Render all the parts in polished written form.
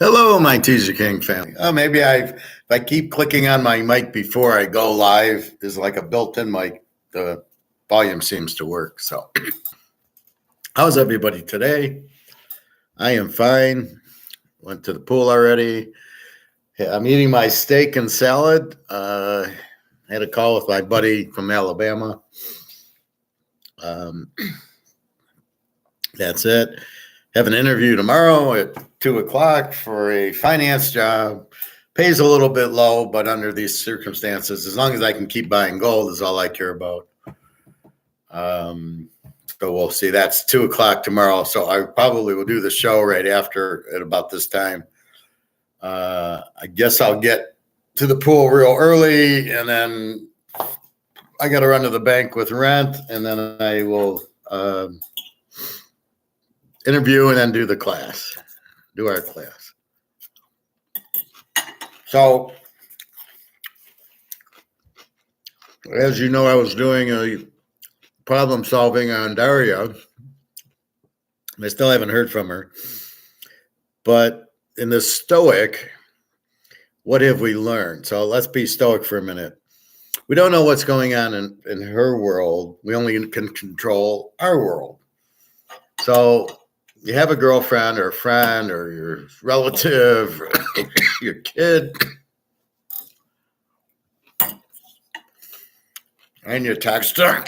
Hello, my Teaserking family. Maybe if I keep clicking on my mic before I go live, there's like a built-in mic. The volume seems to work. So, how's everybody today? I am fine. Went to the pool already. I'm eating my steak and salad. Had a call with my buddy from Alabama. That's it. Have an interview tomorrow at 2:00 for a finance job. Pays a little bit low, but under these circumstances, as long as I can keep buying gold, is all I care about. So we'll see. That's 2:00 tomorrow. So I probably will do the show right after at about this time. I guess I'll get to the pool real early, and then I got to run to the bank with rent, and then I will interview and then do our class. So, as you know, I was doing a problem solving on Daria. I still haven't heard from her. But in the stoic, what have we learned? So let's be stoic for a minute. We don't know what's going on in her world. We only can control our world. So you have a girlfriend or a friend or your relative or your kid, and you text her,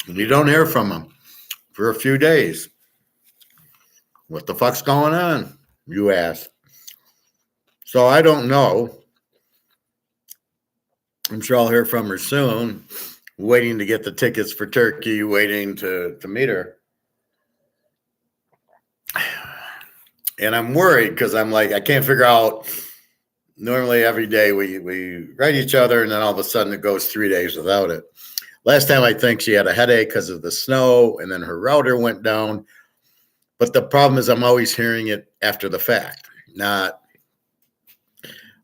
and you don't hear from them for a few days. What the fuck's going on? You ask. So I don't know. I'm sure I'll hear from her soon. Waiting to get the tickets for Turkey, waiting to meet her. And I'm worried because I'm like, I can't figure out. Normally every day we write each other, and then all of a sudden it goes 3 days without it. Last time I think she had a headache because of the snow, and then her router went down. But the problem is I'm always hearing it after the fact, not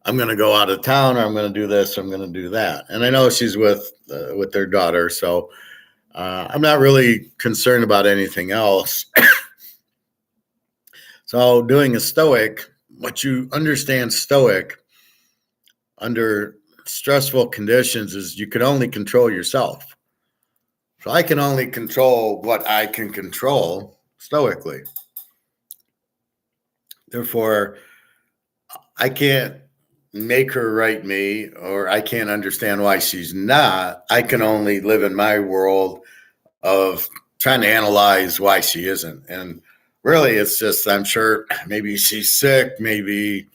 I'm going to go out of town, or I'm going to do this, or I'm going to do that. And I know she's with their daughter, so I'm not really concerned about anything else. So doing a stoic, what you understand stoic under stressful conditions is you can only control yourself. So I can only control what I can control stoically. Therefore, I can't make her write me, or I can't understand why she's not. I can only live in my world of trying to analyze why she isn't. And really, it's just, I'm sure maybe she's sick, maybe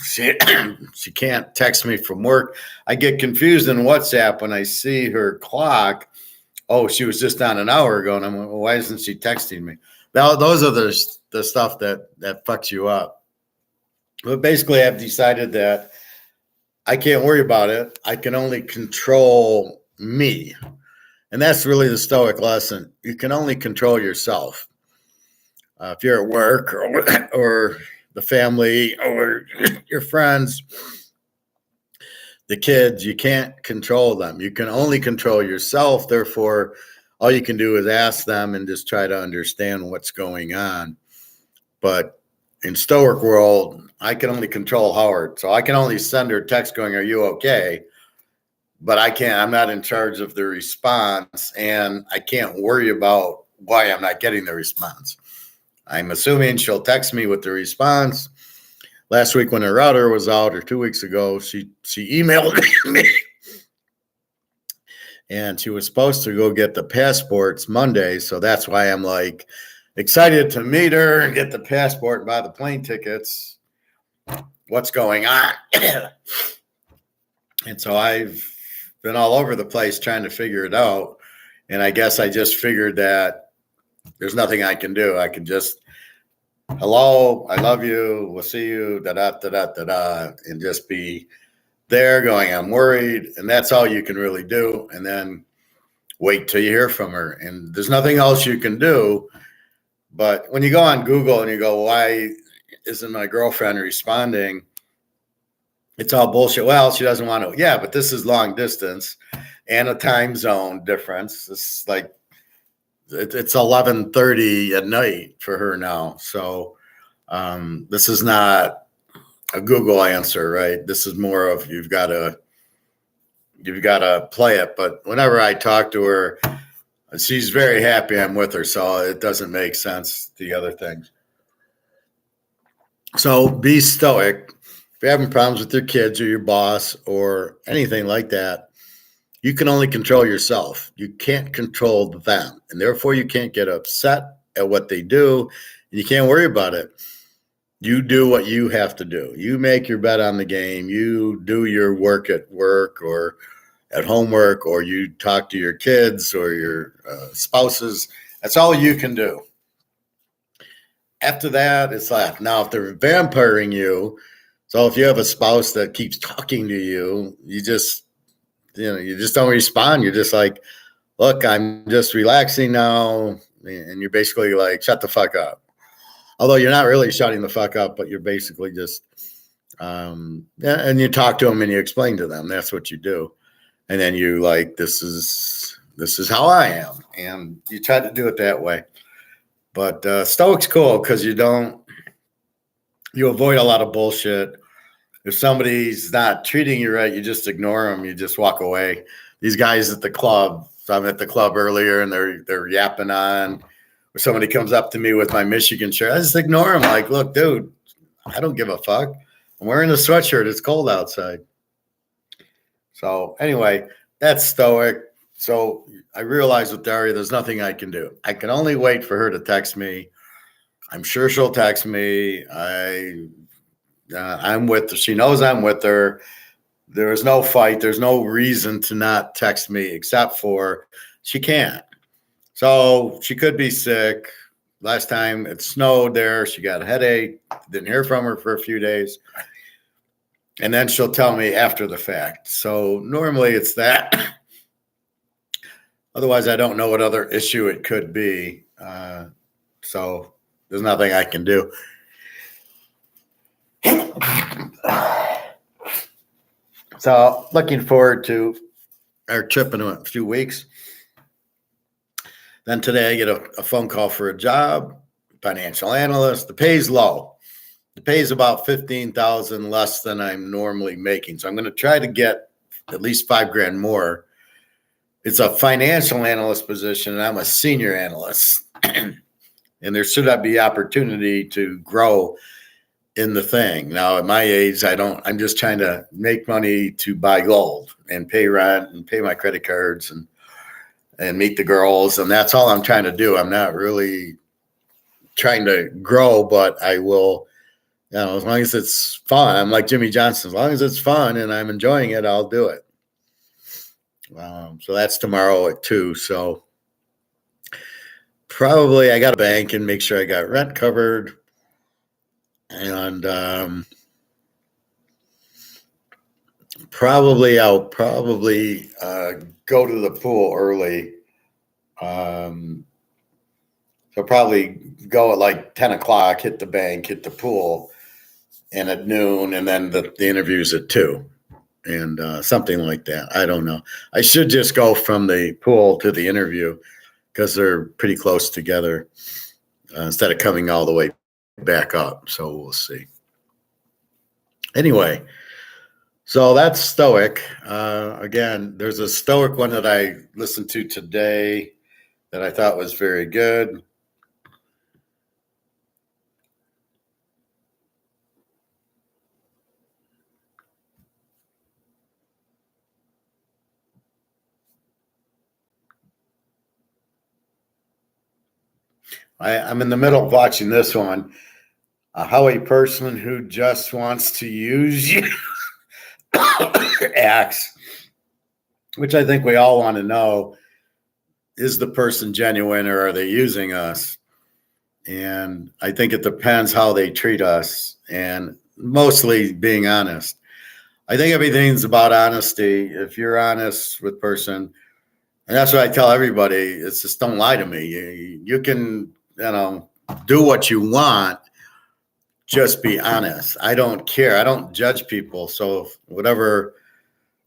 she can't text me from work. I get confused in WhatsApp when I see her clock. Oh, she was just on an hour ago, and I'm like, well, why isn't she texting me? Now, those are the stuff that fucks you up. But basically, I've decided that I can't worry about it. I can only control me. And that's really the stoic lesson. You can only control yourself. If you're at work or the family or your friends, the kids, you can't control them. You can only control yourself. Therefore, all you can do is ask them and just try to understand what's going on. But in stoic world, I can only control Howard. So I can only send her a text going, are you okay? But I'm not in charge of the response, and I can't worry about why I'm not getting the response. I'm assuming she'll text me with the response. Last week when her router was out, or 2 weeks ago, she emailed me. And she was supposed to go get the passports Monday. So that's why I'm like excited to meet her and get the passport and buy the plane tickets. What's going on? And so I've been all over the place trying to figure it out. And I guess I just figured that there's nothing I can do. I can just, hello, I love you, we'll see you, da-da-da-da-da-da, and just be there going, I'm worried. And that's all you can really do. And then wait till you hear from her. And there's nothing else you can do. But when you go on Google and you go, why isn't my girlfriend responding? It's all bullshit. Well, she doesn't want to. Yeah, but this is long distance and a time zone difference. It's like it's 11:30 at night for her now. So This is not a Google answer, right? This is more of you've got to play it. But whenever I talk to her, she's very happy I'm with her, so it doesn't make sense, the other things. So be stoic. If you're having problems with your kids or your boss or anything like that, you can only control yourself. You can't control them. And therefore, you can't get upset at what they do. And you can't worry about it. You do what you have to do. You make your bet on the game. You do your work at work or at homework, or you talk to your kids or your spouses. That's all you can do. After that, it's like, now if they're vampiring you, so if you have a spouse that keeps talking to you, you just don't respond. You're just like, look, I'm just relaxing now. And you're basically like, shut the fuck up. Although you're not really shutting the fuck up, but you're basically just, and you talk to them and you explain to them. That's what you do. And then you like, this is how I am. And you try to do it that way. But stoic's cool because you avoid a lot of bullshit. If somebody's not treating you right, you just ignore them. You just walk away. These guys at the club, so I'm at the club earlier and they're yapping on. Or somebody comes up to me with my Michigan shirt, I just ignore them. Like, look, dude, I don't give a fuck. I'm wearing a sweatshirt. It's cold outside. So anyway, that's stoic. So I realized with Daria, there's nothing I can do. I can only wait for her to text me. I'm sure she'll text me. I'm with her. She knows I'm with her. There is no fight. There's no reason to not text me except for she can't. So she could be sick. Last time it snowed there. She got a headache. Didn't hear from her for a few days. And then she'll tell me after the fact. So normally it's that. Otherwise, I don't know what other issue it could be. So there's nothing I can do. So looking forward to our trip in a few weeks. Then today I get a phone call for a job, financial analyst. The pay's low. The pay's about $15,000 less than I'm normally making. So I'm going to try to get at least $5,000 more. It's a financial analyst position, and I'm a senior analyst. And there should be opportunity to grow in the thing. Now, at my age, I'm just trying to make money to buy gold and pay rent and pay my credit cards and meet the girls. And that's all I'm trying to do. I'm not really trying to grow, but I will, as long as it's fun. I'm like Jimmy Johnson. As long as it's fun and I'm enjoying it, I'll do it. So that's tomorrow at 2:00. So probably I got to bank and make sure I got rent covered. And I'll probably go to the pool early. So probably go at like 10 o'clock, hit the bank, hit the pool, and at noon, and then the interview's at 2:00. And something like that. I don't know. I should just go from the pool to the interview because they're pretty close together instead of coming all the way back up. So we'll see. Anyway, so that's stoic. Again, there's a stoic one that I listened to today that I thought was very good. I'm in the middle of watching this one. How a person who just wants to use you acts, which I think we all want to know, is the person genuine or are they using us? And I think it depends how they treat us and mostly being honest. I think everything's about honesty. If you're honest with person, and that's what I tell everybody, it's just don't lie to me. You can, do what you want. Just be honest. I don't care. I don't judge people. So whatever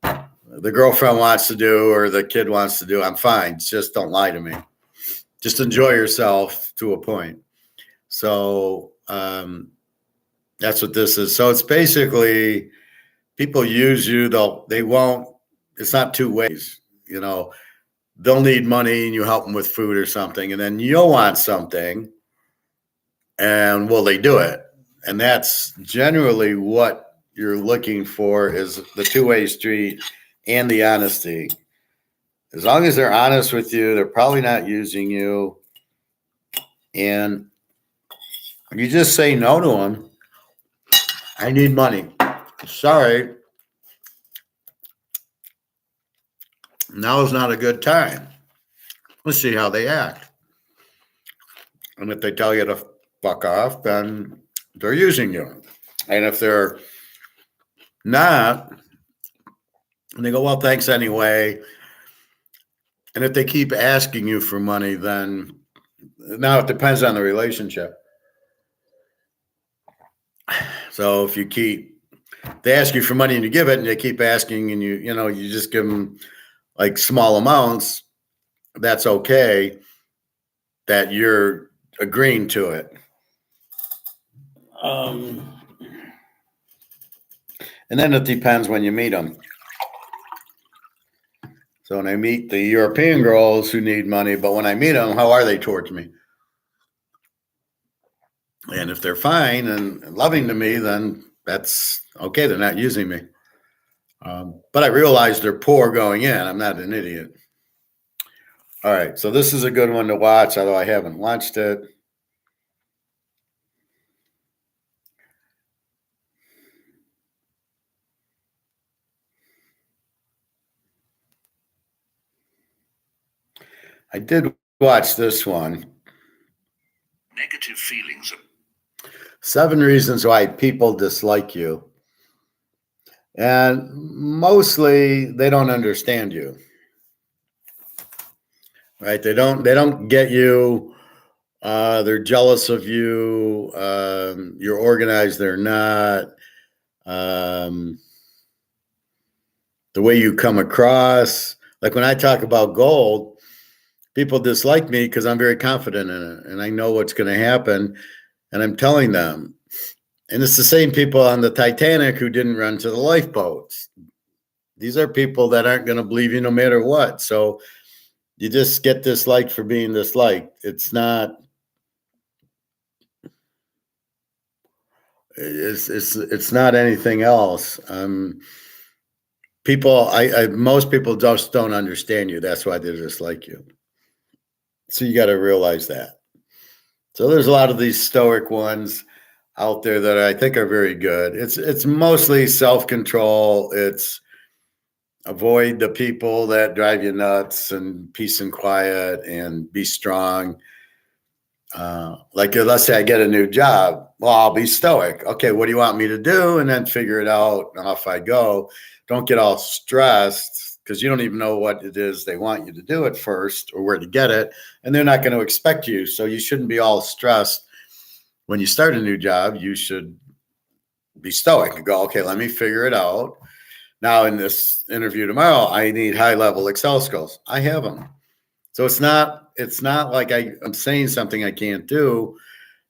the girlfriend wants to do or the kid wants to do, I'm fine. Just don't lie to me. Just enjoy yourself to a point. So That's what this is. So it's basically people use you, they won't, it's not two ways, you know, they'll need money and you help them with food or something, and then you'll want something, and will they do it? And that's generally what you're looking for, is the two-way street and the honesty. As long as they're honest with you, they're probably not using you, and you just say no to them. I need money. Sorry, now is not a good time. Let's see how they act. And if they tell you to fuck off, then they're using you. And if they're not, and they go, well, thanks anyway. And if they keep asking you for money, then now it depends on the relationship. So if they ask you for money and you give it, and they keep asking, and you just give them like small amounts, that's okay, that you're agreeing to it. And then it depends when you meet them. So when I meet the European girls who need money, but when I meet them, how are they towards me? And if they're fine and loving to me, then that's okay. They're not using me. But I realize they're poor going in. I'm not an idiot. All right. So this is a good one to watch, although I haven't watched it. I did watch this one. Negative feelings. 7 reasons why people dislike you. And mostly they don't understand you. Right? They don't get you. They're jealous of you. You're organized, they're not. The way you come across. Like when I talk about gold, people dislike me because I'm very confident in it and I know what's going to happen, and I'm telling them. And it's the same people on the Titanic who didn't run to the lifeboats. These are people that aren't going to believe you no matter what. So you just get disliked for being disliked. It's not. It's not anything else. Most people just don't understand you. That's why they dislike you. So you got to realize that. So there's a lot of these stoic ones out there that I think are very good. It's mostly self-control. It's avoid the people that drive you nuts, and peace and quiet, and be strong. Like let's say I get a new job. Well, I'll be stoic. Okay, what do you want me to do? And then figure it out, and off I go. Don't get all stressed because you don't even know what it is they want you to do at first or where to get it. And they're not going to expect you. So you shouldn't be all stressed. When you start a new job, you should be stoic and go, okay, let me figure it out. Now in this interview tomorrow, I need high-level Excel skills. I have them. So it's not like I'm saying something I can't do,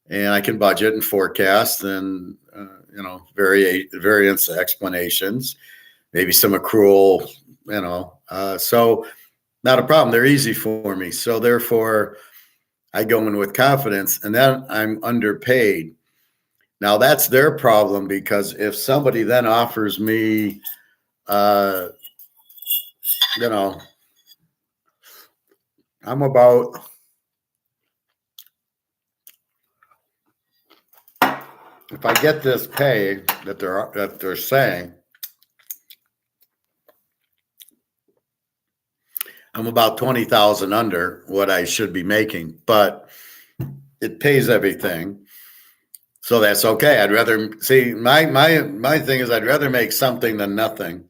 and I can budget and forecast and variance explanations, maybe some accrual, so not a problem. They're easy for me. So therefore, I go in with confidence, and then I'm underpaid. Now that's their problem, because if somebody then offers me, I'm about, if I get this pay that they're saying, I'm about 20,000 under what I should be making, but it pays everything. So that's okay. I'd rather see my thing is I'd rather make something than nothing.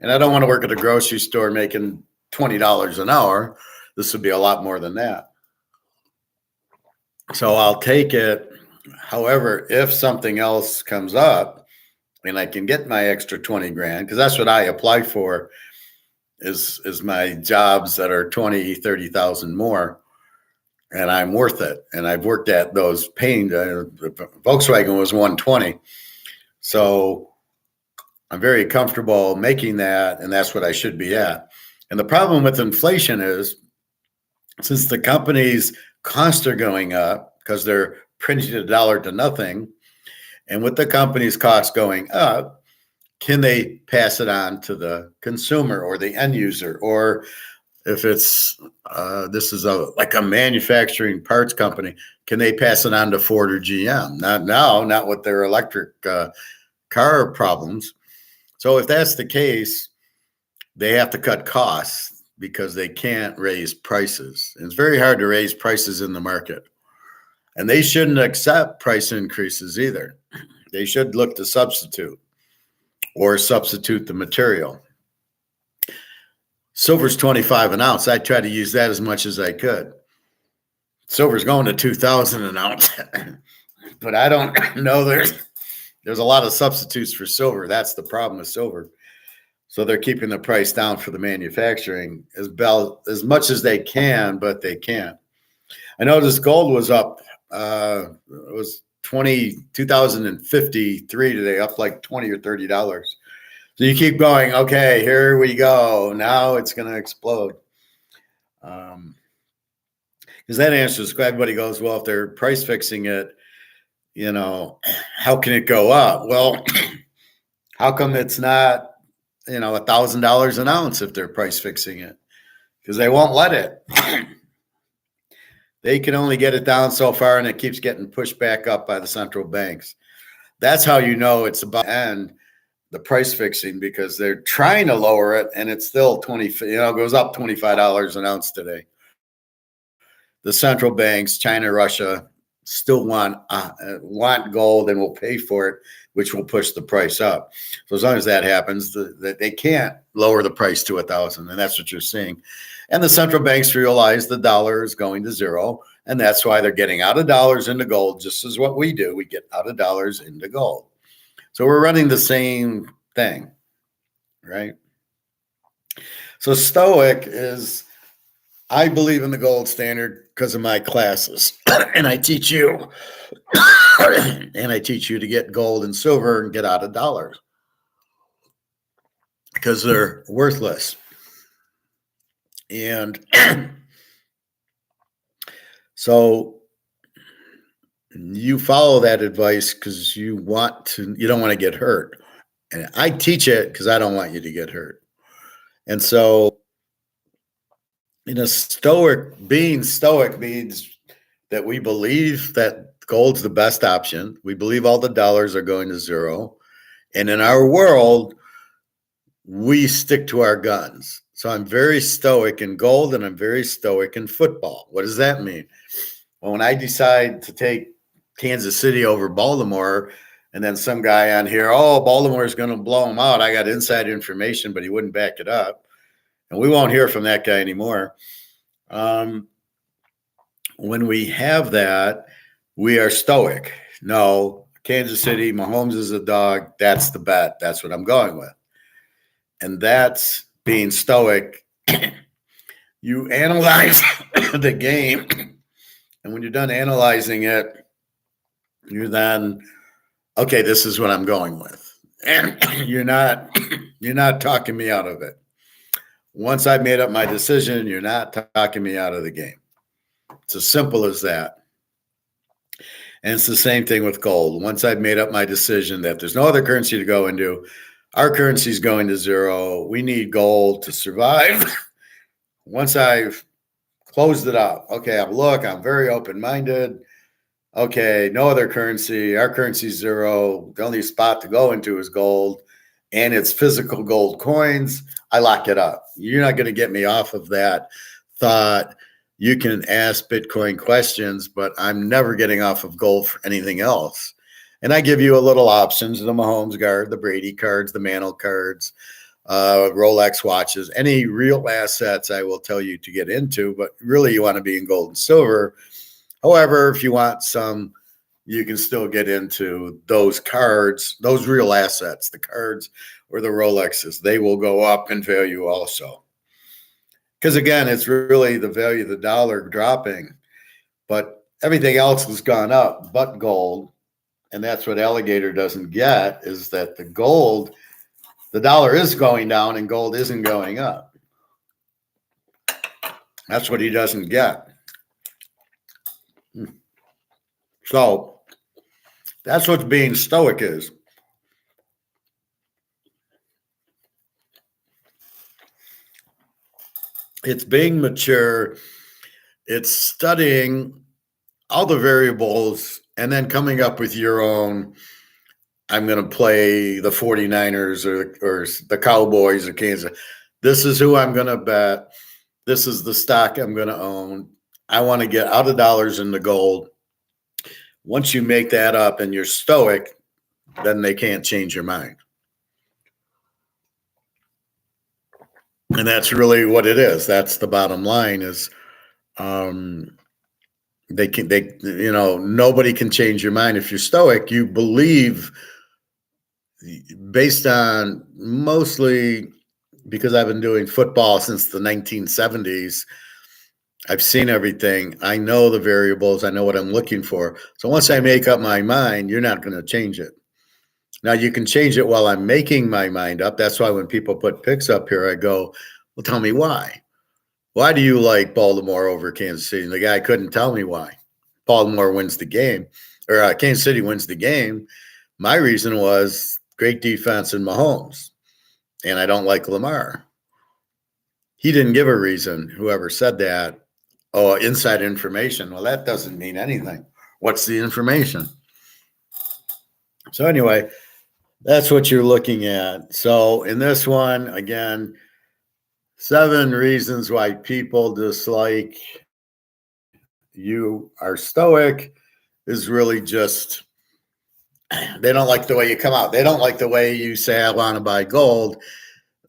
And I don't want to work at a grocery store making $20 an hour. This would be a lot more than that. So I'll take it. However, if something else comes up and I can get my extra 20 grand, because that's what I apply for, is my jobs that are 20, 30,000 more. and I'm worth it. And I've worked at those pain. Volkswagen was 120. So I'm very comfortable making that, and that's what I should be at. And the problem with inflation is, since the company's costs are going up because they're printing a dollar to nothing, and with the company's costs going up, can they pass it on to the consumer or the end user? Or if it's this is like a manufacturing parts company, can they pass it on to Ford or GM? Not now, not with their electric car problems. So if that's the case, they have to cut costs because they can't raise prices. And it's very hard to raise prices in the market. And they shouldn't accept price increases either. They should look to substitute the material. Silver's 25 an ounce. I try to use that as much as I could. Silver's going to 2,000 an ounce. But I don't know, there's a lot of substitutes for silver. That's the problem with silver. So they're keeping the price down for the manufacturing as much as they can, but they can't. I noticed gold was up. It was 2,053 today, up like $20 or $30. So you keep going, okay, here we go. Now it's going to explode. Because that answers, everybody goes, well, if they're price fixing it, how can it go up? Well, how come it's not, $1,000 an ounce if they're price fixing it? Because they won't let it. They can only get it down so far, and it keeps getting pushed back up by the central banks. That's how you know it's about to end, the price fixing, because they're trying to lower it, and it's still goes up $25 an ounce today. The central banks, China, Russia, still want gold and will pay for it, which will push the price up. So as long as that happens, they can't lower the price to 1,000, and that's what you're seeing. And the central banks realize the dollar is going to zero, and that's why they're getting out of dollars into gold, just as what we do. We get out of dollars into gold. So we're running the same thing, right? So stoic is, I believe in the gold standard because of my classes, and I teach you, to get gold and silver and get out of dollars because they're worthless. And so you follow that advice because you don't want to get hurt. And I teach it because I don't want you to get hurt. And so, being stoic means that we believe that gold's the best option. We believe all the dollars are going to zero. And in our world, we stick to our guns. So I'm very stoic in gold, and I'm very stoic in football. What does that mean? Well, when I decide to take Kansas City over Baltimore, and then some guy on here, Baltimore is going to blow them out. I got inside information, but he wouldn't back it up. And we won't hear from that guy anymore. When we have that, we are stoic. No, Kansas City, Mahomes is a dog. That's the bet. That's what I'm going with. And that's being stoic. You analyze the game. And when you're done analyzing it, you're then, okay, this is what I'm going with. And you're not talking me out of it. Once I've made up my decision, you're not talking me out of the game. It's as simple as that. And it's the same thing with gold. Once I've made up my decision that there's no other currency to go into, our currency is going to zero. We need gold to survive. Once I've closed it up, okay, I'm very open-minded. Okay, no other currency. Our currency is zero. The only spot to go into is gold, and it's physical gold coins. I lock it up. You're not going to get me off of that thought. You can ask Bitcoin questions, but I'm never getting off of gold for anything else. And I give you a little options: the Mahomes card, the Brady cards, the Mantle cards, Rolex watches, any real assets I will tell you to get into, but really you want to be in gold and silver. However, if you want some, you can still get into those cards, those real assets, the cards or the Rolexes. They will go up in value also. Because again, it's really the value of the dollar dropping. but everything else has gone up but gold. And that's what alligator doesn't get, is that the dollar is going down and gold isn't going up. That's what he doesn't get. So that's what being stoic is. It's being mature. It's studying all the variables and then coming up with your own. I'm going to play the 49ers or the Cowboys or Kansas. This is who I'm going to bet. This is the stock I'm going to own. I want to get out of dollars into gold. Once you make that up and you're stoic, then they can't change your mind. And that's really what it is. That's the bottom line is nobody can change your mind. If you're stoic, you believe, based on mostly because I've been doing football since the 1970s. I've seen everything. I know the variables. I know what I'm looking for. So once I make up my mind, you're not going to change it. Now, you can change it while I'm making my mind up. That's why when people put picks up here, I go, well, tell me why. Why do you like Baltimore over Kansas City? And the guy couldn't tell me why. Baltimore wins the game, or Kansas City wins the game. My reason was great defense in Mahomes, and I don't like Lamar. He didn't give a reason, whoever said that. Oh, inside information. Well, that doesn't mean anything. What's the information? So anyway, that's what you're looking at. So in this one, again, 7 reasons why people dislike you are stoic is really just they don't like the way you come out. They don't like the way you say, I want to buy gold.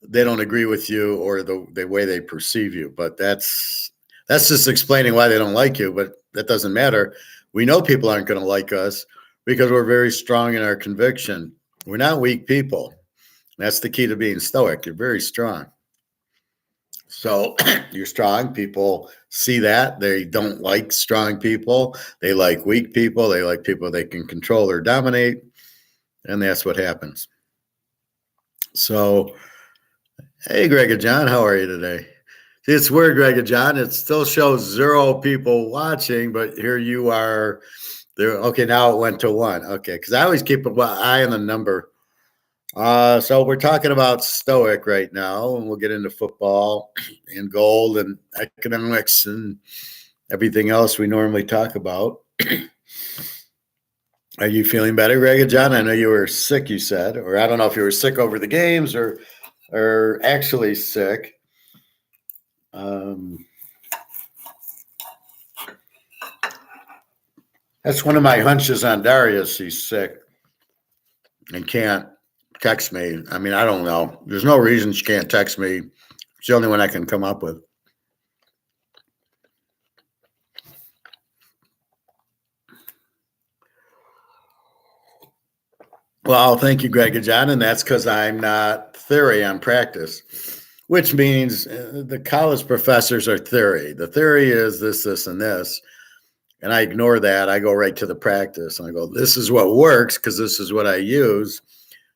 They don't agree with you or the way they perceive you. But that's just explaining why they don't like you. But that doesn't matter. We know people aren't going to like us because we're very strong in our conviction. We're not weak people. That's the key to being stoic. You're very strong. So you're strong. People see that. They don't like strong people. They like weak people. They like people they can control or dominate. And that's what happens. So, hey, Greg and John, how are you today? See, it's weird, Greg and John. It still shows 0 people watching, but here you are. There. Okay, now it went to 1. Okay, because I always keep an eye on the number. So we're talking about stoic right now, and we'll get into football and gold and economics and everything else we normally talk about. Are you feeling better, Greg and John? I know you were sick, you said, or I don't know if you were sick over the games or actually sick. That's one of my hunches on Darius. He's sick and can't text me. I mean, I don't know. There's no reason she can't text me. It's the only one I can come up with. Well, thank you, Greg and John. And that's because I'm not theory, I'm practice, which means the college professors are theory. The theory is this, and this. And I ignore that. I go right to the practice. And I go, this is what works because this is what I use.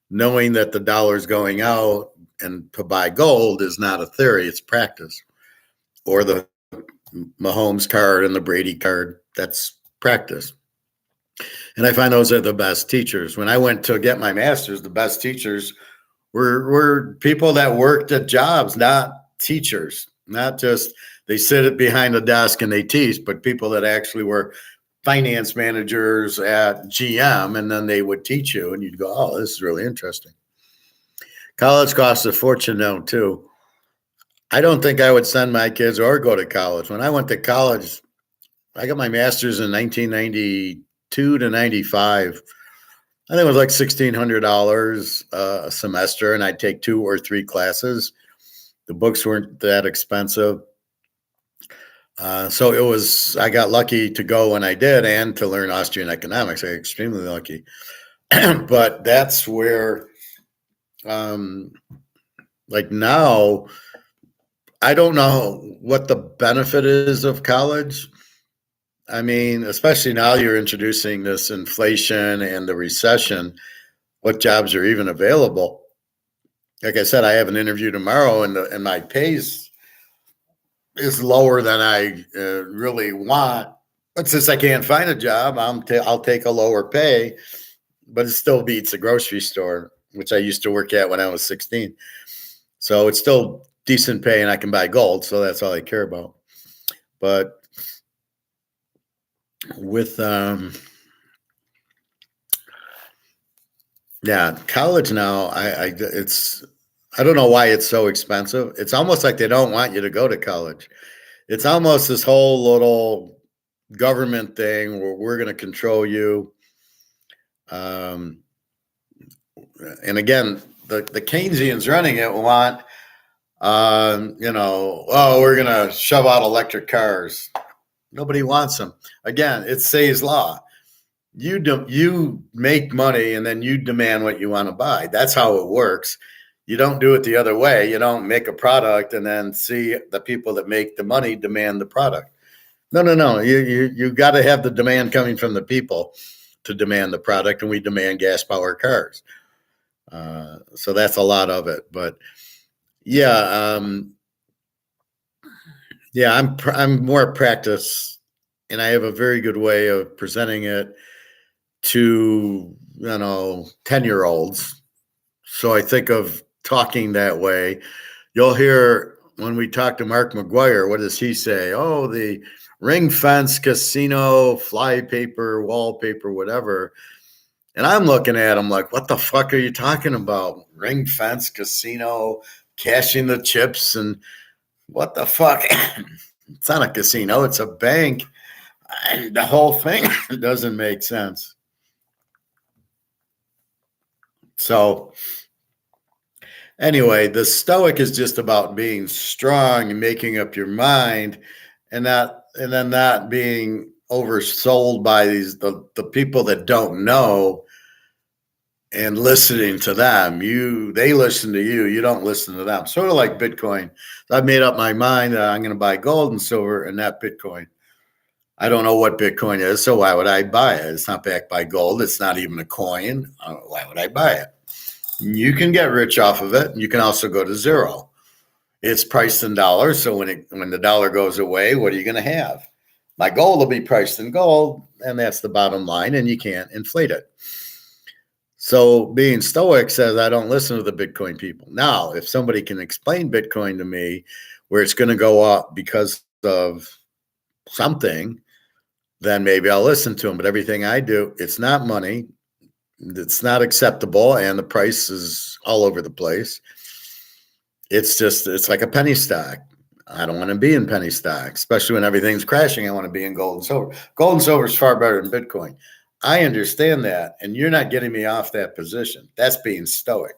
Knowing that the dollar's going out and to buy gold is not a theory, it's practice. Or the Mahomes card and the Brady card, that's practice. And I find those are the best teachers. When I went to get my master's, the best teachers were people that worked at jobs, not teachers, not just they sit behind a desk and they teach, but people that actually were finance managers at GM, and then they would teach you, and you'd go, oh, this is really interesting. College costs a fortune now, too. I don't think I would send my kids or go to college. When I went to college, I got my master's in 1992 to 95. I think it was like $1,600 a semester, and I'd take 2 or 3 classes. The books weren't that expensive. So I got lucky to go when I did and to learn Austrian economics. I got extremely lucky. But that's where, like now, I don't know what the benefit is of college. I mean, especially now you're introducing this inflation and the recession, what jobs are even available? Like I said, I have an interview tomorrow, and my pays is lower than I really want. But since I can't find a job, I'll take a lower pay, but it still beats a grocery store, which I used to work at when I was 16. So it's still decent pay, and I can buy gold. So that's all I care about. But with yeah, college now, I don't know why it's so expensive. It's almost like they don't want you to go to college. It's almost this whole little government thing where we're going to control you. Um, and again, the Keynesians running it want, oh, we're going to shove out electric cars. Nobody wants them. Again, it's Say's law. You make money and then you demand what you want to buy. That's how it works. You don't do it the other way. You don't make a product and then see the people that make the money demand the product. No. You got to have the demand coming from the people to demand the product, and we demand gas powered cars. So that's a lot of it. But yeah, yeah, I'm more practice, and I have a very good way of presenting it to 10-year-olds. So I think of talking that way. You'll hear when we talk to Mark McGuire, what does he say? Oh, the ring fence, casino, flypaper, wallpaper, whatever. And I'm looking at him like, what the fuck are you talking about? Ring fence, casino, cashing the chips, and what the fuck? It's not a casino, it's a bank. And the whole thing doesn't make sense. So anyway, the stoic is just about being strong and making up your mind, and then not being oversold by the people that don't know and listening to them. They listen to you, you don't listen to them. Sort of like Bitcoin. I've made up my mind that I'm going to buy gold and silver and not Bitcoin. I don't know what Bitcoin is, so why would I buy it? It's not backed by gold. It's not even a coin. Why would I buy it? You can get rich off of it. You can also go to zero. It's priced in dollars, so when the dollar goes away, what are you going to have? My gold will be priced in gold, and that's the bottom line, and you can't inflate it. So being stoic says I don't listen to the Bitcoin people. Now, if somebody can explain Bitcoin to me where it's going to go up because of something, then maybe I'll listen to them. But everything I do, it's not money. It's not acceptable. And the price is all over the place. It's like a penny stock. I don't want to be in penny stock, especially when everything's crashing. I want to be in gold and silver. Gold and silver is far better than Bitcoin. I understand that. And you're not getting me off that position. That's being stoic.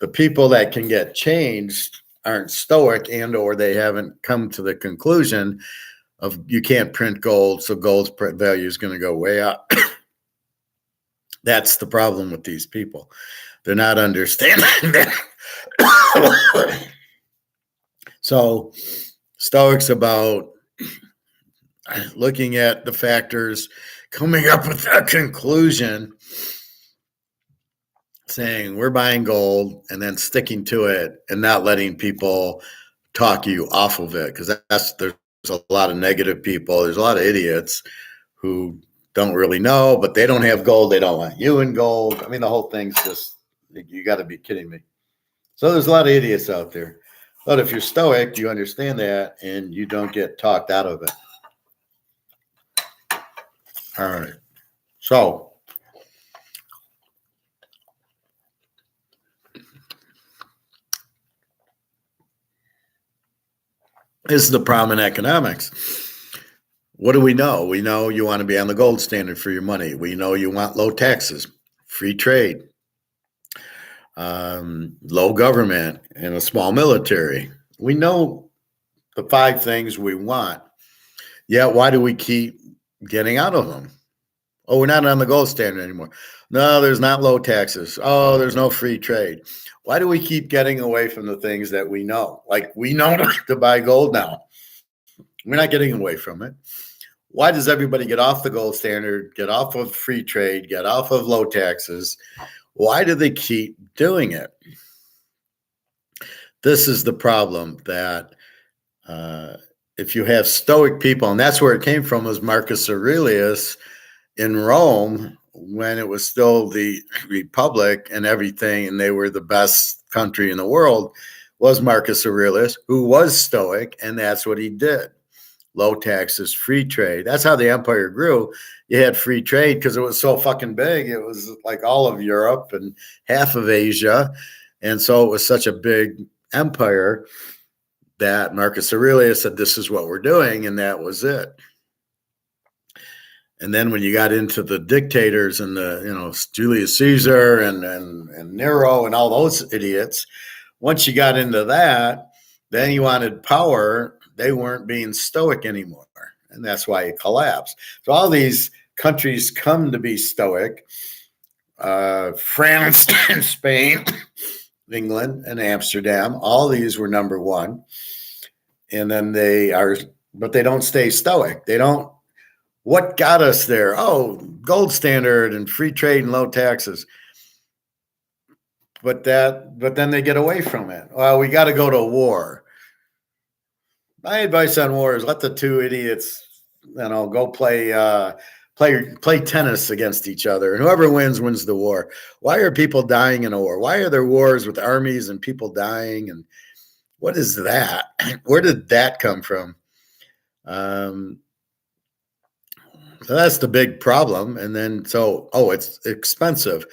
The people that can get changed aren't stoic, and or they haven't come to the conclusion of you can't print gold, so gold's value is going to go way up. That's the problem with these people. They're not understanding that. So Stoics about looking at the factors, coming up with a conclusion, saying we're buying gold, and then sticking to it and not letting people talk you off of it. Because there's a lot of negative people. There's a lot of idiots who don't really know, but they don't have gold. They don't want you in gold. I mean, the whole thing's just, you got to be kidding me. So there's a lot of idiots out there. But if you're stoic, you understand that and you don't get talked out of it. All right. So this is the problem in economics. What do we know? We know you want to be on the gold standard for your money. We know you want low taxes, free trade, low government, and a small military. We know the 5 things we want. Yet why do we keep getting out of them? Oh, we're not on the gold standard anymore. No, there's not low taxes. Oh, there's no free trade. Why do we keep getting away from the things that we know? Like, we know to buy gold now. We're not getting away from it. Why does everybody get off the gold standard, get off of free trade, get off of low taxes? Why do they keep doing it? This is the problem that if you have stoic people, and that's where it came from, was Marcus Aurelius in Rome when it was still the Republic and everything, and they were the best country in the world, was Marcus Aurelius, who was stoic, and that's what he did. Low taxes, free trade. That's how the empire grew. You had free trade because it was so fucking big. It was like all of Europe and half of Asia. And so it was such a big empire that Marcus Aurelius said, this is what we're doing. And that was it. And then when you got into the dictators and Julius Caesar and Nero and all those idiots, once you got into that, then you wanted power. They weren't being stoic anymore. And that's why it collapsed. So all these countries come to be stoic. France and Spain, England and Amsterdam, all these were number one. And then but they don't stay stoic. They don't. What got us there? Oh, gold standard and free trade and low taxes. But then they get away from it. Well, we got to go to war. My advice on war is let the two idiots, go play tennis against each other, and whoever wins the war. Why are people dying in a war? Why are there wars with armies and people dying? And what is that? Where did that come from? So that's the big problem. And then it's expensive.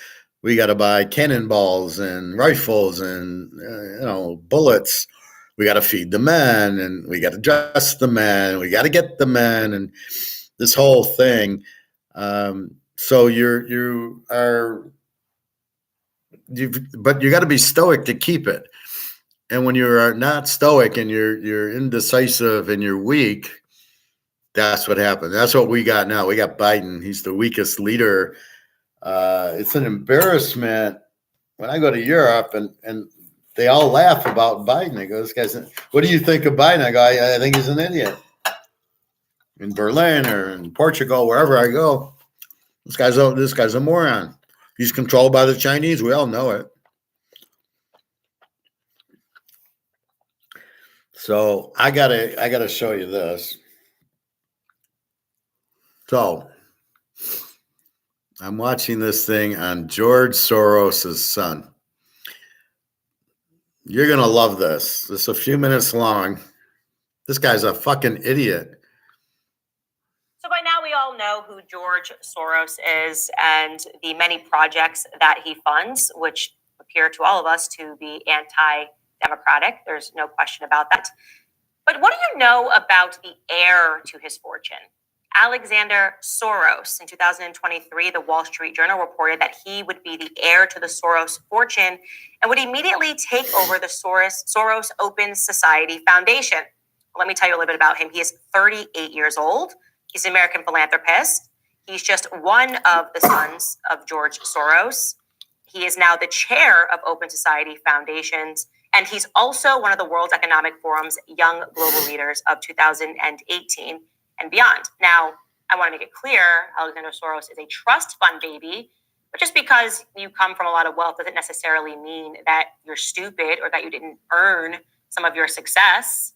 We got to buy cannonballs and rifles and bullets. We got to feed the men, and we got to dress the men. We got to get the men, and this whole thing. So you got to be stoic to keep it. And when you are not stoic and you're indecisive and you're weak, that's what happened. That's what we got now. We got Biden. He's the weakest leader. It's an embarrassment when I go to Europe and they all laugh about Biden. They go, "This guy's, what do you think of Biden?" I go, I think he's an idiot. In Berlin or in Portugal, wherever I go, this guy's a moron. He's controlled by the Chinese. We all know it. So I gotta show you this. So I'm watching this thing on George Soros' son. You're going to love this. It's a few minutes long. This guy's a fucking idiot. So by now we all know who George Soros is and the many projects that he funds, which appear to all of us to be anti-democratic. There's no question about that. But what do you know about the heir to his fortune? Alexander Soros. In 2023, the Wall Street Journal reported that he would be the heir to the Soros fortune and would immediately take over the Soros Open Society Foundation. Let me tell you a little bit about him. He is 38 years old. He's an American philanthropist. He's just one of the sons of George Soros. He is now the chair of Open Society Foundations, and he's also one of the World Economic Forum's Young Global Leaders of 2018 and beyond. Now, I want to make it clear, Alexander Soros is a trust fund baby, but just because you come from a lot of wealth doesn't necessarily mean that you're stupid or that you didn't earn some of your success.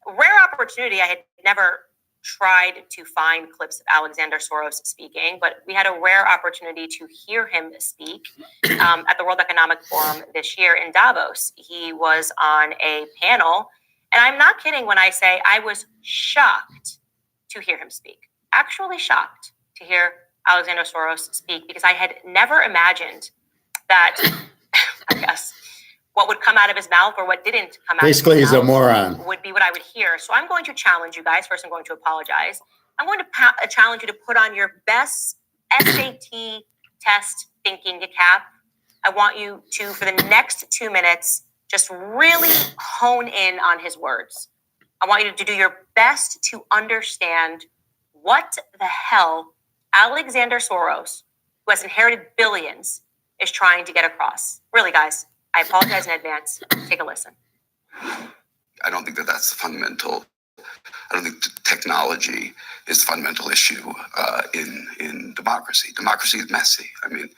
Rare opportunity. I had never tried to find clips of Alexander Soros speaking, but we had a rare opportunity to hear him speak at the World Economic Forum this year in Davos. He was on a panel, and I'm not kidding when I say I was shocked to hear him speak. Actually shocked to hear Alexander Soros speak, because I had never imagined that, I guess, what would come out of his mouth or what didn't come out Basically, of his he's mouth a moron. would be what I would hear. So I'm going to challenge you guys. First, I'm going to apologize. I'm going to challenge you to put on your best SAT test thinking cap. I want you to, for the next 2 minutes, just really hone in on his words. I want you to do your best to understand what the hell Alexander Soros, who has inherited billions, is trying to get across. Really, guys, I apologize in advance. Take a listen. I don't think that that's the fundamental I don't think technology is the fundamental issue in democracy. Democracy is messy. I mean,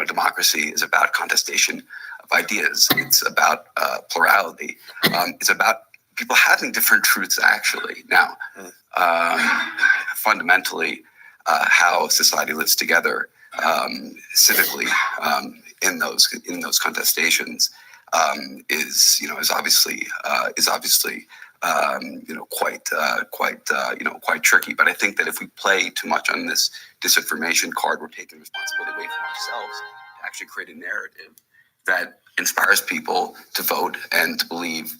democracy is about contestation of ideas. It's about plurality. It's about people having different truths, actually. Now, fundamentally, how society lives together civically in those contestations is obviously quite tricky. But I think that if we play too much on this disinformation card, we're taking responsibility away from ourselves to actually create a narrative that inspires people to vote and to believe,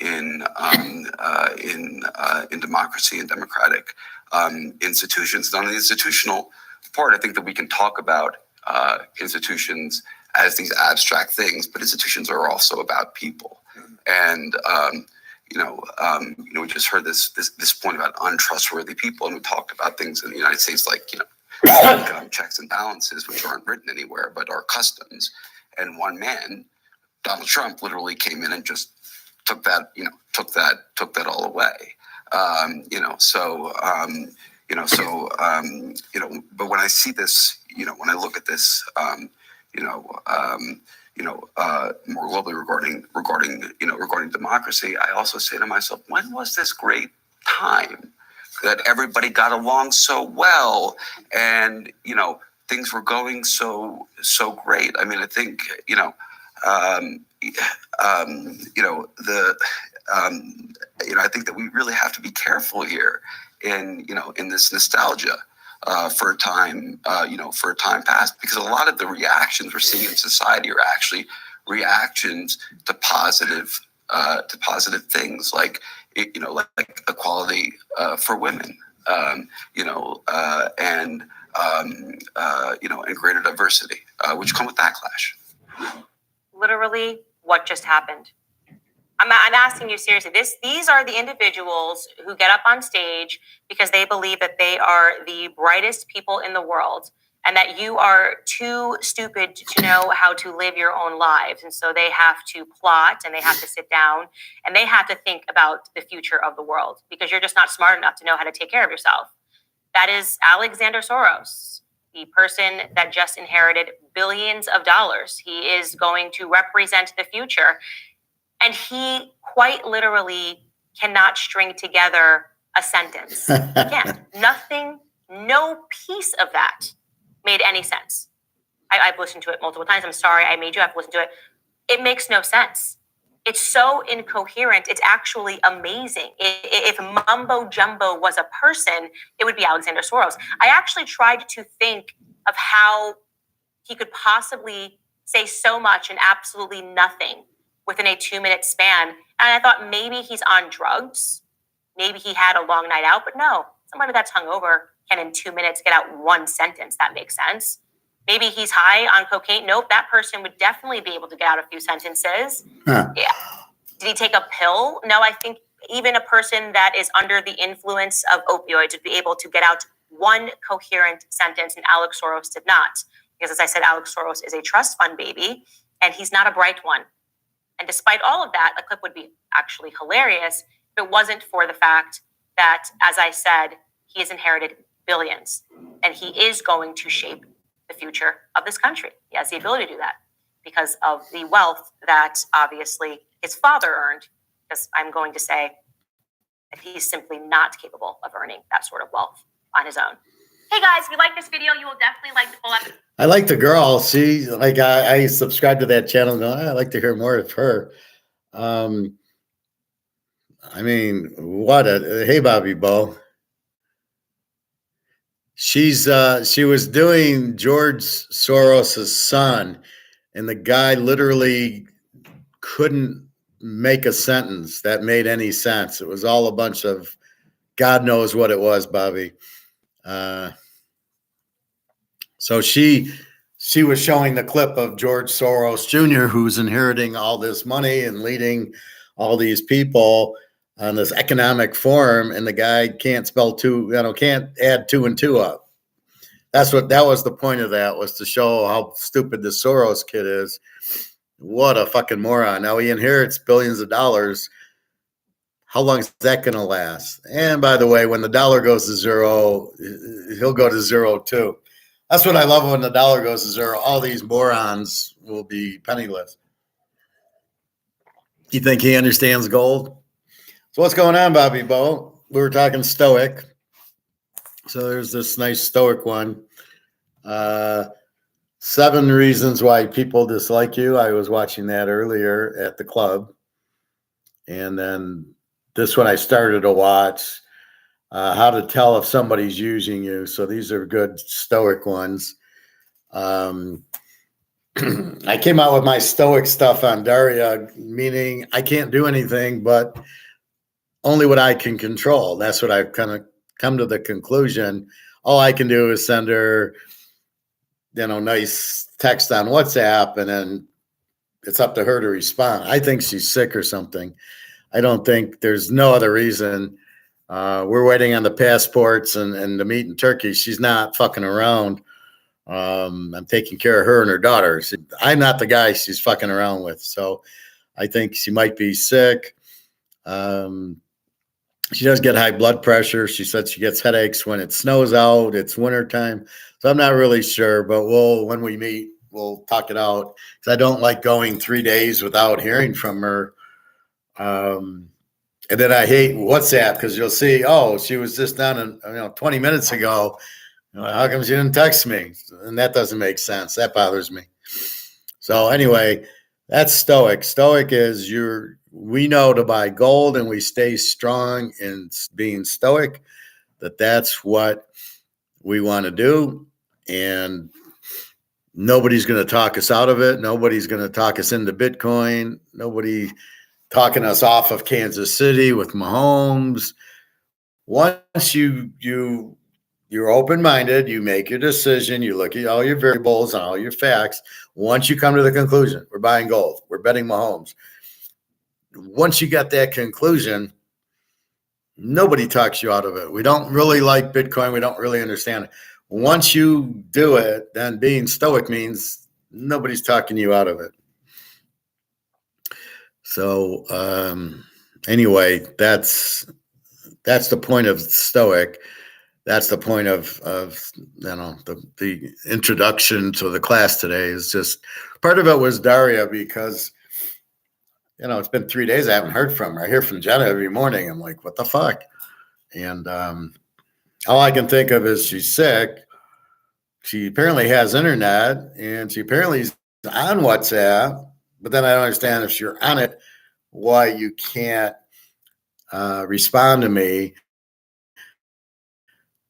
in democracy and democratic institutions. And on the institutional part, I think that we can talk about institutions as these abstract things, but institutions are also about people. And we just heard this point about untrustworthy people, and we talked about things in the United States like checks and balances, which aren't written anywhere but are customs. And one man, Donald Trump, literally came in and just took that all away. But when I see this, when I look at this, more globally regarding democracy, I also say to myself, when was this great time that everybody got along so well, and things were going so great? I mean, I think I think that we really have to be careful here in this nostalgia for a time past, because a lot of the reactions we're seeing in society are actually reactions to positive things like equality for women, and greater diversity, which come with backlash. Literally, what just happened? I'm asking you seriously. These are the individuals who get up on stage because they believe that they are the brightest people in the world, and that you are too stupid to know how to live your own lives. And so they have to plot, and they have to sit down, and they have to think about the future of the world because you're just not smart enough to know how to take care of yourself. That is Alexander Soros, the person that just inherited billions of dollars. He is going to represent the future. And he quite literally cannot string together a sentence. He can't. Nothing, no piece of that made any sense. I've listened to it multiple times. I'm sorry I made you have to listen to it. It makes no sense. It's so incoherent. It's actually amazing. If mumbo jumbo was a person, it would be Alexander Soros. I actually tried to think of how he could possibly say so much and absolutely nothing within a 2-minute span. And I thought maybe he's on drugs. Maybe he had a long night out, but no, somebody that's hungover can in 2 minutes get out one sentence. That makes sense. Maybe he's high on cocaine. Nope, that person would definitely be able to get out a few sentences. Huh. Yeah. Did he take a pill? No, I think even a person that is under the influence of opioids would be able to get out one coherent sentence, and Alex Soros did not. Because as I said, Alex Soros is a trust fund baby, and he's not a bright one. And despite all of that, the clip would be actually hilarious if it wasn't for the fact that, as I said, he has inherited billions, and he is going to shape the future of this country. He has the ability to do that because of the wealth that obviously his father earned, because I'm going to say that he's simply not capable of earning that sort of wealth on his own. Hey guys, if you like this video, you will definitely like the full episode. I like the girl. She I subscribe to that channel. I'd like to hear more of her. I mean, hey Bobby Bo. She was doing George Soros's son, and the guy literally couldn't make a sentence that made any sense. It was all a bunch of God knows what it was, Bobby. So she was showing the clip of George Soros Jr., who's inheriting all this money and leading all these people on this economic forum, and the guy can't can't add 2 and 2 up. That was the point of that, was to show how stupid this Soros kid is. What a fucking moron. Now he inherits billions of dollars. how long is that going to last? And by the way, when the dollar goes to zero, he'll go to zero too. That's what I love when the dollar goes to zero. All these morons will be penniless. You think he understands gold? So what's going on, Bobby Bo? We were talking stoic. So there's this nice stoic one. 7 reasons why people dislike you. I was watching that earlier at the club. And then this one I started to watch. How to tell if somebody's using you. So these are good stoic ones. I came out with my stoic stuff on Daria, meaning I can't do anything but only what I can control. That's what I've kind of come to the conclusion. All I can do is send her, nice text on WhatsApp, and then it's up to her to respond. I think she's sick or something. I don't think there's no other reason. We're waiting on the passports and the meet in Turkey. She's not fucking around. I'm taking care of her and her daughter. I'm not the guy she's fucking around with. So I think she might be sick. She does get high blood pressure. She said she gets headaches when it snows out. It's wintertime. So I'm not really sure, but when we meet, we'll talk it out. Because I don't like going 3 days without hearing from her. And then I hate WhatsApp because you'll see, she was just done 20 minutes ago. How come she didn't text me? And that doesn't make sense. That bothers me. So anyway, that's stoic. Stoic is we know to buy gold, and we stay strong in being stoic. That's what we want to do. And nobody's going to talk us out of it. Nobody's going to talk us into Bitcoin. Nobody talking us off of Kansas City with Mahomes. Once you're open-minded, you make your decision, you look at all your variables and all your facts. Once you come to the conclusion, we're buying gold, we're betting Mahomes. Once you get that conclusion, nobody talks you out of it. We don't really like Bitcoin. We don't really understand it. Once you do it, then being stoic means nobody's talking you out of it. So anyway, that's the point of stoic. That's the point of the introduction to the class today. Is just part of it was Daria, because it's been 3 days I haven't heard from her. I hear from Jenna every morning. I'm like, what the fuck? And all I can think of is she's sick. She apparently has internet, and she apparently is on WhatsApp. But then I don't understand, if you're on it, why you can't respond to me.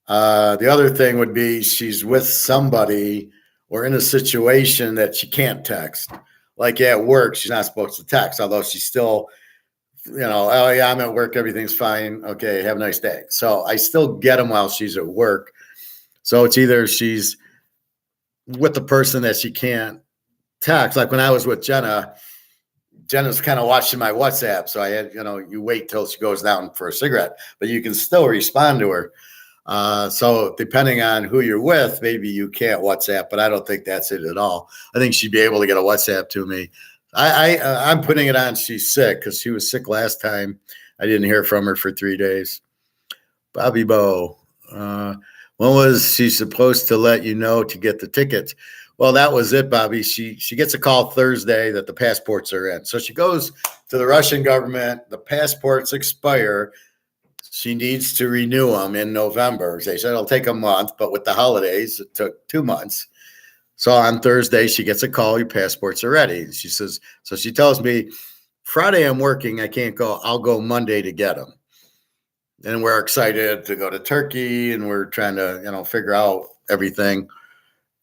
The other thing would be she's with somebody or in a situation that she can't text. Like at work, she's not supposed to text, although she's still, oh yeah, I'm at work, everything's fine. Okay, have a nice day. So I still get them while she's at work. So it's either she's with the person that she can't text. Like when I was with Jenna's kind of watching my WhatsApp. So I had, you wait till she goes down for a cigarette, but you can still respond to her. So depending on who you're with, maybe you can't WhatsApp, but I don't think that's it at all. I think she'd be able to get a WhatsApp to me. I'm putting it on she's sick, because she was sick last time. I didn't hear from her for 3 days. Bobby Bo, when was she supposed to let you know to get the tickets? Well, that was it, Bobby. She gets a call Thursday that the passports are in. So she goes to the Russian government. The passports expire. She needs to renew them in November. They said it'll take a month, but with the holidays, it took 2 months. So on Thursday, she gets a call, your passports are ready. She says, so she tells me, Friday I'm working, I can't go. I'll go Monday to get them. And we're excited to go to Turkey, and we're trying to, figure out everything.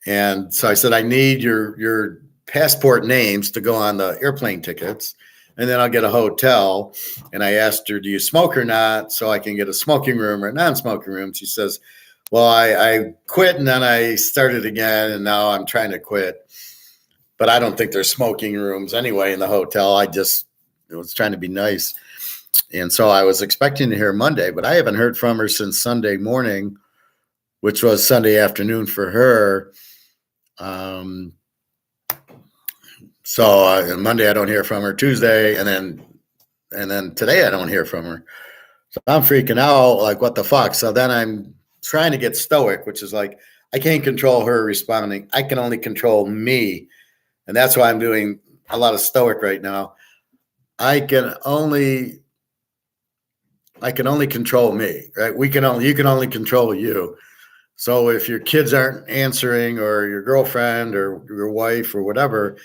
And so I said, I need your passport names to go on the airplane tickets, and then I'll get a hotel. And I asked her, do you smoke or not? So I can get a smoking room or a non-smoking room. She says, well, I quit, and then I started again, and now I'm trying to quit. But I don't think there's smoking rooms anyway in the hotel. I just was trying to be nice. And so I was expecting to hear Monday, but I haven't heard from her since Sunday morning, which was Sunday afternoon for her. So Monday I don't hear from her. Tuesday, and then And then today I don't hear from her. So I'm freaking out, like, what the fuck? So then I'm trying to get stoic, which is like, I can't control her responding. I can only control me. And that's why I'm doing a lot of stoic right now. I can only control me, right? You can only control you. So if your kids aren't answering, or your girlfriend or your wife or whatever,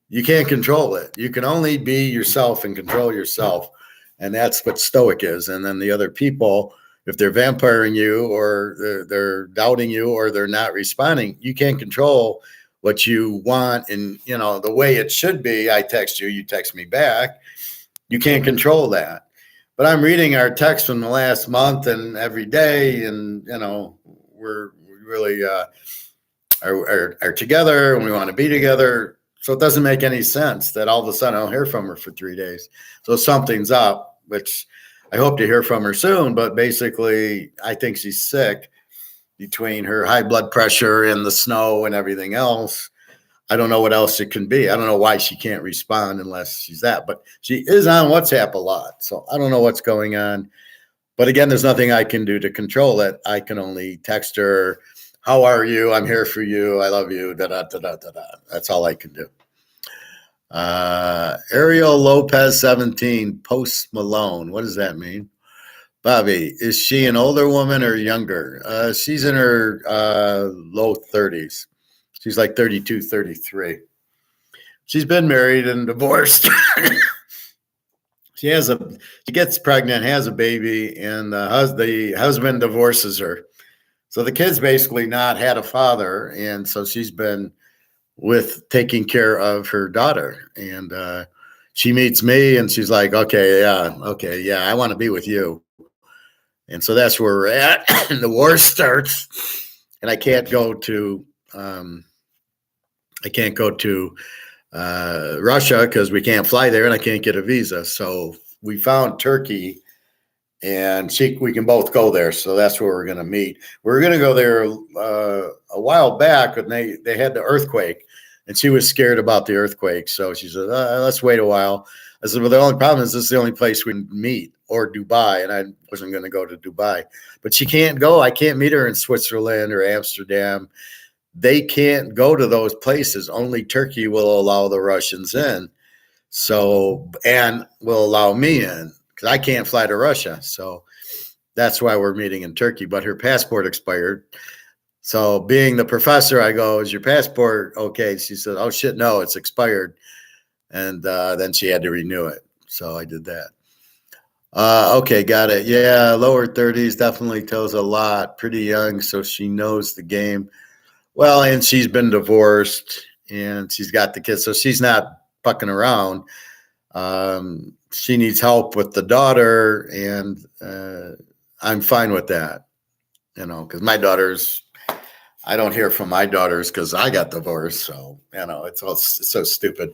you can't control it. You can only be yourself and control yourself. And that's what stoic is. And then the other people, if they're vampiring you, or they're doubting you, or they're not responding, you can't control what you want. And, the way it should be, I text you, you text me back. You can't control that. But I'm reading our text from the last month and every day, and we really are together, and we want to be together. So it doesn't make any sense that all of a sudden I'll hear from her for 3 days. So something's up, which I hope to hear from her soon. But basically, I think she's sick between her high blood pressure and the snow and everything else. I don't know what else it can be. I don't know why she can't respond unless she's that. But she is on WhatsApp a lot. So I don't know what's going on. But again, there's nothing I can do to control it. I can only text her, how are you? I'm here for you. I love you. Da, da, da, da, da, da. That's all I can do. Ariel Lopez 17, Post Malone. What does that mean? Bobby, is she an older woman or younger? She's in her low 30s. She's like 32, 33. She's been married and divorced. She gets pregnant, has a baby, and the husband divorces her. So the kid's basically not had a father, and so she's been with taking care of her daughter. And she meets me, and she's like, okay, yeah, I want to be with you. And so that's where we're at. And the war starts, and I can't go to Russia because we can't fly there, and I can't get a visa. So we found Turkey, and we can both go there. So that's where we're going to meet. We were going to go there a while back, and they had the earthquake, and she was scared about the earthquake. So she said, let's wait a while. I said, well, the only problem is this is the only place we can meet, or Dubai. And I wasn't going to go to Dubai. But she can't go. I can't meet her in Switzerland or Amsterdam. They can't go to those places. Only Turkey will allow the Russians in. So, and will allow me in, because I can't fly to Russia. So that's why we're meeting in Turkey. But her passport expired. So being the professor, I go, is your passport okay? She said, oh, shit, no, it's expired. And then she had to renew it. So I did that. Okay, got it. Yeah, lower 30s definitely tells a lot. Pretty young, so she knows the game. Well, and she's been divorced, and she's got the kids, so she's not fucking around. She needs help with the daughter, and I'm fine with that, because my daughters, I don't hear from my daughters because I got divorced. So, it's so stupid.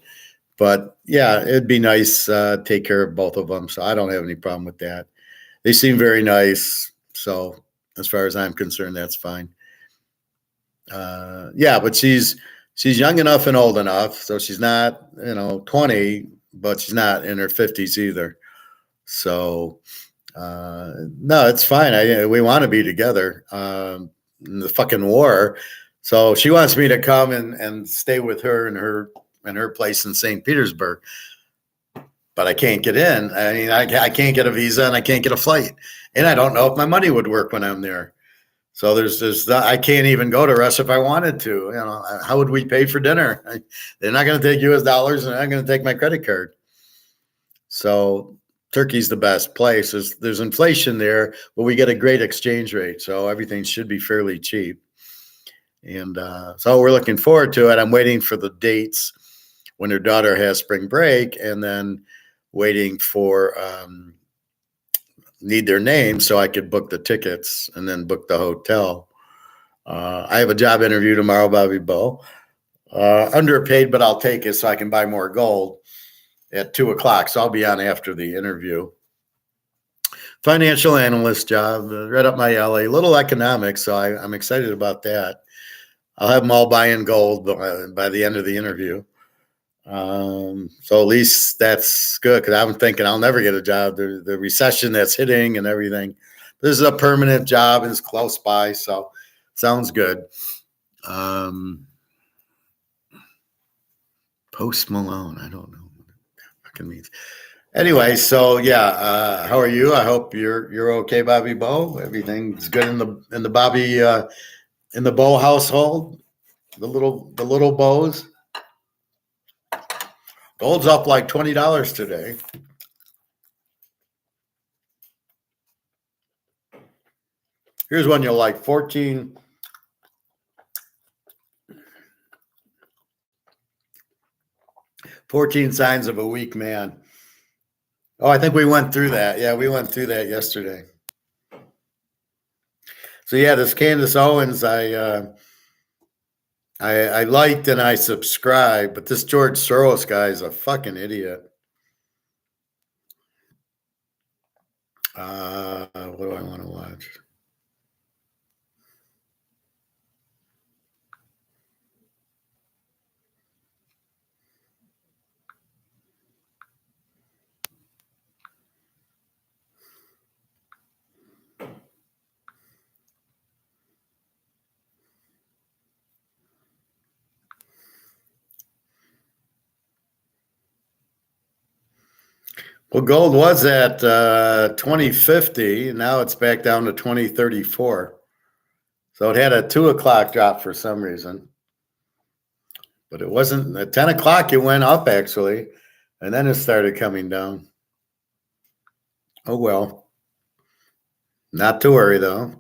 But yeah, it'd be nice to take care of both of them. So I don't have any problem with that. They seem very nice. So as far as I'm concerned, that's fine. Yeah, but she's young enough and old enough. So she's not, 20, but she's not in her 50s either. So no, it's fine. We want to be together in the fucking war. So she wants me to come and stay with her in her place in St. Petersburg, but I can't get in. I mean, I can't get a visa, and I can't get a flight, and I don't know if my money would work when I'm there. So I can't even go to Russia if I wanted to. How would we pay for dinner? They're not going to take US dollars, and they're not going to take my credit card. So Turkey's the best place. There's inflation there, but we get a great exchange rate, so everything should be fairly cheap. And so we're looking forward to it. I'm waiting for the dates when her daughter has spring break, and then waiting for need their names so I could book the tickets and then book the hotel. I have a job interview tomorrow, Bobby Bo. Underpaid, but I'll take it so I can buy more gold at 2:00. So I'll be on after the interview. Financial analyst job, right up my alley. Little economics, so I'm excited about that. I'll have them all buying gold by the end of the interview. So at least that's good because I'm thinking I'll never get a job. The recession that's hitting and everything. This is a permanent job and it's close by, so sounds good. Post Malone, I don't know what that fucking means. Anyway, so yeah, how are you? I hope you're okay, Bobby Bo. Everything's good in the Bobby in the Bo household. The little bows. Gold's up like $20 today. Here's one you'll like, 14 signs of a weak man. Oh, I think we went through that. Yeah, we went through that yesterday. So yeah, this Candace Owens, I liked and I subscribed, but this George Soros guy is a fucking idiot. What do I want to watch? Well, gold was at 2050. Now it's back down to 2034. So it had a 2 o'clock drop for some reason. But it wasn't at 10 o'clock, it went up actually. And then it started coming down. Oh, well. Not to worry, though.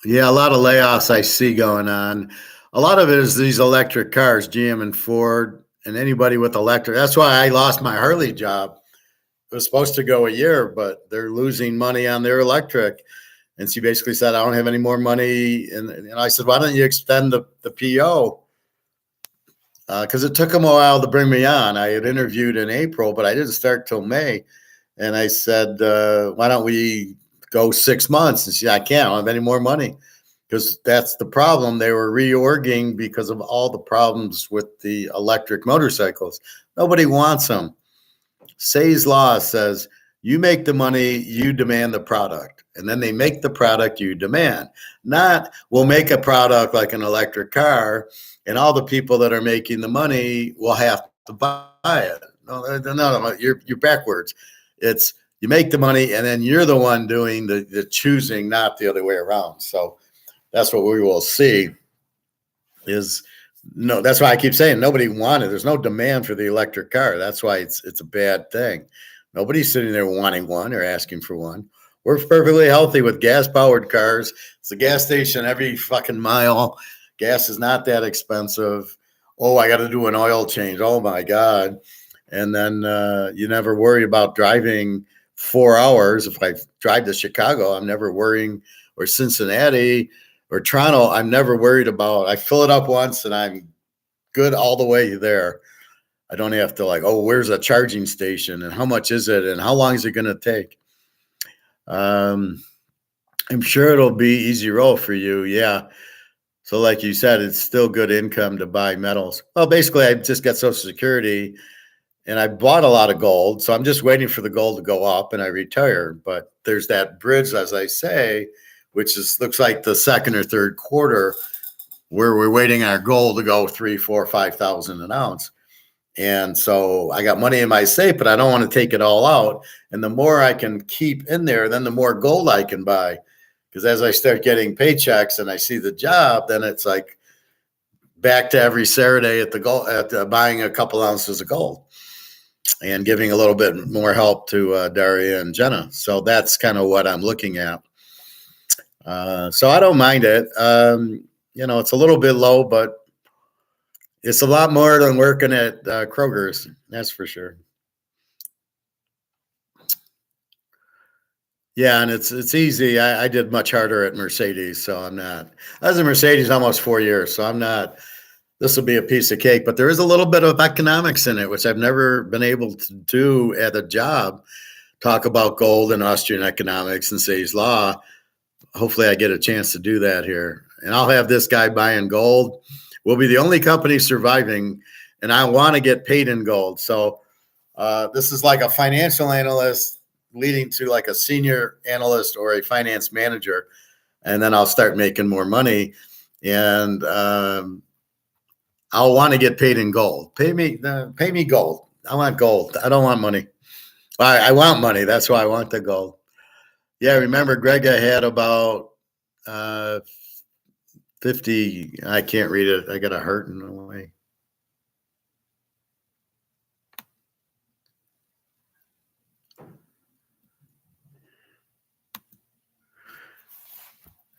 Yeah, a lot of layoffs I see going on. A lot of it is these electric cars, GM and Ford, and anybody with electric. That's why I lost my Harley job. It was supposed to go a year, but they're losing money on their electric. And she basically said, I don't have any more money. And I said, why don't you extend the PO? Because it took them a while to bring me on. I had interviewed in April, but I didn't start till May. And I said, why don't we go 6 months? And she said, I can't. I don't have any more money. Because that's the problem. They were reorging because of all the problems with the electric motorcycles. Nobody wants them. Say's law says you make the money, you demand the product. And then they make the product you demand. Not we'll make a product like an electric car, and all the people that are making the money will have to buy it. No, you're backwards. It's you make the money, and then you're the one doing the choosing, not the other way around. So that's what we will see. No, that's why I keep saying nobody wanted. There's no demand for the electric car. That's why it's a bad thing. Nobody's sitting there wanting one or asking for one. We're perfectly healthy with gas-powered cars. It's a gas station every fucking mile. Gas is not that expensive. Oh, I got to do an oil change. Oh my God. And then you never worry about driving 4 hours. If I drive to Chicago, I'm never worrying, or Cincinnati or Toronto, I'm never worried about. I fill it up once and I'm good all the way there. I don't have to like, oh, where's a charging station and how much is it and how long is it going to take? I'm sure it'll be easy roll for you. Yeah. So like you said, it's still good income to buy metals. Well, basically I just got Social Security and I bought a lot of gold. So I'm just waiting for the gold to go up and I retire. But there's that bridge, as I say, which looks like the second or third quarter where we're waiting our gold to go 3, 4, 5,000 an ounce. And so I got money in my safe, but I don't want to take it all out. And the more I can keep in there, then the more gold I can buy. Because as I start getting paychecks and I see the job, then it's like back to every Saturday at the gold, buying a couple ounces of gold and giving a little bit more help to Daria and Jenna. So that's kind of what I'm looking at. So I don't mind it. It's a little bit low, but it's a lot more than working at Kroger's. That's for sure. Yeah, and it's easy. I did much harder at Mercedes, so I'm not. I was in Mercedes almost 4 years, so I'm not. This will be a piece of cake, but there is a little bit of economics in it, which I've never been able to do at a job. Talk about gold and Austrian economics and Say's law. Hopefully, I get a chance to do that here, and I'll have this guy buying gold. We'll be the only company surviving, and I want to get paid in gold. So this is like a financial analyst leading to like a senior analyst or a finance manager, and then I'll start making more money, and I'll want to get paid in gold. Pay me gold. I want gold. I don't want money. I want money. That's why I want the gold. Yeah, remember Greg, I had about 50. I can't read it. I got a hurt in a way.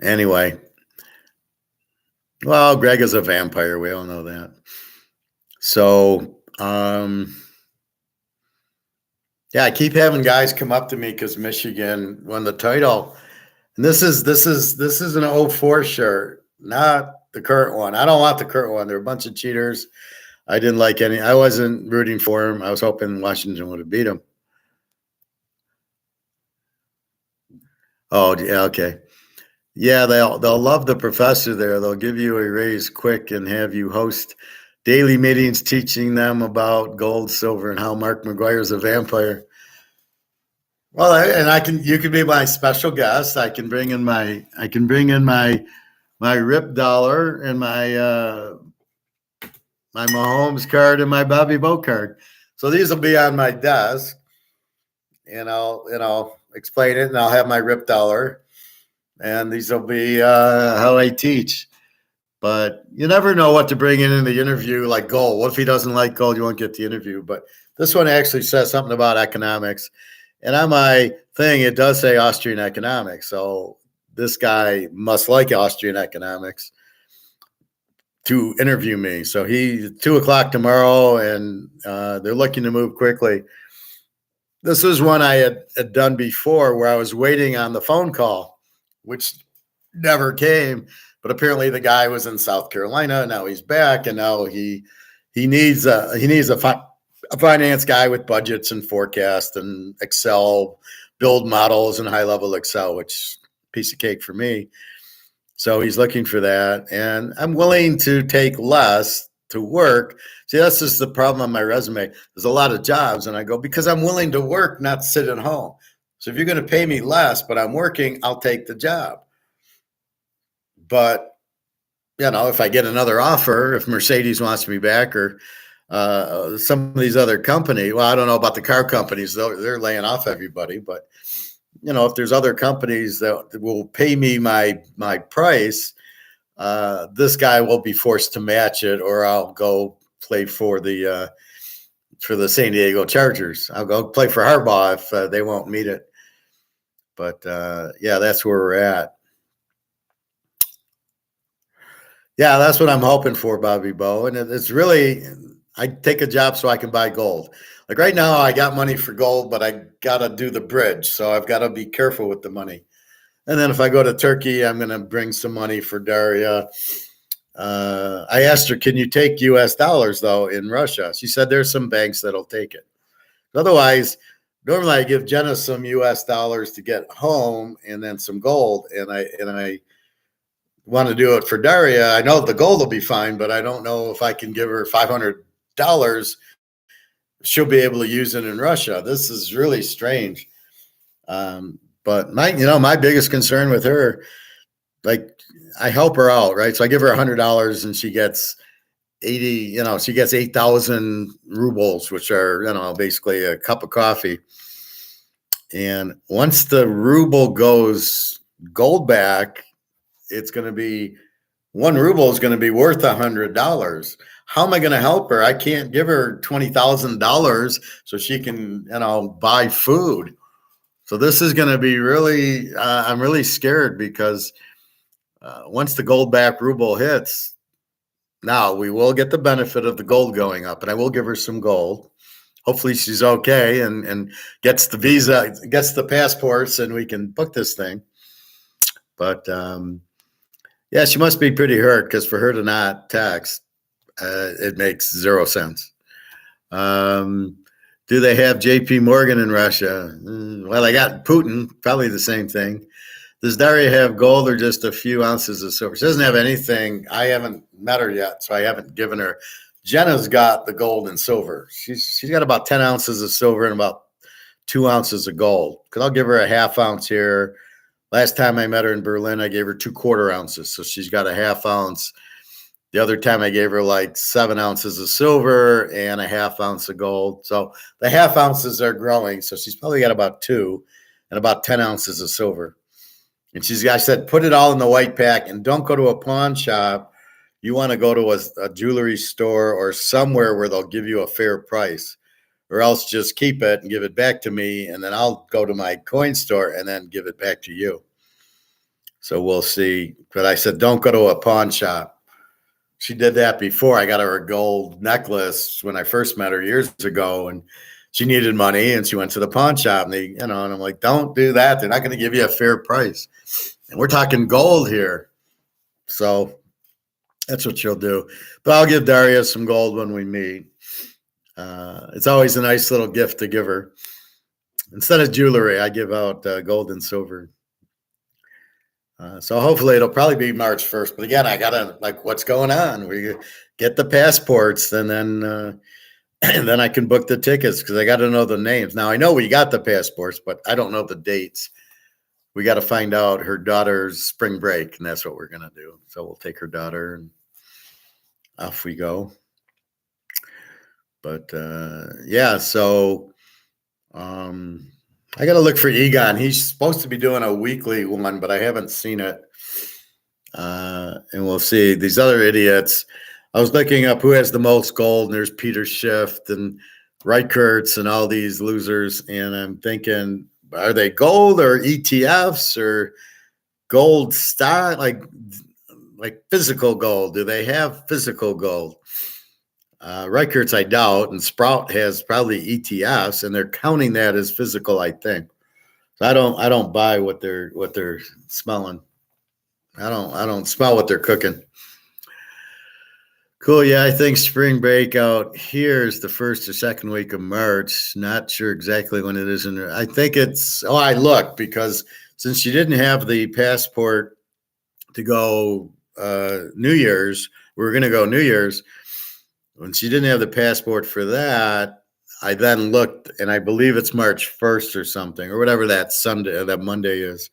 Anyway, well, Greg is a vampire. We all know that. So, yeah, I keep having guys come up to me because Michigan won the title, and this is an '04 shirt, not the current one. I don't want the current one. They're a bunch of cheaters. I didn't like any. I wasn't rooting for them. I was hoping Washington would have beat them. Oh, yeah, okay. Yeah, they'll love the professor there. They'll give you a raise quick and have you host daily meetings teaching them about gold, silver, and how Mark McGuire's a vampire. Well, you can be my special guest. I can bring in my Rip dollar and my Mahomes card and my Bobby Bow card. So these will be on my desk, and I'll explain it, and I'll have my Rip dollar, and these will be how I teach. But you never know what to bring in the interview, like gold. What if he doesn't like gold? You won't get the interview. But this one actually says something about economics. And on my thing, it does say Austrian economics. So this guy must like Austrian economics to interview me. So 2:00 tomorrow, and they're looking to move quickly. This was one I had done before where I was waiting on the phone call, which never came. But apparently the guy was in South Carolina, and now he's back, and now he needs a finance guy with budgets and forecast and Excel, build models and high level Excel, which piece of cake for me. So he's looking for that, and I'm willing to take less to work. See, that's just the problem on my resume. There's a lot of jobs, and I go because I'm willing to work, not sit at home. So if you're going to pay me less, but I'm working, I'll take the job. But, if I get another offer, if Mercedes wants me back or some of these other companies, well, I don't know about the car companies. They're laying off everybody. But, if there's other companies that will pay me my price, this guy will be forced to match it, or I'll go play for the San Diego Chargers. I'll go play for Harbaugh if they won't meet it. But, yeah, that's where we're at. Yeah, that's what I'm hoping for, Bobby Bow. And it's really, I take a job so I can buy gold. Like right now, I got money for gold, but I got to do the bridge. So I've got to be careful with the money. And then if I go to Turkey, I'm going to bring some money for Daria. I asked her, can you take U.S. dollars, though, in Russia? She said there's some banks that'll take it. Otherwise, normally I give Jenna some U.S. dollars to get home and then some gold. And I want to do it for Daria. I know the gold will be fine, but I don't know if I can give her $500. She'll be able to use it in Russia. This is really strange. But my biggest concern with her, like I help her out, right? So I give her $100 and she gets 80, she gets 8,000 rubles, which are, basically a cup of coffee. And once the ruble goes gold back, it's going to be 1 ruble is going to be worth $100. How am I going to help her? I can't give her $20,000 so she can, buy food. So this is going to be really, I'm really scared because once the gold back ruble hits, now we will get the benefit of the gold going up, and I will give her some gold. hopefully she's okay and gets the visa, gets the passports, and we can book this thing. But yeah, she must be pretty hurt because for her to not text, it makes 0 sense. Do they have J.P. Morgan in Russia? Well, I got Putin, probably the same thing. Does Daria have gold or just a few ounces of silver? She doesn't have anything. I haven't met her yet, so I haven't given her. Jenna's got the gold and silver. She's got about 10 ounces of silver and about 2 ounces of gold. Because I'll give her a half ounce here. Last time I met her in Berlin, I gave her 2/4 ounces. So she's got a half ounce. The other time I gave her like 7 ounces of silver and a half ounce of gold. So the half ounces are growing. So she's probably got about 2 and about 10 ounces of silver. And I said, put it all in the white pack and don't go to a pawn shop. You want to go to a jewelry store or somewhere where they'll give you a fair price, or else just keep it and give it back to me. And then I'll go to my coin store and then give it back to you. So we'll see. But I said, don't go to a pawn shop. She did that before. I got her a gold necklace when I first met her years ago, and she needed money and she went to the pawn shop and and I'm like, don't do that. They're not going to give you a fair price. And we're talking gold here. So that's what she'll do. But I'll give Daria some gold when we meet. It's always a nice little gift to give her. Instead of jewelry, I give out gold and silver. So hopefully it'll probably be March 1st. But again, I got to what's going on? We get the passports and then and then I can book the tickets because I got to know the names. Now, I know we got the passports, but I don't know the dates. We got to find out her daughter's spring break, and that's what we're going to do. So we'll take her daughter, and off we go. But, yeah, so I got to look for Egon. He's supposed to be doing a weekly one, but I haven't seen it. And we'll see. These other idiots, I was looking up who has the most gold, and there's Peter Schiff and Reichertz and all these losers. And I'm thinking, are they gold or ETFs or gold stock, like physical gold? Do they have physical gold? Reichertz, I doubt, and Sprout has probably ETFs, and they're counting that as physical, I think. So I don't buy what they're smelling. I don't smell what they're cooking. Cool. Yeah, I think spring break out here is the first or second week of March. Not sure exactly when it is. I think it's, I looked because since she didn't have the passport to go New Year's, we were going to go New Year's. When she didn't have the passport for that, I then looked, and I believe it's March 1st or something, or whatever that Monday is.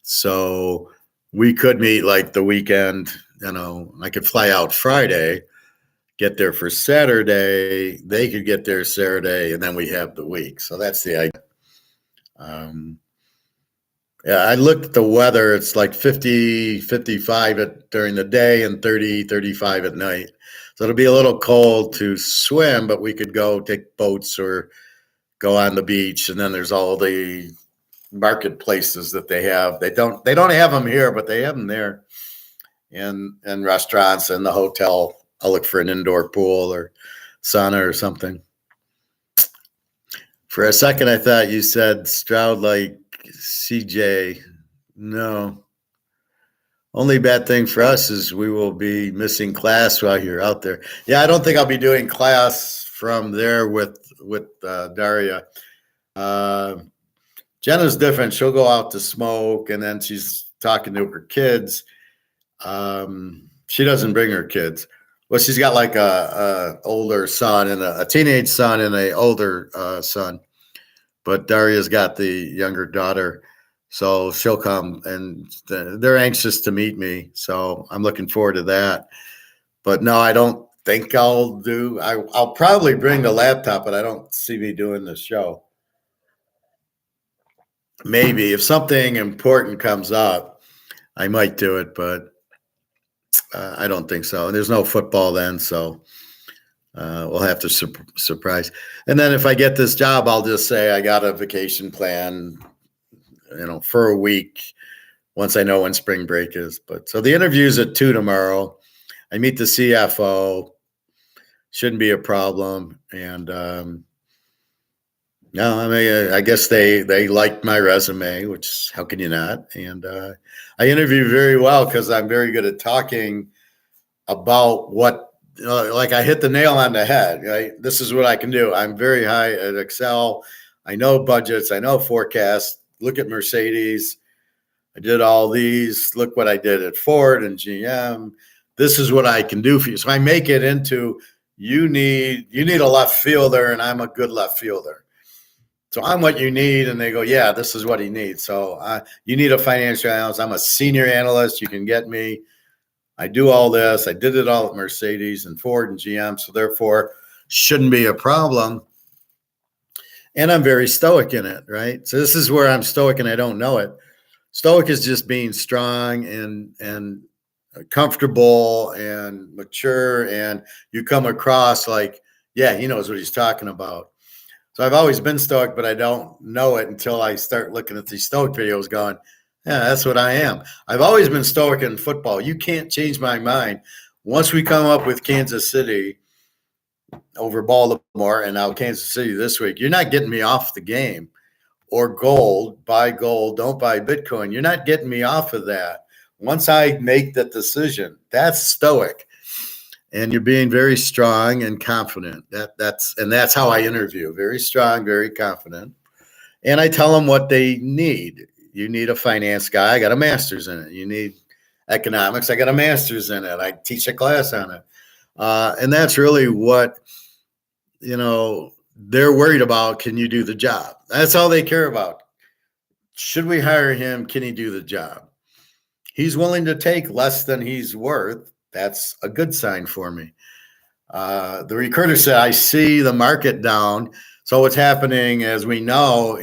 So we could meet like the weekend. I could fly out Friday, get there for Saturday. They could get there Saturday, and then we have the week. So that's the idea. Yeah, I looked at the weather. It's like 50, 55 during the day and 30, 35 at night. So it'll be a little cold to swim, but we could go take boats or go on the beach. And then there's all the marketplaces that they have. They don't have them here, but they have them there. And restaurants and the hotel. I'll look for an indoor pool or sauna or something. For a second, I thought you said Stroud like CJ. No. Only bad thing for us is we will be missing class while you're out there. Yeah, I don't think I'll be doing class from there with Daria. Jenna's different. She'll go out to smoke, and then she's talking to her kids. She doesn't bring her kids. Well, she's got like a older son and a teenage son and a older son. But Daria's got the younger daughter. So she'll come, and they're anxious to meet me. So I'm looking forward to that. But no, I don't think I'll do. I'll probably bring the laptop, but I don't see me doing the show. Maybe if something important comes up, I might do it, but I don't think so. And there's no football then, so we'll have to surprise. And then if I get this job, I'll just say I got a vacation plan, for a week once I know when spring break is. But so the interview's at 2 tomorrow. I meet the CFO. Shouldn't be a problem. And No, I mean, I guess they liked my resume, which how can you not? And I interview very well because I'm very good at talking about what, like I hit the nail on the head, right? This is what I can do. I'm very high at Excel. I know budgets. I know forecasts. Look at Mercedes. I did all these. Look what I did at Ford and GM. This is what I can do for you. So I make it into you need a left fielder, and I'm a good left fielder. So I'm what you need, and they go, yeah, this is what he needs. So you need a financial analyst. I'm a senior analyst. You can get me. I do all this. I did it all at Mercedes and Ford and GM. So therefore, shouldn't be a problem. And I'm very stoic in it, right? So this is where I'm stoic, and I don't know it. Stoic is just being strong and comfortable and mature, and you come across like, yeah, he knows what he's talking about. So I've always been stoic, but I don't know it until I start looking at these stoic videos going, yeah, that's what I am. I've always been stoic in football. You can't change my mind. Once we come up with Kansas City over Baltimore and now Kansas City this week, you're not getting me off the game. Or gold, buy gold, don't buy Bitcoin. You're not getting me off of that. Once I make that decision, that's stoic. And you're being very strong and confident. That's how I interview. Very strong, very confident. And I tell them what they need. You need a finance guy. I got a master's in it. You need economics. I got a master's in it. I teach a class on it. And that's really what, they're worried about. Can you do the job? That's all they care about. Should we hire him? Can he do the job? He's willing to take less than he's worth. That's a good sign for me. The recruiter said, I see the market down. So what's happening, as we know,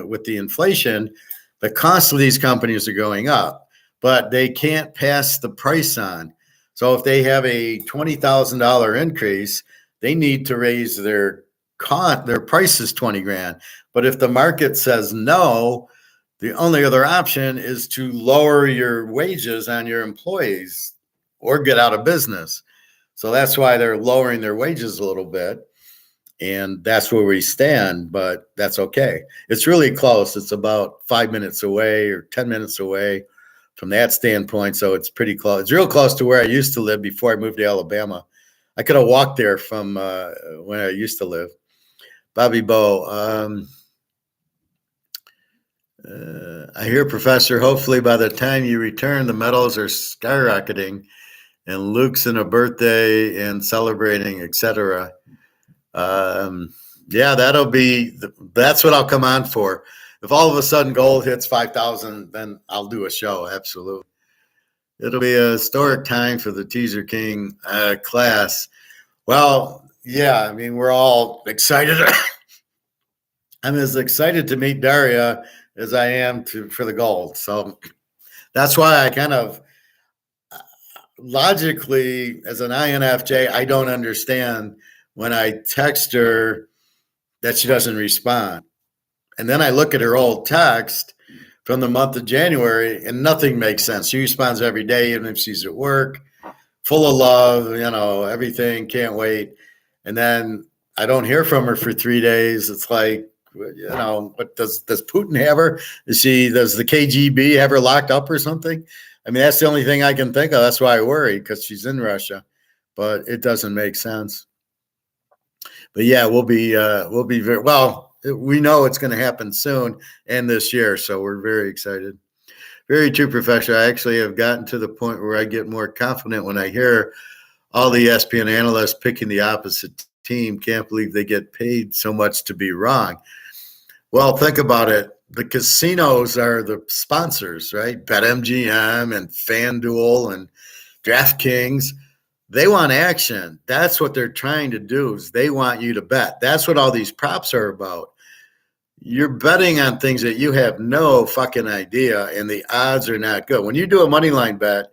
with the inflation, the cost of these companies are going up, but they can't pass the price on. So if they have a $20,000 increase, they need to raise their price is 20 grand. But if the market says no, the only other option is to lower your wages on your employees or get out of business. So that's why they're lowering their wages a little bit. And that's where we stand, but that's okay. It's really close. It's about 5 minutes away or 10 minutes away from that standpoint. So it's pretty close. It's real close to where I used to live before I moved to Alabama. I could have walked there from when I used to live. Bobby Bow. I hear, Professor, hopefully by the time you return, the metals are skyrocketing and Luke's in a birthday and celebrating, etc. Yeah, that's what I'll come on for. If all of a sudden gold hits 5,000, then I'll do a show. Absolutely. It'll be a historic time for the Teaserking class. Well, yeah, I mean, we're all excited. I'm as excited to meet Daria as I am for the gold. So that's why I kind of logically, as an INFJ, I don't understand when I text her that she doesn't respond. And then I look at her old text from the month of January and nothing makes sense. She responds every day, even if she's at work, full of love, everything, can't wait. And then I don't hear from her for 3 days. It's like, but does Putin have her? Does the KGB have her locked up or something? I mean, that's the only thing I can think of. That's why I worry, because she's in Russia, but it doesn't make sense. But yeah, we'll be very well. We know it's going to happen soon and this year, so we're very excited. Very true, Professor. I actually have gotten to the point where I get more confident when I hear all the ESPN analysts picking the opposite team. Can't believe they get paid so much to be wrong. Well, think about it. The casinos are the sponsors, right? BetMGM and FanDuel and DraftKings. They want action. That's what they're trying to do, is they want you to bet. That's what all these props are about. You're betting on things that you have no fucking idea, and the odds are not good. When you do a money line bet,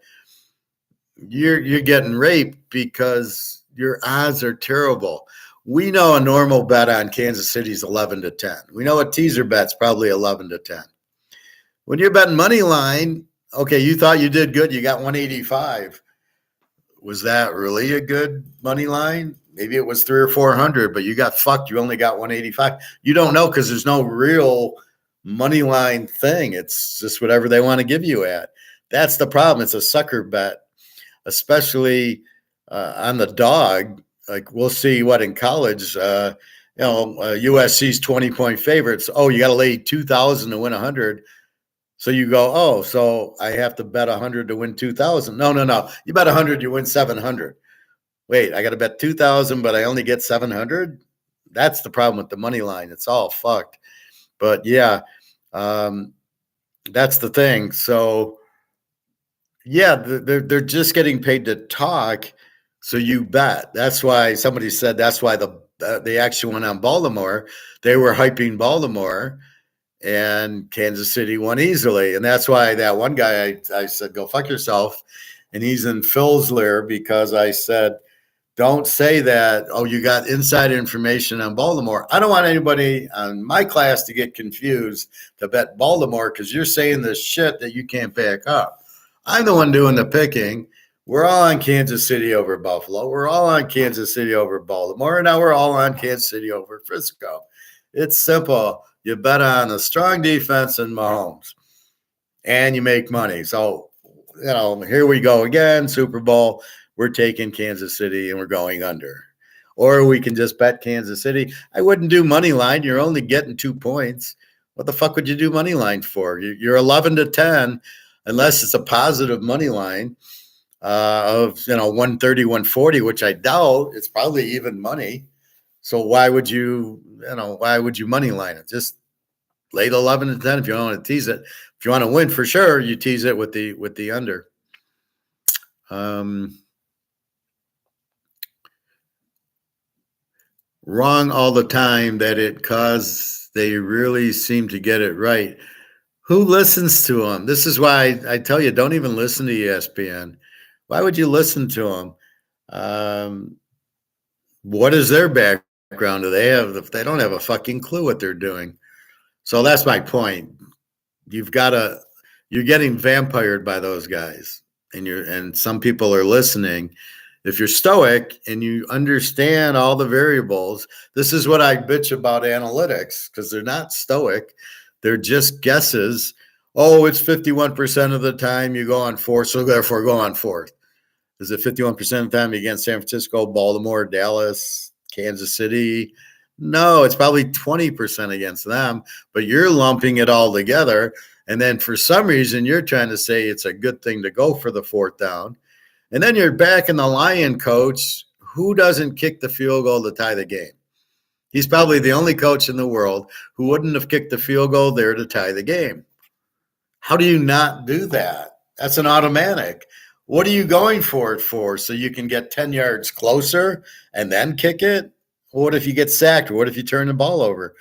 you're getting raped because your odds are terrible. We know a normal bet on Kansas City is 11 to 10. We know a teaser bet's probably 11 to 10. When you're betting money line, okay, you thought you did good. You got 185. Was that really a good money line? maybe it was 300 or 400, but you got fucked. You only got 185. You don't know because there's no real money line thing. It's just whatever they want to give you at. That's the problem. It's a sucker bet, especially on the dog. Like we'll see what in college, USC's 20-point favorites. Oh, you got to lay 2,000 to win 100. So you go, oh, so I have to bet 100 to win 2,000. No. You bet 100, you win 700. Wait, I got to bet 2,000, but I only get 700. That's the problem with the money line. It's all fucked. But yeah, that's the thing. So yeah, they're just getting paid to talk. So you bet. That's why somebody said that's why the action went on Baltimore. They were hyping Baltimore, and Kansas City won easily. And that's why that one guy I said, go fuck yourself. And he's in Phil's lair because I said, don't say that, oh, you got inside information on Baltimore. I don't want anybody on my class to get confused to bet Baltimore because you're saying this shit that you can't back up. I'm the one doing the picking. We're all on Kansas City over Buffalo. We're all on Kansas City over Baltimore. And now we're all on Kansas City over Frisco. It's simple. You bet on a strong defense and Mahomes, and you make money. So, here we go again, Super Bowl. We're taking Kansas City and we're going under. Or we can just bet Kansas City. I wouldn't do money line. You're only getting 2 points. What the fuck would you do money line for? You're 11 to 10, unless it's a positive money line of 130, 140, which I doubt. It's probably even money. So why would you money line it? Just lay the 11 to 10 if you don't want to tease it. If you want to win for sure, you tease it with the under. Wrong all the time that it cause they really seem to get it right. Who listens to them? This is why I tell you, don't even listen to ESPN. Why would you listen to them? What is their background? They don't have a fucking clue what they're doing. So that's my point. You're getting vampired by those guys, and some people are listening. If you're stoic and you understand all the variables, this is what I bitch about analytics because they're not stoic. They're just guesses. Oh, it's 51% of the time you go on fourth, so therefore go on fourth. Is it 51% of the time against San Francisco, Baltimore, Dallas, Kansas City? No, it's probably 20% against them, but you're lumping it all together. And then for some reason, you're trying to say it's a good thing to go for the fourth down. And then you're back in the Lion coach who doesn't kick the field goal to tie the game. He's probably the only coach in the world who wouldn't have kicked the field goal there to tie the game. How do you not do that? That's an automatic. What are you going for it for? So you can get 10 yards closer and then kick it? What if you get sacked? Or what if you turn the ball over?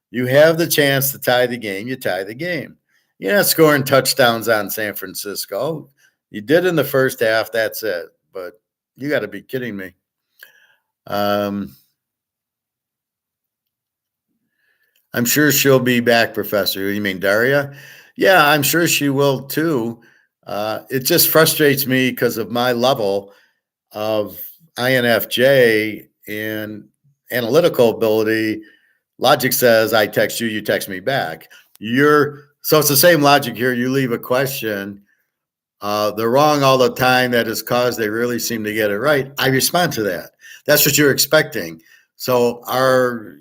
You have the chance to tie the game. You tie the game. You're not scoring touchdowns on San Francisco. You did in the first half. That's it. But you got to be kidding me. I'm sure she'll be back, Professor. You mean Daria? Yeah, I'm sure she will too. It just frustrates me because of my level of INFJ and analytical ability. Logic says I text you, you text me back. So it's the same logic here. You leave a question. They're wrong all the time. That is cause they really seem to get it right. I respond to that. That's what you're expecting. So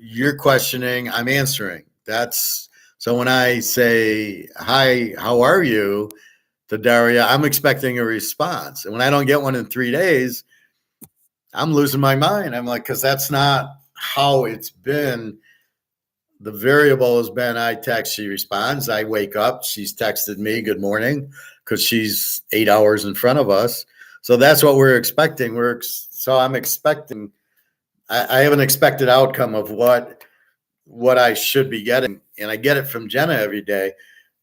you're questioning, I'm answering. So when I say, hi, how are you to Daria, I'm expecting a response. And when I don't get one in 3 days, I'm losing my mind. I'm like, because that's not how it's been. The variable has been I text, she responds. I wake up, she's texted me good morning because she's 8 hours in front of us. So that's what we're expecting. So I'm expecting, I have an expected outcome of what I should be getting. And I get it from Jenna every day.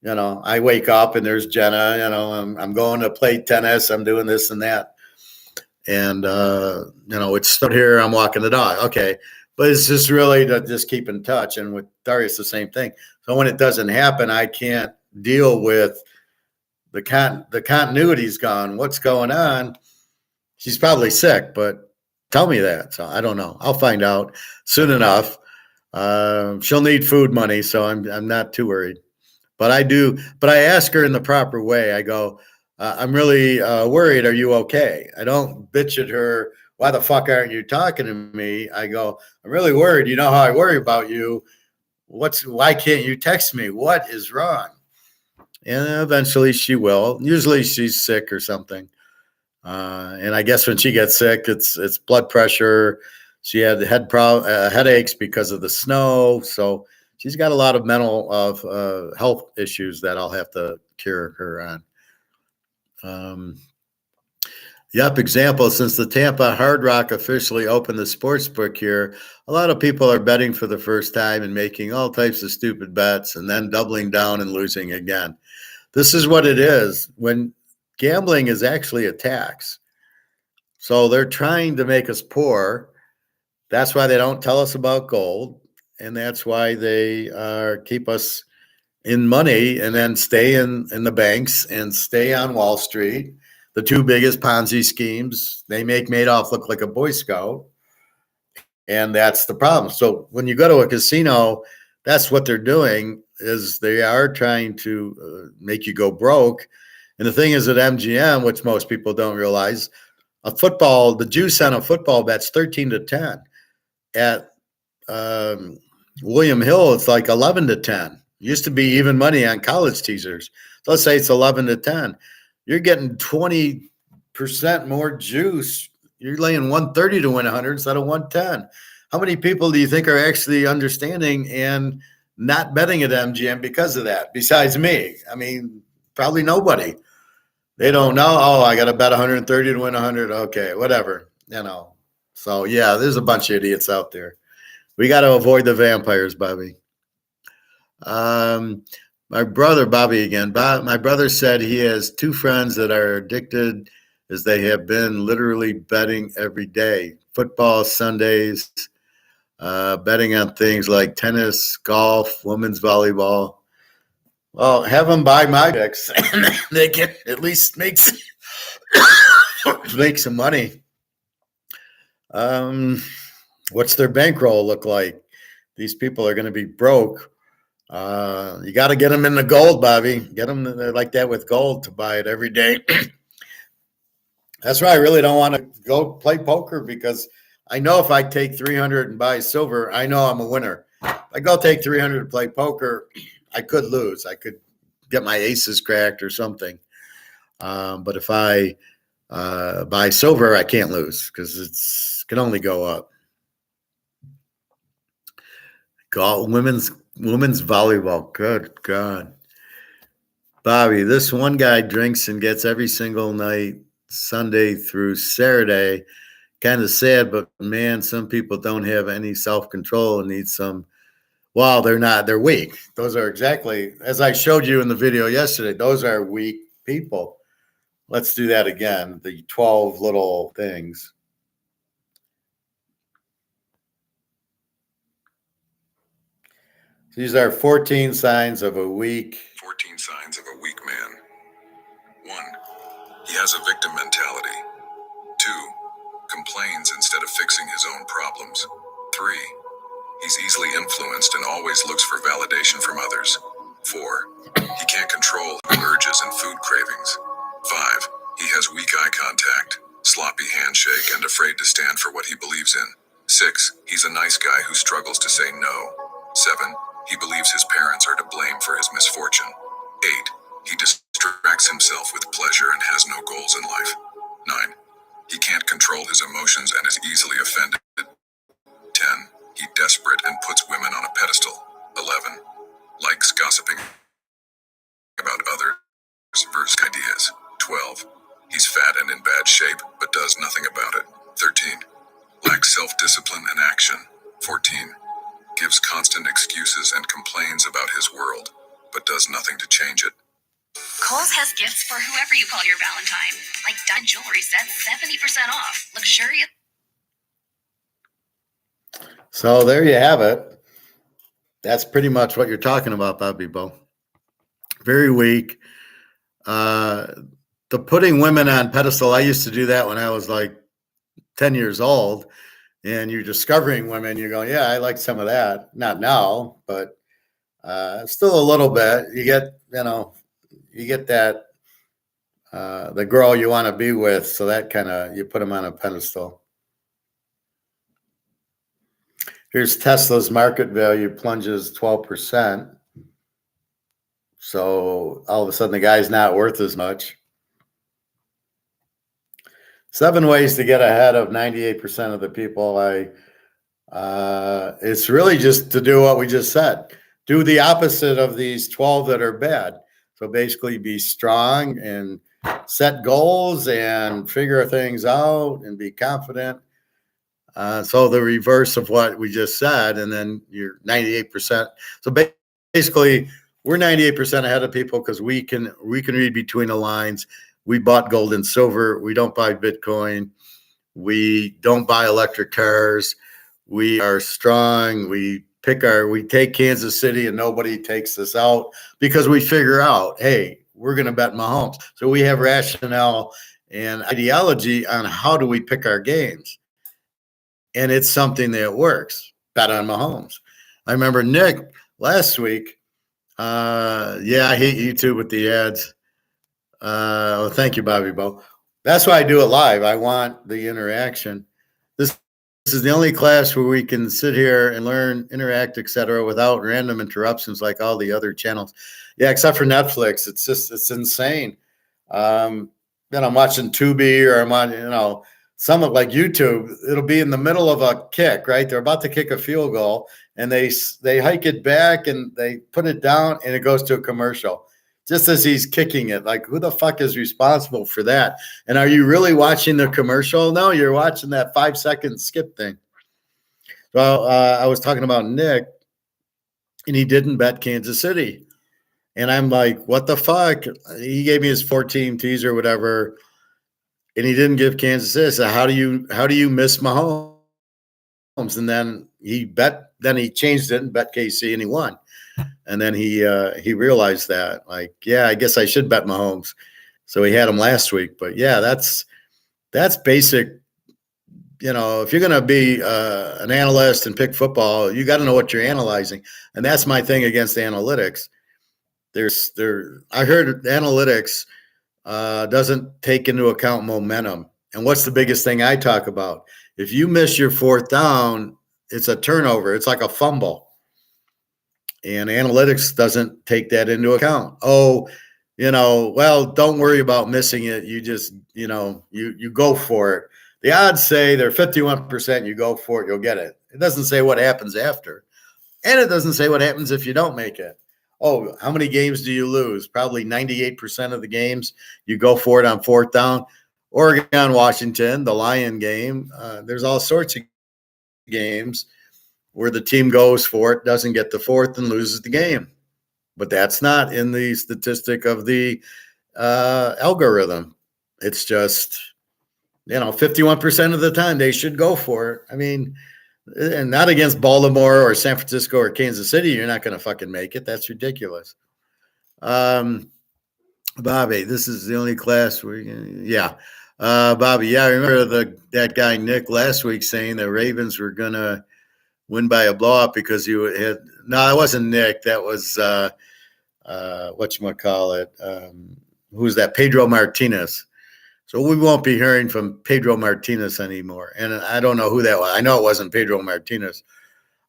I wake up and there's Jenna, I'm going to play tennis. I'm doing this and that. And, it's stood here. I'm walking the dog. Okay. But it's just really to just keep in touch. And with Darius, the same thing. So when it doesn't happen, I can't deal with the continuity's gone. What's going on? She's probably sick, but tell me that. So I don't know. I'll find out soon enough. She'll need food money, so I'm not too worried. But I ask her in the proper way. I go, I'm really worried. Are you okay? I don't bitch at her. Why the fuck aren't you talking to me? I go, I'm really worried. You know how I worry about you. Why can't you text me? What is wrong? And eventually she will. Usually she's sick or something. And I guess when she gets sick, it's blood pressure. She had headaches because of the snow. So she's got a lot of mental health issues that I'll have to cure her on. Example, since the Tampa Hard Rock officially opened the sports book here, a lot of people are betting for the first time and making all types of stupid bets and then doubling down and losing again. This is what it is when gambling is actually a tax. So they're trying to make us poor. That's why they don't tell us about gold. And that's why they keep us in money and then stay in the banks and stay on Wall Street. The two biggest Ponzi schemes, they make Madoff look like a Boy Scout. And that's the problem. So when you go to a casino, that's what they're doing is they are trying to make you go broke. And the thing is at MGM, which most people don't realize, the juice on a football bet's 13-10. At William Hill, it's like 11-10. Used to be even money on college teasers. So let's say it's 11-10. You're getting 20% more juice. You're laying 130 to win 100 instead of 110. How many people do you think are actually understanding and not betting at MGM because of that? Besides me, I mean, probably nobody. They don't know. Oh, I got to bet 130 to win 100. Okay, whatever. So yeah, there's a bunch of idiots out there. We got to avoid the vampires, Bobby. My brother, Bobby again. My brother said he has two friends that are addicted as they have been literally betting every day. Football Sundays, betting on things like tennis, golf, women's volleyball. Well, have them buy my picks and they can at least make some money. What's their bankroll look like? These people are going to be broke. You got to get them in the gold, Bobby. Get them like that with gold to buy it every day. That's why I really don't want to go play poker because I know if I take 300 and buy silver, I know I'm a winner. If I go take 300 to play poker, I could lose. I could get my aces cracked or something. But if I buy silver, I can't lose because it can only go up. Women's volleyball. Good God. Bobby, this one guy drinks and gets every single night, Sunday through Saturday. Kind of sad, but man, some people don't have any self-control and need some. Well, they're weak. Those are exactly, as I showed you in the video yesterday, those are weak people. Let's do that again. The 12 little things. These are 14 signs of a weak. 14 signs of a weak man. 1. He has a victim mentality. 2. Complains instead of fixing his own problems. 3. He's easily influenced and always looks for validation from others. 4. He can't control urges and food cravings. 5. He has weak eye contact, sloppy handshake, and afraid to stand for what he believes in. 6. He's a nice guy who struggles to say no. 7. He believes his parents are to blame for his misfortune. 8. He distracts himself with pleasure and has no goals in life. 9. He can't control his emotions and is easily offended. 10. He's desperate and puts women on a pedestal. 11. Likes gossiping about others versus ideas. 12. He's fat and in bad shape, but does nothing about it. 13. Lacks self-discipline and action. 14. Gives constant excuses and complains about his world, but does nothing to change it. Kohl's has gifts for whoever you call your Valentine, like diamond jewelry sets 70% off, luxurious. So there you have it. That's pretty much what you're talking about, Bobby Bo. Very weak. The putting women on pedestal, I used to do that when I was like 10 years old and you're discovering women, you're going, yeah, I like some of that. Not now, but still a little bit. You get that the girl you want to be with. So that kind of, you put them on a pedestal. Here's Tesla's market value plunges 12%. So all of a sudden the guy's not worth as much. 7 ways to get ahead of 98% of the people. It's really just to do what we just said. Do the opposite of these 12 that are bad. So basically be strong and set goals and figure things out and be confident. So the reverse of what we just said, and then you're 98%. So basically we're 98% ahead of people because we can read between the lines. We bought gold and silver. We don't buy Bitcoin. We don't buy electric cars. We are strong. We take Kansas City and nobody takes us out because we figure out, hey, we're going to bet Mahomes. So we have rationale and ideology on how do we pick our games. And it's something that works. Bet on Mahomes. I remember Nick last week. I hate YouTube with the ads. Well, thank you, Bobby Bo. That's why I do it live. I want the interaction. This is the only class where we can sit here and learn, interact, etc., without random interruptions like all the other channels. Yeah, except for Netflix. It's insane. I'm watching Tubi or I'm on, some of like YouTube. It'll be in the middle of a kick, right? They're about to kick a field goal and they hike it back and they put it down and it goes to a commercial. Just as he's kicking it, like who the fuck is responsible for that? And are you really watching the commercial? No, you're watching that 5-second skip thing. So I was talking about Nick, and he didn't bet Kansas City, and I'm like, what the fuck? He gave me his 4-team teaser, whatever, and he didn't give Kansas City. So how do you miss Mahomes? And then he changed it and bet KC, and he won. And then he realized that, like, yeah, I guess I should bet Mahomes. So he had him last week. But yeah, that's basic. If you're going to be an analyst and pick football, you got to know what you're analyzing. And that's my thing against analytics. I heard analytics doesn't take into account momentum. And what's the biggest thing I talk about? If you miss your 4th down, it's a turnover. It's like a fumble. And analytics doesn't take that into account. Well, don't worry about missing it. You just, you go for it. The odds say they're 51%. You go for it, you'll get it. It doesn't say what happens after. And it doesn't say what happens if you don't make it. Oh, how many games do you lose? Probably 98% of the games you go for it on 4th down. Oregon, Washington, the Lion game. There's all sorts of games where the team goes for it, doesn't get the 4th, and loses the game. But that's not in the statistic of the algorithm. It's just, 51% of the time they should go for it. I mean, and not against Baltimore or San Francisco or Kansas City. You're not going to fucking make it. That's ridiculous. Bobby, this is the only class where Bobby, yeah, I remember that guy Nick last week saying the Ravens were going to win by a blowout because you had it wasn't Nick. That was whatchamacallit. Who's that? Pedro Martinez. So we won't be hearing from Pedro Martinez anymore. And I don't know who that was. I know it wasn't Pedro Martinez.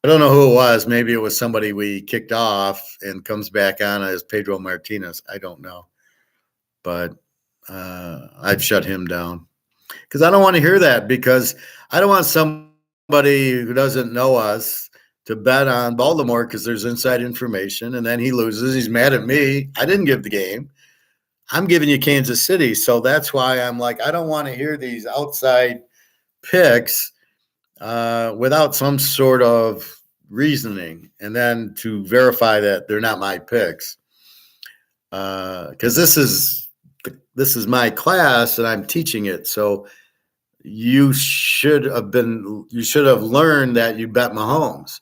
I don't know who it was. Maybe it was somebody we kicked off and comes back on as Pedro Martinez. I don't know. But I've shut him down because I don't want to hear that, because I don't want somebody who doesn't know us to bet on Baltimore because there's inside information, and then he loses. He's mad at me. I didn't give the game. I'm giving you Kansas City. So that's why I'm like, I don't want to hear these outside picks without some sort of reasoning, and then to verify that they're not my picks. Because this is my class and I'm teaching it. So you should have learned that you bet Mahomes.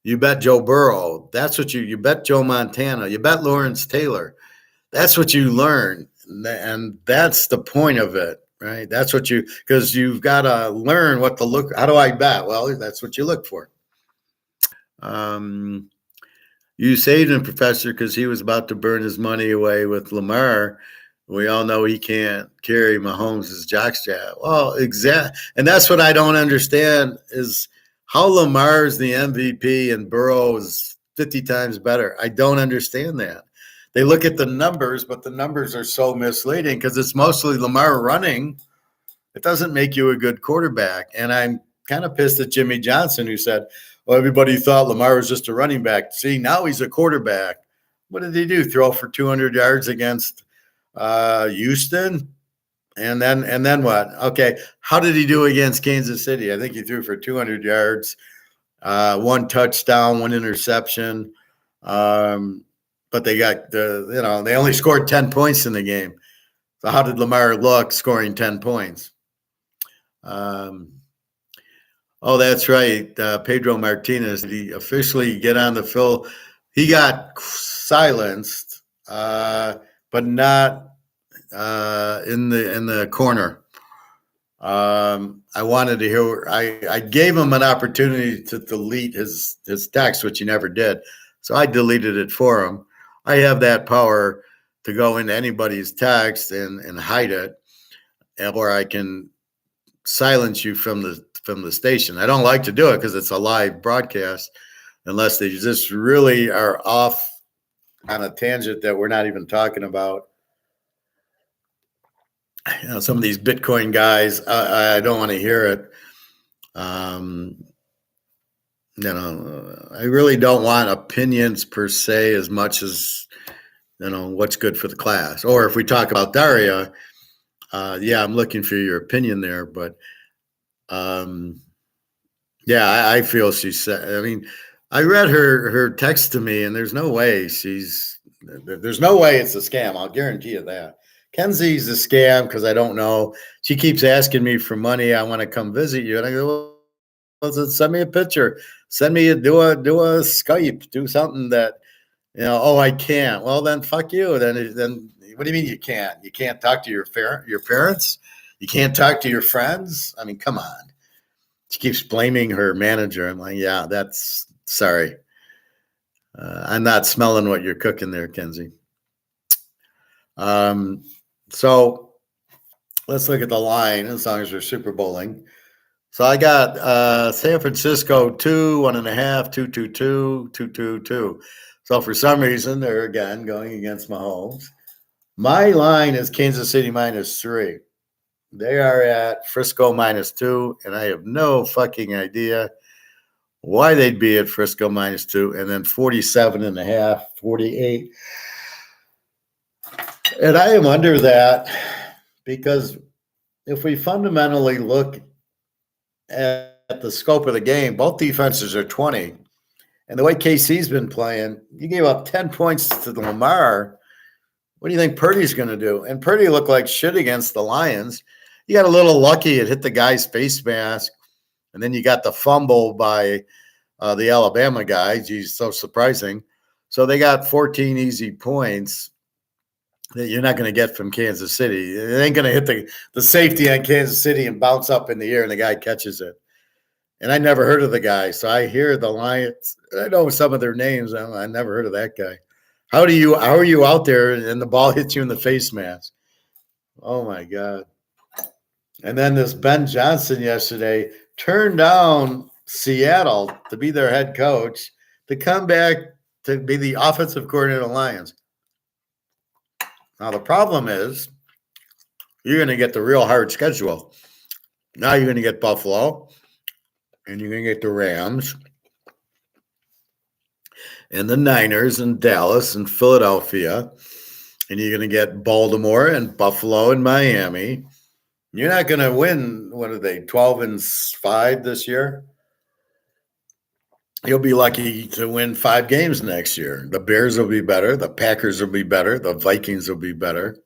You bet Joe Burrow. That's what you bet Joe Montana. You bet Lawrence Taylor. That's what you learn. And that's the point of it. right? That's what because you've got to learn what to look. How do I bet? Well, that's what you look for. You saved him, Professor, because he was about to burn his money away with Lamar. We all know he can't carry Mahomes' jockstrap. Well, exact, and that's what I don't understand is how Lamar is the MVP and Burrow is 50 times better. I don't understand that. They look at the numbers, but the numbers are so misleading because it's mostly Lamar running. It doesn't make you a good quarterback. And I'm kind of pissed at Jimmy Johnson, who said, well, everybody thought Lamar was just a running back. See, now he's a quarterback. What did he do? Throw for 200 yards against Houston? And then what? Okay, how did he do against Kansas City? I think he threw for 200 yards, one touchdown, one interception. But they got they only scored 10 points in the game. So how did Lamar look scoring 10 points? Oh, that's right. Pedro Martinez, did he officially get on the field? He got silenced, but not in the corner. I wanted to hear. I gave him an opportunity to delete his text, which he never did. So I deleted it for him. I have that power to go into anybody's text and hide it, or I can silence you from the station. I don't like to do it because it's a live broadcast, unless they just really are off on a tangent that we're not even talking about. Some of these Bitcoin guys, I don't want to hear it. I really don't want opinions per se as much as, what's good for the class. Or if we talk about Daria, I'm looking for your opinion there. But, I feel she said, I read her text to me, and there's no way it's a scam. I'll guarantee you that. Kenzie's a scam because I don't know. She keeps asking me for money. I want to come visit you. And I go, well, send me a picture. Send me do a Skype. Do something that, I can't. Well, then fuck you. Then what do you mean you can't? You can't talk to your parents? You can't talk to your friends? Come on. She keeps blaming her manager. I'm like, yeah, that's sorry. I'm not smelling what you're cooking there, Kenzie. So let's look at the line as long as we're Super Bowling. So I got San Francisco 2, 1.5, 2-2-2, 2-2-2. So for some reason, they're again going against Mahomes. My line is Kansas City -3. They are at Frisco -2, and I have no fucking idea why they'd be at Frisco -2, and then 47.5, 48. And I am under that because if we fundamentally look at the scope of the game, both defenses are 20. And the way KC's been playing, you gave up 10 points to the Lamar. What do you think Purdy's going to do? And Purdy looked like shit against the Lions. You got a little lucky. It hit the guy's face mask. And then you got the fumble by the Alabama guy. Geez, so surprising. So they got 14 easy points that you're not going to get from Kansas City. It ain't going to hit the safety on Kansas City and bounce up in the air and the guy catches it. And I never heard of the guy. So I hear the Lions. I know some of their names. I never heard of that guy. How are you out there and the ball hits you in the face mask? Oh, my God. And then this Ben Johnson yesterday turned down Seattle to be their head coach to come back to be the offensive coordinator of the Lions. Now, the problem is you're going to get the real hard schedule. Now you're going to get Buffalo, and you're going to get the Rams, and the Niners, and Dallas, and Philadelphia, and you're going to get Baltimore, and Buffalo, and Miami. You're not going to win, 12-5 this year? You'll be lucky to win 5 games next year. The Bears will be better. The Packers will be better. The Vikings will be better.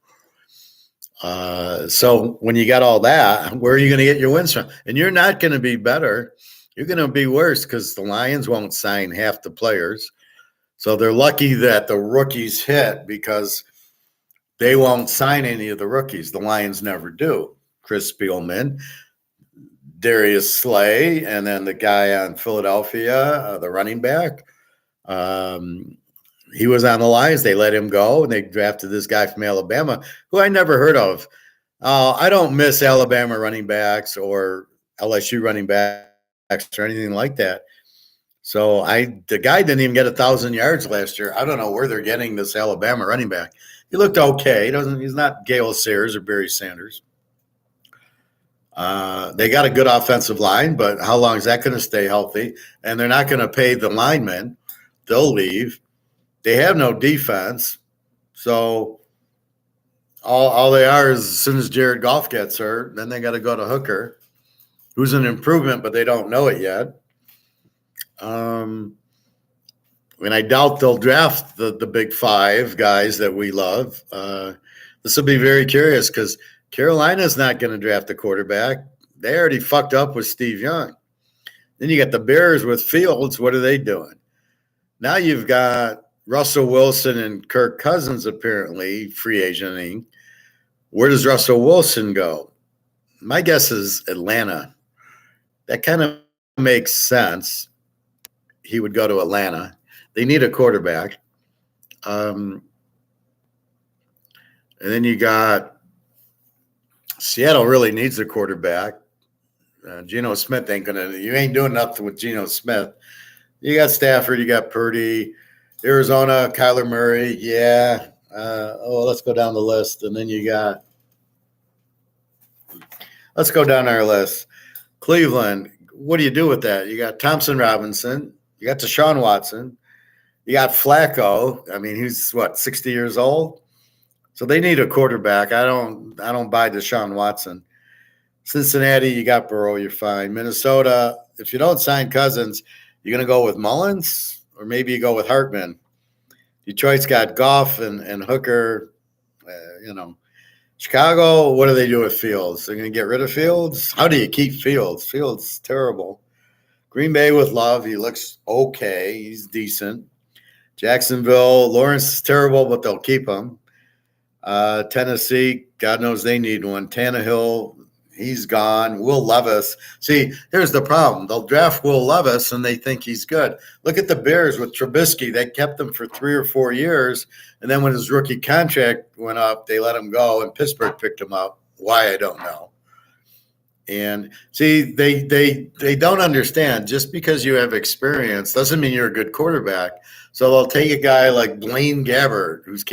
So when you got all that, where are you going to get your wins from? And you're not going to be better. You're going to be worse because the Lions won't sign half the players. So they're lucky that the rookies hit because they won't sign any of the rookies. The Lions never do. Chris Spielman, Darius Slay, and then the guy on Philadelphia, the running back. He was on the Lions. They let him go, and they drafted this guy from Alabama, who I never heard of. I don't miss Alabama running backs or LSU running backs or anything like that. So the guy didn't even get 1,000 yards last year. I don't know where they're getting this Alabama running back. He looked okay. He's not Gale Sayers or Barry Sanders. They got a good offensive line, but how long is that going to stay healthy? And they're not going to pay the linemen. They'll leave. They have no defense. So all they are is as soon as Jared Goff gets hurt, then they got to go to Hooker, who's an improvement, but they don't know it yet. And I doubt they'll draft the big five guys that we love. This will be very curious because Carolina's not going to draft a quarterback. They already fucked up with Steve Young. Then you got the Bears with Fields. What are they doing? Now you've got Russell Wilson and Kirk Cousins apparently free agenting. Where does Russell Wilson go? My guess is Atlanta. That kind of makes sense. He would go to Atlanta. They need a quarterback. And then you got Seattle really needs a quarterback. Geno Smith you ain't doing nothing with Geno Smith. You got Stafford, you got Purdy, Arizona, Kyler Murray. Yeah. Let's go down the list. And then let's go down our list. Cleveland, what do you do with that? You got Thompson Robinson. You got Deshaun Watson. You got Flacco. I mean, he's 60 years old? So they need a quarterback. I don't buy Deshaun Watson. Cincinnati, you got Burrow, you're fine. Minnesota, if you don't sign Cousins, you're going to go with Mullins or maybe you go with Hartman. Detroit's got Goff and Hooker. Chicago, what do they do with Fields? They're going to get rid of Fields? How do you keep Fields? Fields terrible. Green Bay with Love, he looks okay. He's decent. Jacksonville, Lawrence is terrible, but they'll keep him. Tennessee, God knows they need one. Tannehill, he's gone. Will Levis. See, here's the problem. They'll draft Will Levis, and they think he's good. Look at the Bears with Trubisky. They kept him for 3 or 4 years, and then when his rookie contract went up, they let him go, and Pittsburgh picked him up. Why, I don't know. And see, they don't understand. Just because you have experience doesn't mean you're a good quarterback. So they'll take a guy like Blaine Gabbert, who's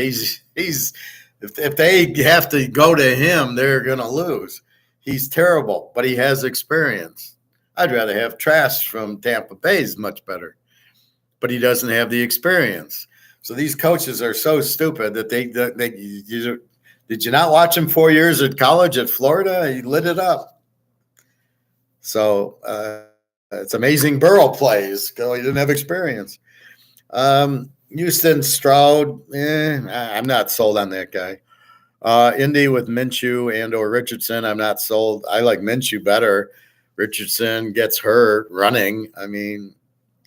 if they have to go to him, they're going to lose. He's terrible, but he has experience. I'd rather have Trask from Tampa Bay is much better, but he doesn't have the experience. So these coaches are so stupid that did you not watch him 4 years at college at Florida? He lit it up. So it's amazing Burrow plays. He didn't have experience. Houston, Stroud, I'm not sold on that guy. Indy with Minshew and or Richardson, I'm not sold. I like Minshew better. Richardson gets hurt running. I mean,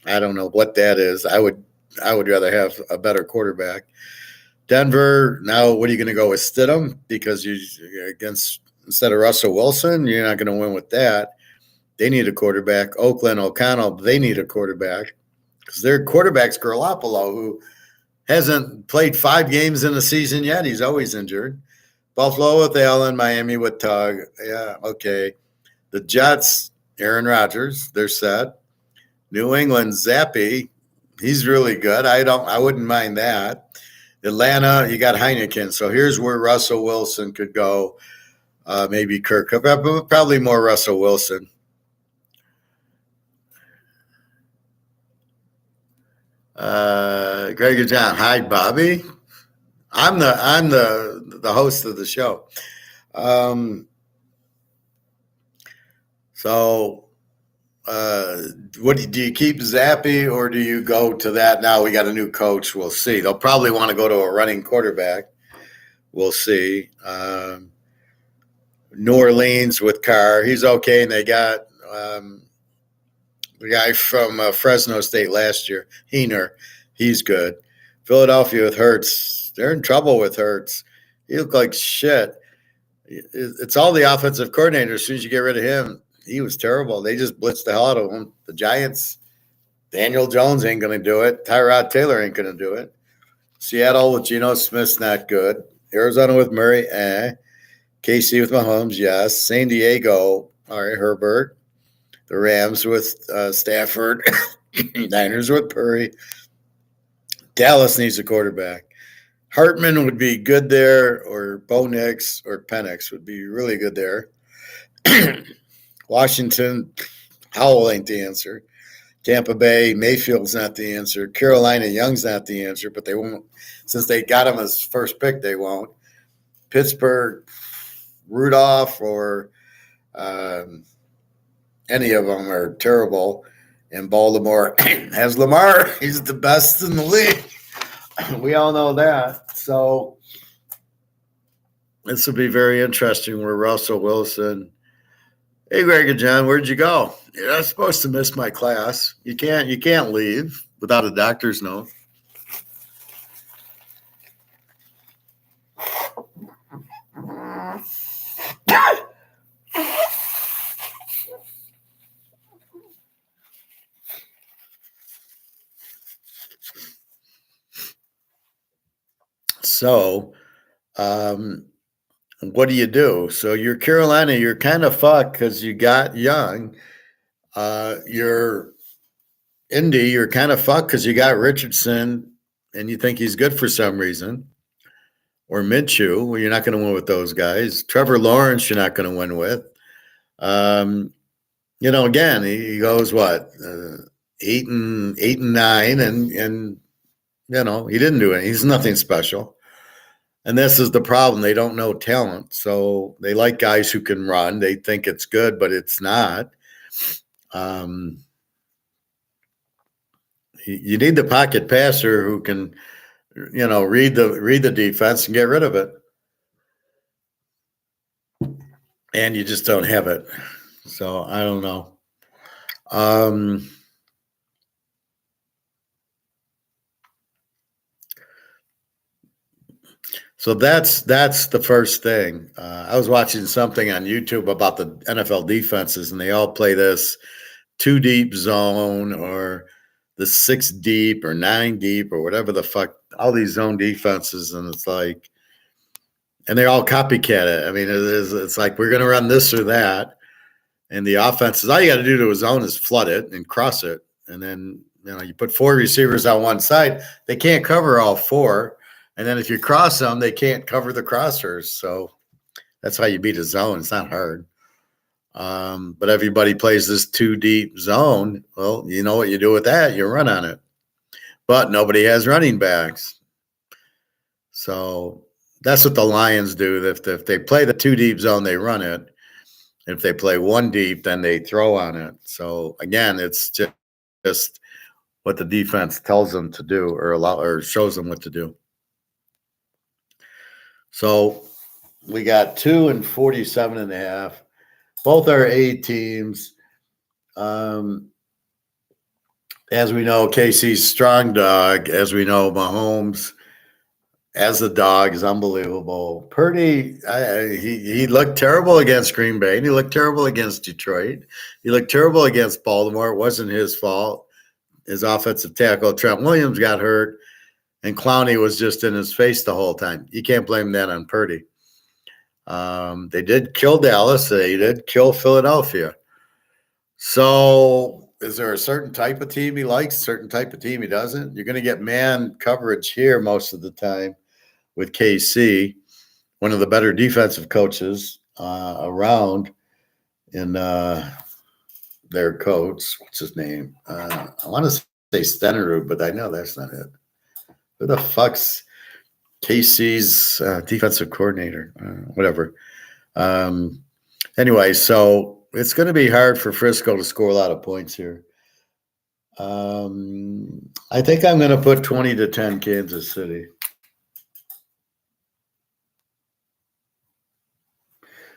I don't know what that is. I would rather have a better quarterback. Denver, now what are you going to go with Stidham? Because instead of Russell Wilson, you're not going to win with that. They need a quarterback. Oakland, O'Connell, they need a quarterback. Because their quarterback's Garoppolo, who hasn't played 5 games in a season yet. He's always injured. Buffalo with Allen, Miami with Tug. Yeah, okay. The Jets, Aaron Rodgers, they're set. New England, Zappy, he's really good. I wouldn't mind that. Atlanta, you got Heineken. So here's where Russell Wilson could go. Maybe Kirk, probably more Russell Wilson. Gregor John, hi Bobby. I'm the host of the show. What do you keep Zappy or do you go to that? Now we got a new coach. We'll see. They'll probably want to go to a running quarterback. We'll see. New Orleans with Carr, he's okay, and they got the guy from Fresno State last year, Heener. He's good. Philadelphia with Hurts. They're in trouble with Hurts. He looked like shit. It's all the offensive coordinator. As soon as you get rid of him, he was terrible. They just blitzed the hell out of him. The Giants, Daniel Jones ain't going to do it. Tyrod Taylor ain't going to do it. Seattle with Geno Smith's not good. Arizona with Murray, KC with Mahomes, yes. San Diego, all right, Herbert. The Rams with Stafford. Niners with Purdy. Dallas needs a quarterback. Hartman would be good there, or Bo Nix or Penix would be really good there. Washington, Howell ain't the answer. Tampa Bay, Mayfield's not the answer. Carolina, Young's not the answer, but they won't. Since they got him as first pick, they won't. Pittsburgh, Rudolph, or any of them are terrible. And Baltimore has Lamar. He's the best in the league. We all know that. So this will be very interesting where Russell Wilson. Hey, Greg and John, where'd you go? You're not supposed to miss my class. You can't leave without a doctor's note. So, what do you do? So you're Carolina, you're kind of fucked because you got Young. You're Indy, you're kind of fucked because you got Richardson and you think he's good for some reason. Or Minshew, well, you're not going to win with those guys. Trevor Lawrence, you're not going to win with. Again, he goes what 8-9, and he didn't do it. He's nothing special. And this is the problem. They don't know talent. So they like guys who can run. They think it's good, but it's not. You need the pocket passer who can, read the defense and get rid of it. And you just don't have it. So I don't know. So that's the first thing. I was watching something on YouTube about the NFL defenses, and they all play this 2 deep zone or the 6 deep or 9 deep or whatever the fuck, all these zone defenses, and it's like, and they all copycat it. I mean, it's like we're going to run this or that, and the offenses, all you got to do to a zone is flood it and cross it, and then you put 4 receivers on one side, they can't cover all 4. And then if you cross them, they can't cover the crossers. So that's how you beat a zone. It's not hard. But everybody plays this 2 deep zone. Well, you know what you do with that? You run on it. But nobody has running backs. So that's what the Lions do. If they play the 2 deep zone, they run it. If they play 1 deep, then they throw on it. So again, it's just what the defense tells them to do or shows them what to do. So we got 2 and 47.5. Both are A teams. As we know, KC's strong dog. As we know, Mahomes as a dog is unbelievable. Purdy, he looked terrible against Green Bay, and he looked terrible against Detroit. He looked terrible against Baltimore. It wasn't his fault. His offensive tackle, Trent Williams, got hurt. And Clowney was just in his face the whole time. You can't blame that on Purdy. They did kill Dallas. They did kill Philadelphia. So is there a certain type of team he likes, a certain type of team he doesn't? You're going to get man coverage here most of the time with KC, one of the better defensive coaches around in their coach. What's his name? I want to say Stenerud, but I know that's not it. Who the fuck's KC's defensive coordinator? Whatever. Anyway, so it's going to be hard for Frisco to score a lot of points here. I think I'm going to put 20-10 Kansas City.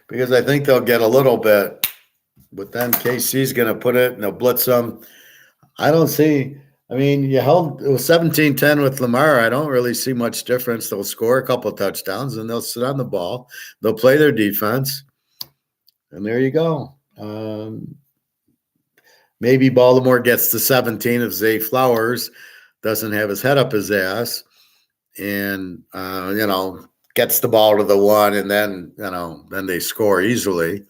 Because I think they'll get a little bit, but then KC's going to put it and they'll blitz them. I don't see I mean, you held it was 17-10 with Lamar. I don't really see much difference. They'll score a couple of touchdowns and they'll sit on the ball. They'll play their defense. And there you go. Maybe Baltimore gets to 17 if Zay Flowers doesn't have his head up his ass and, gets the ball to the one, and then, then they score easily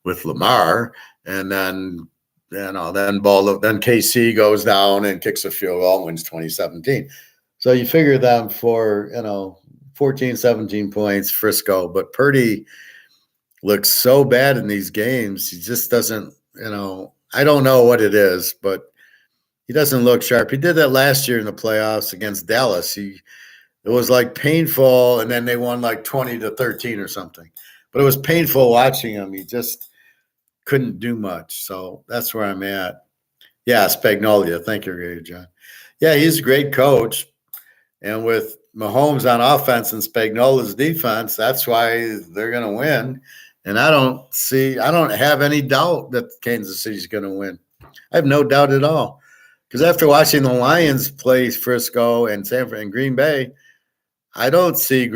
with Lamar. And then, then KC goes down and kicks a field goal and wins 2017. So you figure them for, 14, 17 points, Frisco. But Purdy looks so bad in these games. He just doesn't, I don't know what it is, but he doesn't look sharp. He did that last year in the playoffs against Dallas. It was like painful, and then they won like 20-13 or something. But it was painful watching him. He just couldn't do much. So that's where I'm at. Yeah, Spagnolia. Thank you, John. Yeah, he's a great coach. And with Mahomes on offense and Spagnola's defense, that's why they're going to win. And I don't have any doubt that Kansas City's going to win. I have no doubt at all. Because after watching the Lions play Frisco and Green Bay, I don't see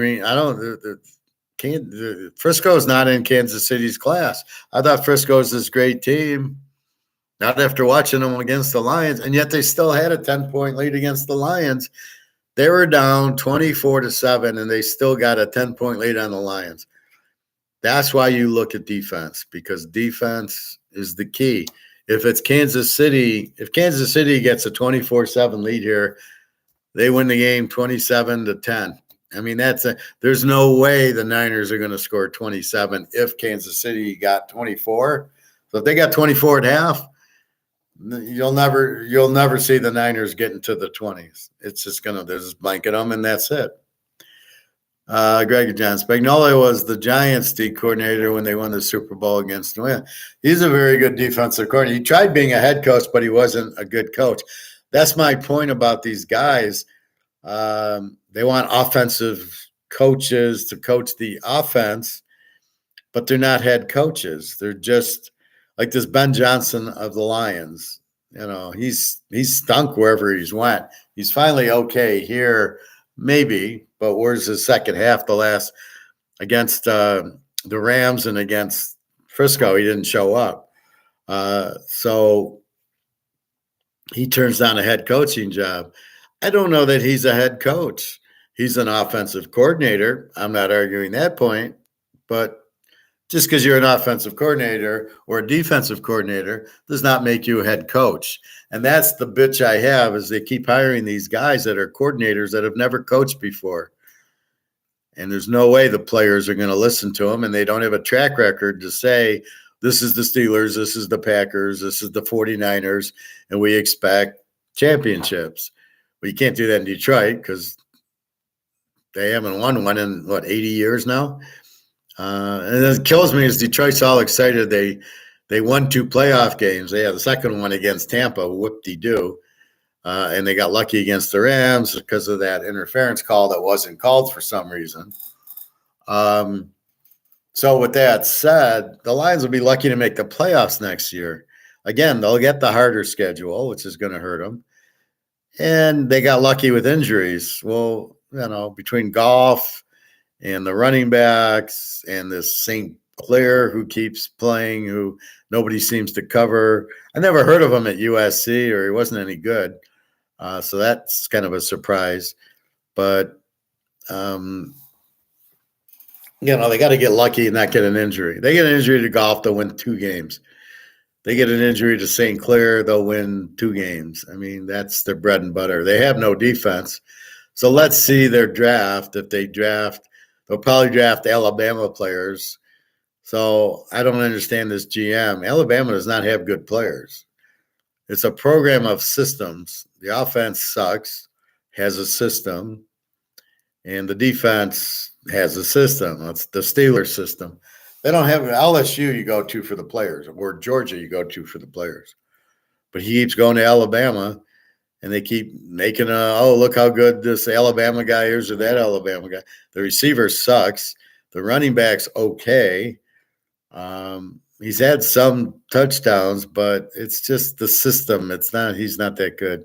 Frisco is not in Kansas City's class. I thought Frisco is this great team. Not after watching them against the Lions, and yet they still had a 10-point lead against the Lions. They were down 24-7, and they still got a 10-point lead on the Lions. That's why you look at defense, because defense is the key. If Kansas City gets a 24-7 lead here, they win the game 27-10. I mean, there's no way the Niners are going to score 27 if Kansas City got 24. So if they got 24 at half, you'll never see the Niners getting to the 20s. It's just they'll just blanket them, and that's it. Greg John Spagnola was the Giants D coordinator when they won the Super Bowl against the Win. He's a very good defensive coordinator. He tried being a head coach, but he wasn't a good coach. That's my point about these guys. They want offensive coaches to coach the offense, but they're not head coaches. They're just like this Ben Johnson of the Lions. He's stunk wherever he's went. He's finally okay here, maybe, but where's his second half? The last against the Rams and against Frisco, he didn't show up. So he turns down a head coaching job. I don't know that he's a head coach. He's an offensive coordinator. I'm not arguing that point, but just because you're an offensive coordinator or a defensive coordinator does not make you a head coach. And that's the bitch I have, is they keep hiring these guys that are coordinators that have never coached before. And there's no way the players are going to listen to them, and they don't have a track record to say, this is the Steelers, this is the Packers, this is the 49ers, and we expect championships. Well, you can't do that in Detroit because they haven't won one in, 80 years now? And it kills me is Detroit's all excited. They won 2 playoff games. They had the second one against Tampa, whoop-de-doo. And they got lucky against the Rams because of that interference call that wasn't called for some reason. So with that said, the Lions will be lucky to make the playoffs next year. Again, they'll get the harder schedule, which is going to hurt them. And they got lucky with injuries. Well, between Goff and the running backs and this St. Clair who keeps playing, who nobody seems to cover. I never heard of him at USC, or he wasn't any good. So that's kind of a surprise. But, they got to get lucky and not get an injury. They get an injury to Goff, they'll win 2 games. They get an injury to St. Clair, they'll win 2 games. I mean, that's their bread and butter. They have no defense. So let's see their draft. If they draft, they'll probably draft Alabama players. So I don't understand this GM. Alabama does not have good players. It's a program of systems. The offense sucks, has a system, and the defense has a system. It's the Steelers system. They don't have LSU you go to for the players, or Georgia you go to for the players. But he keeps going to Alabama, and they keep making look how good this Alabama guy is or that Alabama guy. The receiver sucks. The running back's okay. He's had some touchdowns, but it's just the system. He's not that good.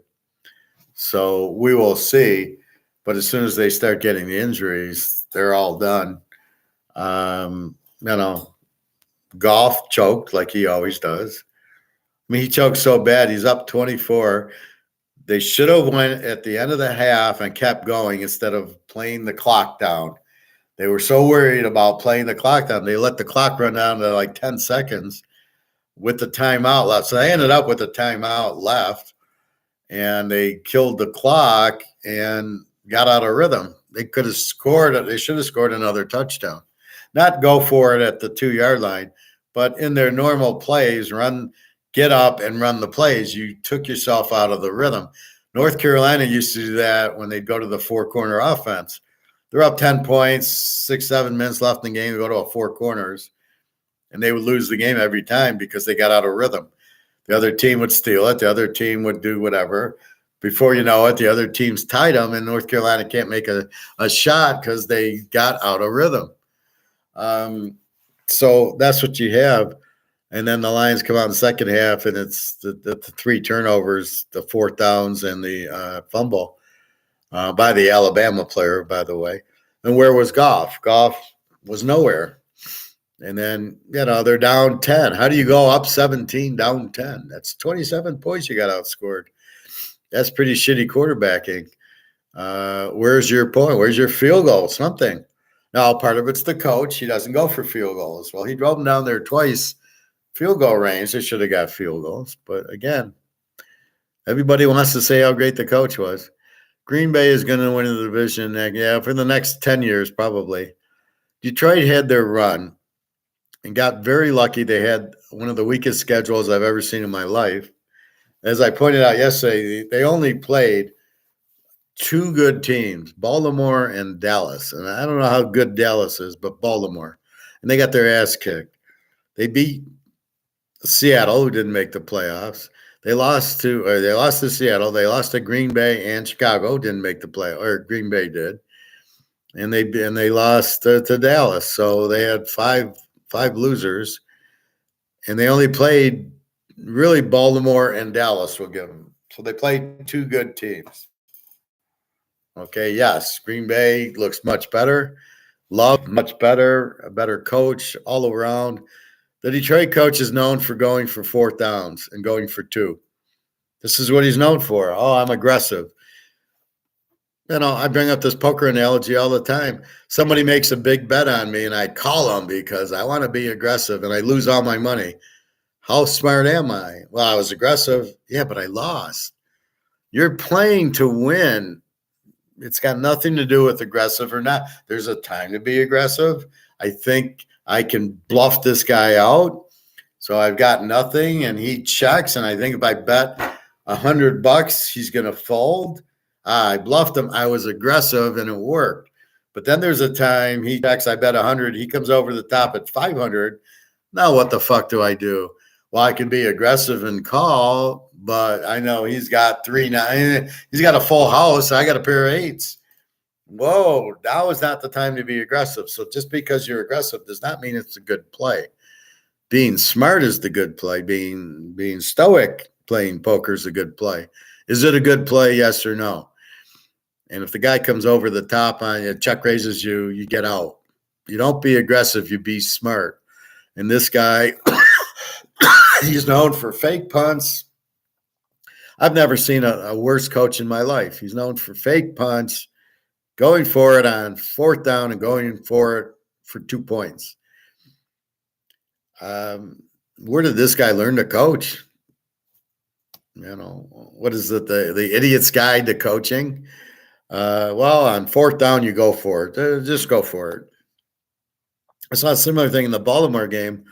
So we will see. But as soon as they start getting the injuries, they're all done. Golf choked like he always does. I mean, he choked so bad. He's up 24. They should have went at the end of the half and kept going instead of playing the clock down. They were so worried about playing the clock down. They let the clock run down to like 10 seconds with the timeout left. So they ended up with a timeout left, and they killed the clock and got out of rhythm. They could have scored it. They should have scored another touchdown. Not go for it at the 2-yard line, but in their normal plays, get up and run the plays. You took yourself out of the rhythm. North Carolina used to do that when they'd go to the four-corner offense. They're up 10 points, 6-7 minutes left in the game. They go to a four corners, and they would lose the game every time because they got out of rhythm. The other team would steal it. The other team would do whatever. Before you know it, the other team's tied them, and North Carolina can't make a shot because they got out of rhythm. So that's what you have. And then the Lions come out in the second half, and it's the 3 turnovers, the 4th downs, and the fumble by the Alabama player, by the way. And where was Goff? Goff was nowhere. And then, they're down 10. How do you go up 17, down 10? That's 27 points you got outscored. That's pretty shitty quarterbacking. Where's your point? Where's your field goal? Something. Now, part of it's the coach. He doesn't go for field goals. Well, he drove them down there twice. Field goal range, they should have got field goals. But again, everybody wants to say how great the coach was. Green Bay is going to win the division. For the next 10 years, probably. Detroit had their run and got very lucky. They had one of the weakest schedules I've ever seen in my life. As I pointed out yesterday, they only played 2 good teams, Baltimore and Dallas. And I don't know how good Dallas is, but Baltimore. And they got their ass kicked. They beat Seattle, who didn't make the playoffs. They lost to Seattle. They lost to Green Bay and Chicago, didn't make the play, or Green Bay did. And they lost to Dallas. So they had five losers, and they only played really Baltimore and Dallas will give them. So they played 2 good teams. Okay, yes, Green Bay looks much better. Love, much better, a better coach all around. The Detroit coach is known for going for 4th downs and going for 2. This is what he's known for. Oh, I'm aggressive. I bring up this poker analogy all the time. Somebody makes a big bet on me, and I call them because I want to be aggressive, and I lose all my money. How smart am I? Well, I was aggressive. Yeah, but I lost. You're playing to win. It's got nothing to do with aggressive or not. There's a time to be aggressive. I think I can bluff this guy out. So I've got nothing, and he checks, and I think if I bet $100, he's going to fold. I bluffed him. I was aggressive, and it worked. But then there's a time he checks, I bet 100. He comes over the top at 500. Now what the fuck do I do? Well, I can be aggressive and call, but I know he's got 3-9. He's got a full house. I got a pair of 8s. Whoa, now is not the time to be aggressive. So just because you're aggressive does not mean it's a good play. Being smart is the good play. Being stoic playing poker is a good play. Is it a good play? Yes or no? And if the guy comes over the top on you, check raises you, you get out. You don't be aggressive, you be smart. And this guy, he's known for fake punts. I've never seen a worse coach in my life. He's known for fake punts, going for it on 4th down and going for it for 2 points. Where did this guy learn to coach? What is it? The idiot's guide to coaching? Well, on 4th down, you go for it. Just go for it. I saw a similar thing in the Baltimore game.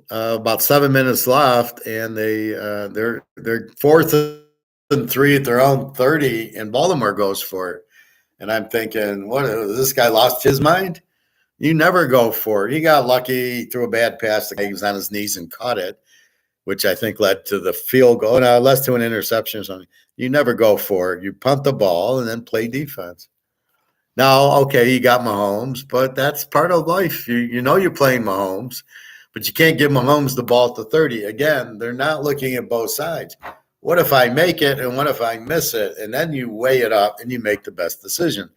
About 7 minutes left, and they're 4th and 3 at their own 30, and Baltimore goes for it. And I'm thinking, what? This guy lost his mind? You never go for it. He got lucky. He threw a bad pass. The guy was on his knees and caught it, which I think led to the field goal. No, led to an interception or something. You never go for it. You punt the ball and then play defense. Now, okay, you got Mahomes, but that's part of life. You know you're playing Mahomes, but you can't give Mahomes the ball at the 30. Again, they're not looking at both sides. what if I make it and what if I miss it? And then you weigh it up and you make the best decision.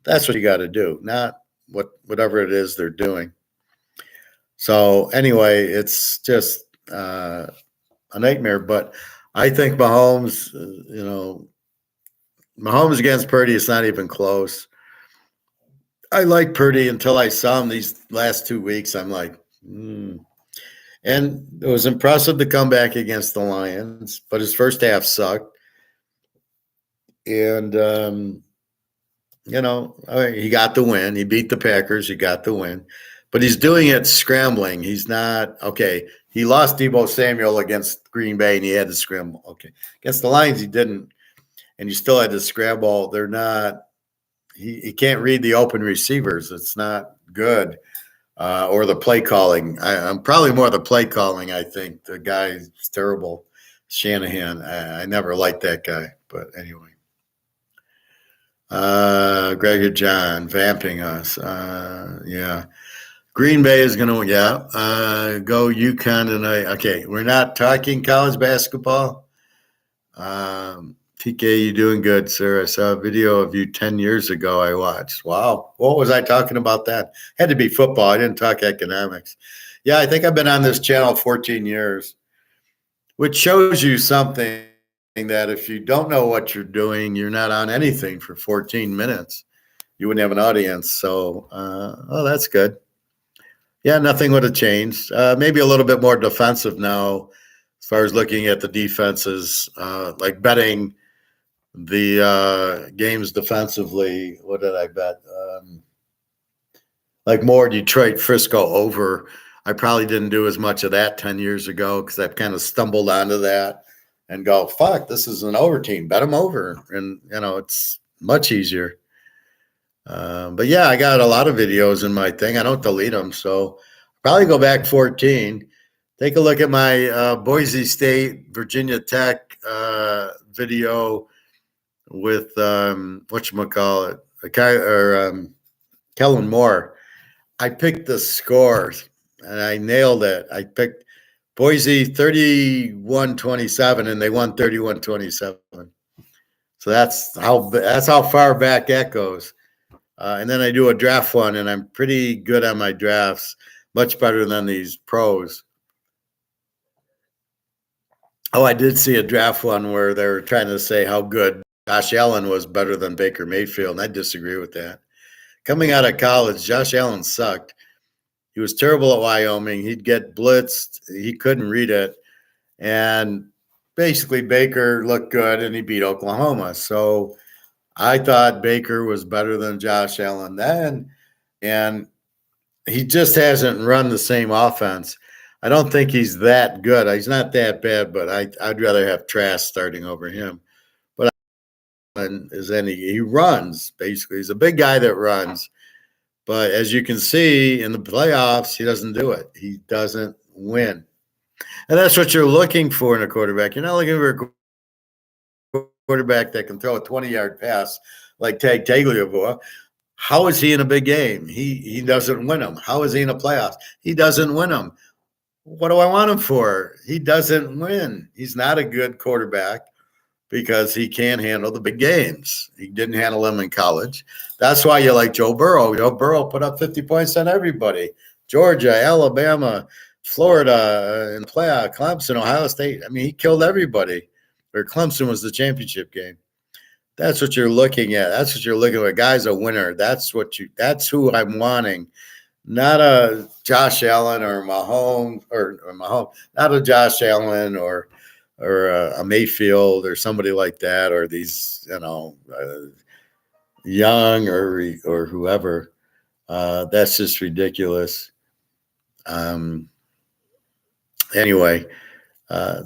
That's what you got to do, not whatever it is they're doing. So anyway, it's just a nightmare. But I think Mahomes, Mahomes against Purdy, it's not even close. I like Purdy until I saw him these last 2 weeks. I'm like, And it was impressive to come back against the Lions, but his first half sucked. And, he got the win. He beat the Packers. He got the win. But he's doing it scrambling. He's not, okay, he lost Deebo Samuel against Green Bay, and he had to scramble. Okay. Against the Lions, he didn't. And he still had to scramble. They're not, he can't read the open receivers. It's not good. Or the play calling. I'm probably more the play calling, I think. The guy's terrible. Shanahan. I never liked that guy. But anyway. Gregor John vamping us. Yeah. Green Bay is going to, go UConn tonight. Okay, we're not talking college basketball. TK, you doing good, sir. I saw a video of you 10 years ago I watched. Wow. What was I talking about that? Had to be football. I didn't talk economics. Yeah, I think I've been on this channel 14 years, which shows you something that if you don't know what you're doing, you're not on anything for 14 minutes. You wouldn't have an audience. So, that's good. Yeah, nothing would have changed. Maybe a little bit more defensive now as far as looking at the defenses, like betting the games defensively. What did I bet? Like more Detroit Frisco over. I probably didn't do as much of that 10 years ago because I've kind of stumbled onto that and go, fuck, this is an over team. Bet them over. And, it's much easier. But yeah, I got a lot of videos in my thing. I don't delete them. So probably go back 14. Take a look at my Boise State, Virginia Tech video with whatchamacallit, Kellen Moore. I picked the scores and I nailed it. I picked Boise 31-27 and they won 31-27. So that's how far back that goes. And then I do a draft one, and I'm pretty good on my drafts, much better than these pros. Oh, I did see a draft one where they're trying to say how good Josh Allen was better than Baker Mayfield, and I disagree with that. Coming out of college, Josh Allen sucked. He was terrible at Wyoming. He'd get blitzed. He couldn't read it. And basically Baker looked good, and he beat Oklahoma. So I thought Baker was better than Josh Allen then, and he just hasn't run the same offense. I don't think he's that good. He's not that bad, but I'd rather have Trask starting over him. But he runs, basically. He's a big guy that runs. But as you can see in the playoffs, he doesn't do it. He doesn't win. And that's what you're looking for in a quarterback. You're not looking for a quarterback that can throw a 20-yard pass like Tag Tagliabue. How is he in a big game? He doesn't win them. How is he in a playoffs? He doesn't win them. What do I want him for? He doesn't win. He's not a good quarterback because he can't handle the big games. He didn't handle them in college. That's why you like Joe Burrow. Joe Burrow put up 50 points on everybody. Georgia, Alabama, Florida, and playoff, Clemson, Ohio State. I mean, he killed everybody. Or Clemson was the championship game. That's what you're looking at. That's what you're looking at. Guy's a winner. That's who I'm wanting. Not a Josh Allen or Mahomes or Mahomes. Not a Josh Allen or a Mayfield or somebody like that, or these, Young or whoever. That's just ridiculous. Anyway,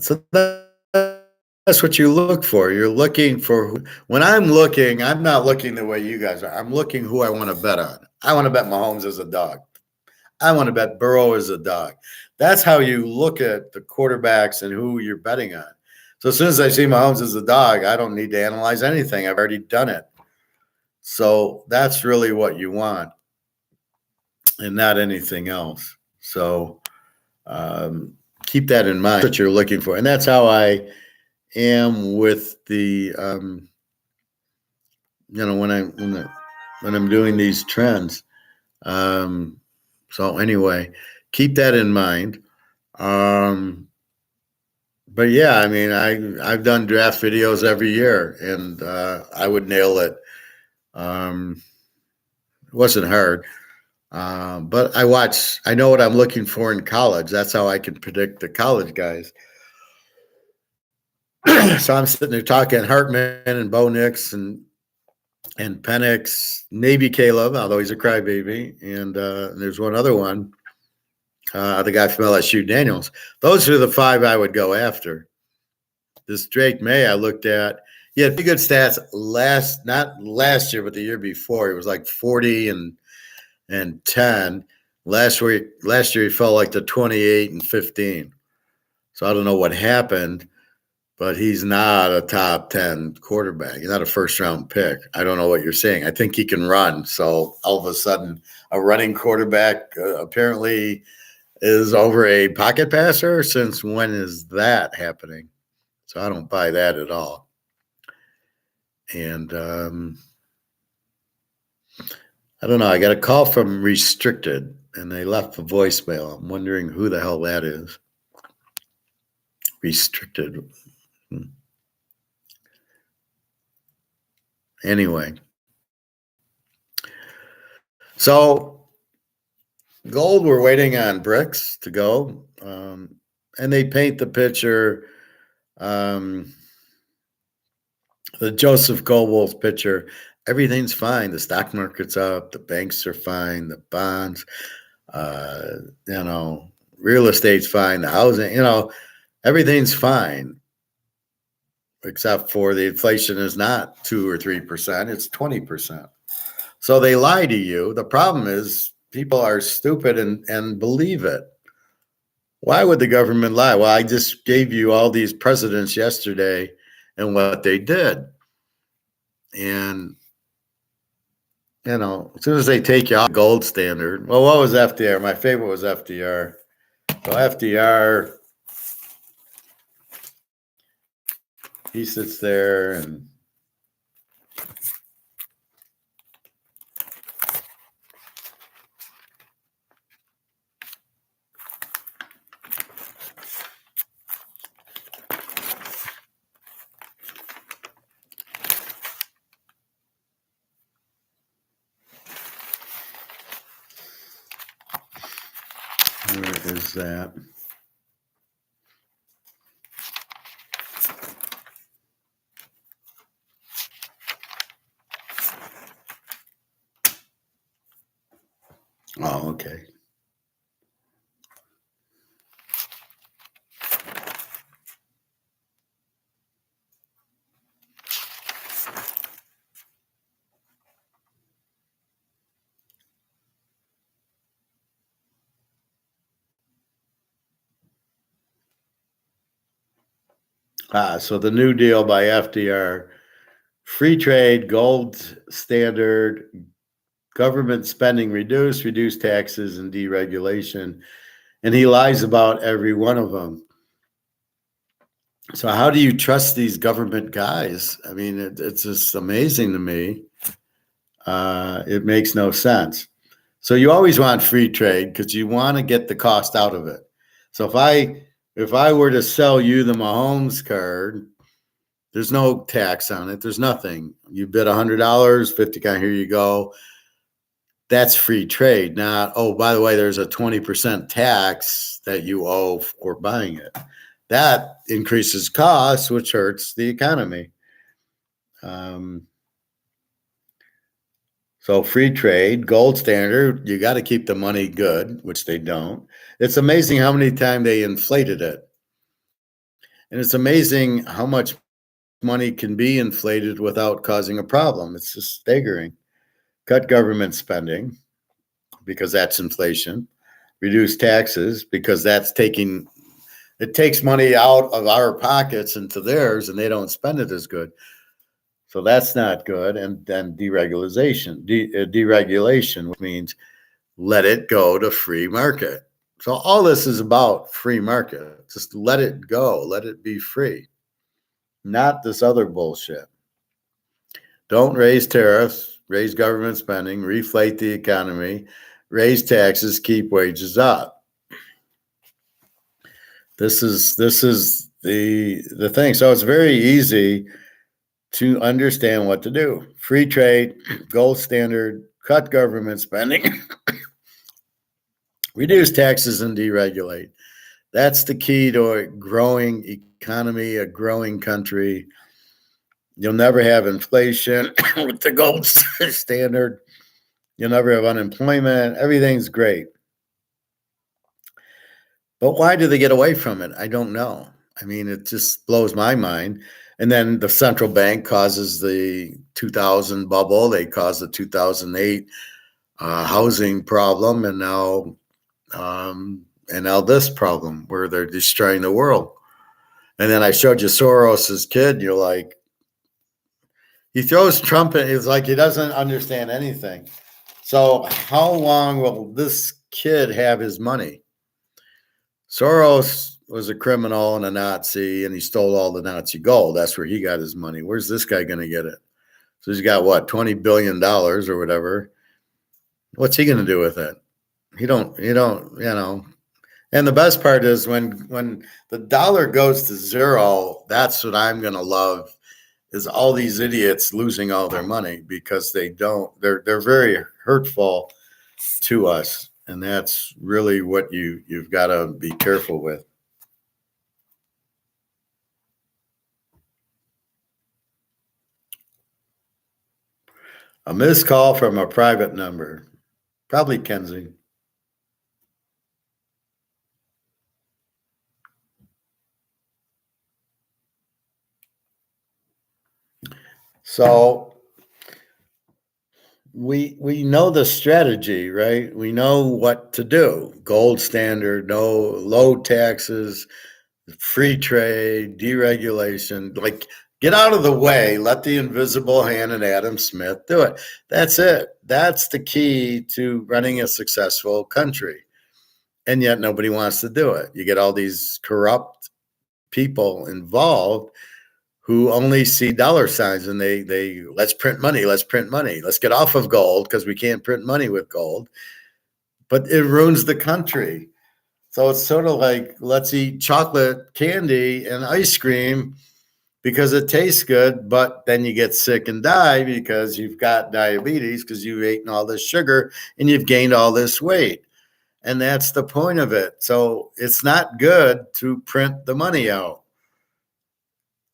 so that's what you look for. You're looking for when I'm not looking the way you guys are. I'm looking who I want to bet on. I want to bet Mahomes as a dog. I want to bet Burrow as a dog. That's how you look at the quarterbacks and who you're betting on. So as soon as I see Mahomes as a dog, I don't need to analyze anything. I've already done it. So that's really what you want and not anything else. So keep that in mind, what you're looking for. And that's how I am with the when I'm doing these trends. So anyway, keep that in mind. But yeah, I mean, I've done draft videos every year, and I would nail it. It wasn't hard, but I know what I'm looking for in college. That's how I can predict the college guys. So I'm sitting there talking Hartman and Bo Nix and Penix, maybe Caleb, although he's a crybaby, and there's one other one, the guy from LSU, Daniels. Those are the five I would go after. This Drake May I looked at. He had pretty good stats not last year, but the year before. He was like 40 and 10. Last year he fell like to 28 and 15. So I don't know what happened, but he's not a top 10 quarterback. He's not a first round pick. I don't know what you're saying. I think he can run. So all of a sudden, a running quarterback apparently is over a pocket passer. Since when is that happening? So I don't buy that at all. And I don't know. I got a call from Restricted, and they left a voicemail. I'm wondering who the hell that is. Restricted. Anyway. So gold, we're waiting on bricks to go. And they paint the picture, the Joseph Goebbels picture. Everything's fine. The stock market's up. The banks are fine. The bonds, real estate's fine. The housing, everything's fine. Except for the inflation is not 2 or 3%. It's 20%. So they lie to you. The problem is people are stupid and believe it. Why would the government lie? Well, I just gave you all these presidents yesterday and what they did. And, as soon as they take you off the gold standard, well, what was FDR? My favorite was FDR. So FDR, he sits there and where is that? Oh, okay. So the New Deal by FDR, free trade, gold standard, government spending reduced taxes, and deregulation. And he lies about every one of them. So how do you trust these government guys? I mean, it's just amazing to me. It makes no sense. So you always want free trade because you want to get the cost out of it. So if I were to sell you the Mahomes card, there's no tax on it. There's nothing. You bid $100, 50. Here you go. That's free trade. Not, oh, by the way, there's a 20% tax that you owe for buying it. That increases costs, which hurts the economy. So free trade, gold standard, you got to keep the money good, which they don't. It's amazing how many times they inflated it. And it's amazing how much money can be inflated without causing a problem. It's just staggering. Cut government spending because that's inflation. Reduce taxes because it takes money out of our pockets into theirs and they don't spend it as good. So that's not good. And then deregulation, which means let it go to free market. So all this is about free market. Just let it go. Let it be free. not this other bullshit. Don't raise tariffs, raise government spending, reflate the economy, raise taxes, keep wages up. This is the thing. So it's very easy to understand what to do. Free trade, gold standard, cut government spending, reduce taxes, and deregulate. That's the key to a growing economy, a growing country. You'll never have inflation with the gold standard. You'll never have unemployment. Everything's great. But why do they get away from it? I don't know. I mean, it just blows my mind. And then the central bank causes the 2000 bubble. They caused the 2008 housing problem, and now this problem where they're destroying the world. And then I showed you Soros's kid. You're like, he throws Trump in. It's like he doesn't understand anything. So how long will this kid have his money? Soros was a criminal and a Nazi, and he stole all the Nazi gold. That's where he got his money. Where's this guy going to get it? So he's got what, $20 billion or whatever. What's he going to do with it? He don't, And the best part is when the dollar goes to zero, that's what I'm going to love, is all these idiots losing all their money because they're very hurtful to us. And that's really what you've got to be careful with. A missed call from a private number. Probably Kenzie. So we know the strategy, right? We know what to do. Gold standard, no low taxes, free trade, deregulation. Like, get out of the way. Let the invisible hand and Adam Smith do it. That's it. That's the key to running a successful country. And yet nobody wants to do it. You get all these corrupt people involved who only see dollar signs, and they let's print money, let's get off of gold because we can't print money with gold. But it ruins the country. So it's sort of like, let's eat chocolate candy and ice cream because it tastes good, but then you get sick and die because you've got diabetes because you've eaten all this sugar and you've gained all this weight. And that's the point of it. So it's not good to print the money out.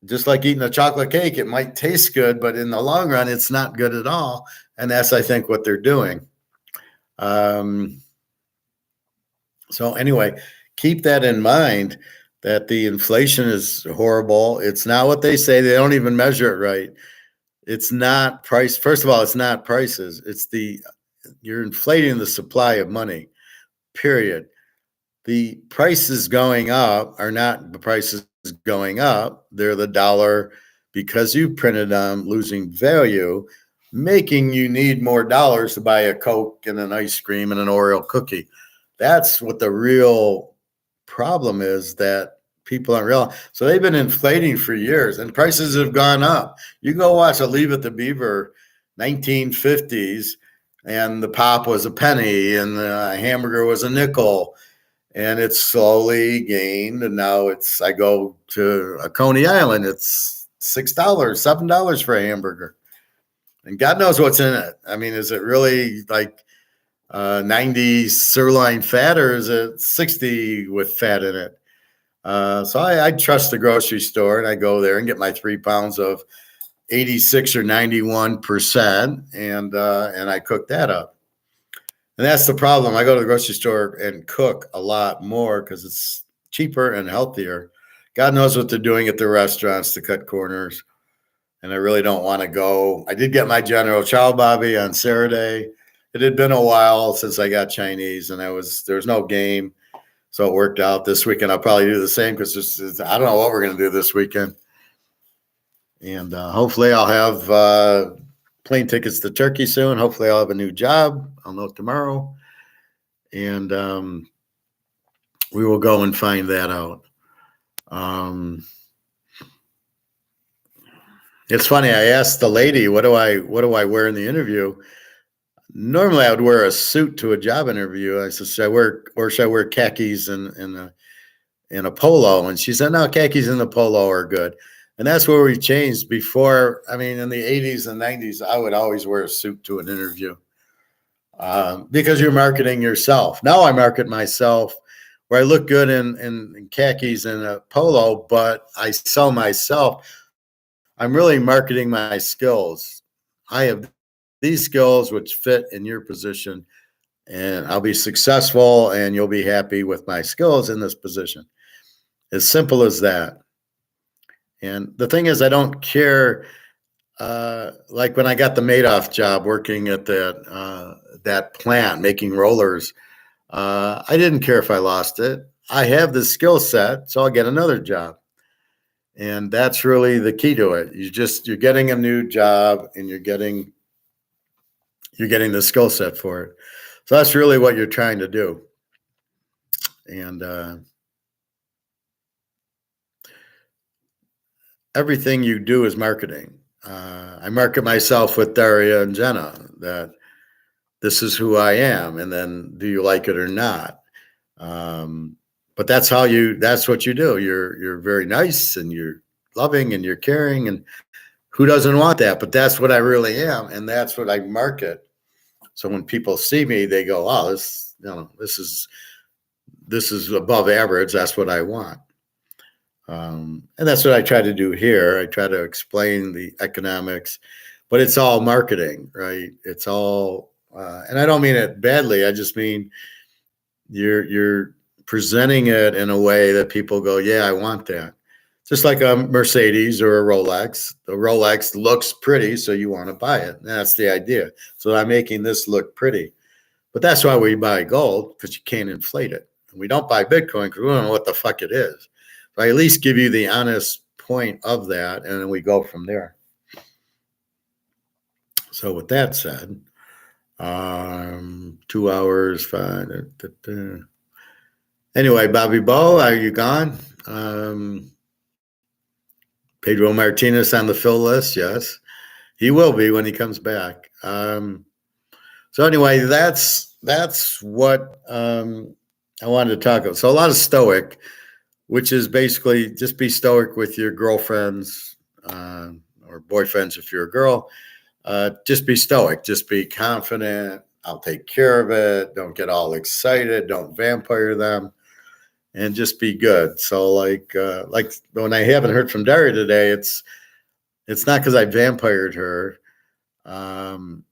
Just like eating a chocolate cake, it might taste good, but in the long run, it's not good at all. And that's, I think, what they're doing. So anyway, keep that in mind, that the inflation is horrible. It's not what they say. They don't even measure it right. It's not price. First of all, it's not prices. You're inflating the supply of money, period. The prices going up are not the prices going up. They're the dollar, because you printed them, losing value, making you need more dollars to buy a Coke and an ice cream and an Oreo cookie. That's what the real problem is, that people aren't real. So they've been inflating for years, and prices have gone up. You go watch a Leave It to Beaver 1950s, and the pop was a penny and the hamburger was a nickel. And it's slowly gained, and now I go to a Coney Island, it's $6, $7 for a hamburger. And God knows what's in it. I mean, is it really like 90 sirloin fat, or is it 60 with fat in it? So I trust the grocery store, and I go there and get my 3 pounds of 86 or 91%, and I cook that up. And that's the problem. I go to the grocery store and cook a lot more because it's cheaper and healthier. God knows what they're doing at the restaurants to cut corners. And I really don't want to go. I did get my General Chow Bobby on Saturday. It had been a while since I got Chinese, and there was no game. So it worked out. This weekend I'll probably do the same because I don't know what we're going to do this weekend. And hopefully I'll have plane tickets to Turkey soon. Hopefully I'll have a new job. I'll know tomorrow. And we will go and find that out. It's funny. I asked the lady, what do I wear in the interview? Normally I would wear a suit to a job interview. I said, should I wear khakis and a polo? And she said, no, khakis and the polo are good. And that's where we changed. Before, I mean, in the 80s and 90s, I would always wear a suit to an interview because you're marketing yourself. Now I market myself where I look good in khakis and a polo, but I sell myself. I'm really marketing my skills. I have these skills which fit in your position, and I'll be successful and you'll be happy with my skills in this position. As simple as that. And the thing is, I don't care. Like when I got the Madoff job working at that plant making rollers, I didn't care if I lost it. I have the skill set, so I'll get another job. And that's really the key to it. You're getting a new job and you're getting the skill set for it. So that's really what you're trying to do. And everything you do is marketing. I market myself with Daria and Jenna that this is who I am, and then do you like it or not? But that's what you do. You're very nice and you're loving and you're caring, and who doesn't want that? But that's what I really am, and that's what I market. So when people see me, they go, "Oh, this is above average. That's what I want." And that's what I try to do here. I try to explain the economics, but it's all marketing, right? It's all, and I don't mean it badly. I just mean you're presenting it in a way that people go, "Yeah, I want that." Just like a Mercedes or a Rolex. The Rolex looks pretty, so you want to buy it. And that's the idea. So I'm making this look pretty. But that's why we buy gold, because you can't inflate it. And we don't buy Bitcoin because we don't know what the fuck it is. So I at least give you the honest point of that, and then we go from there. So with that said, 2 hours, 5. Anyway, Bobby Bo, are you gone? Pedro Martinez on the fill list, yes. He will be when he comes back. So anyway, that's what I wanted to talk about. So a lot of stoic, which is basically just be stoic with your girlfriends or boyfriends if you're a girl. Just be stoic. Just be confident. I'll take care of it. Don't get all excited. Don't vampire them. And just be good. So like when I haven't heard from Daria today, it's not because I vampired her. And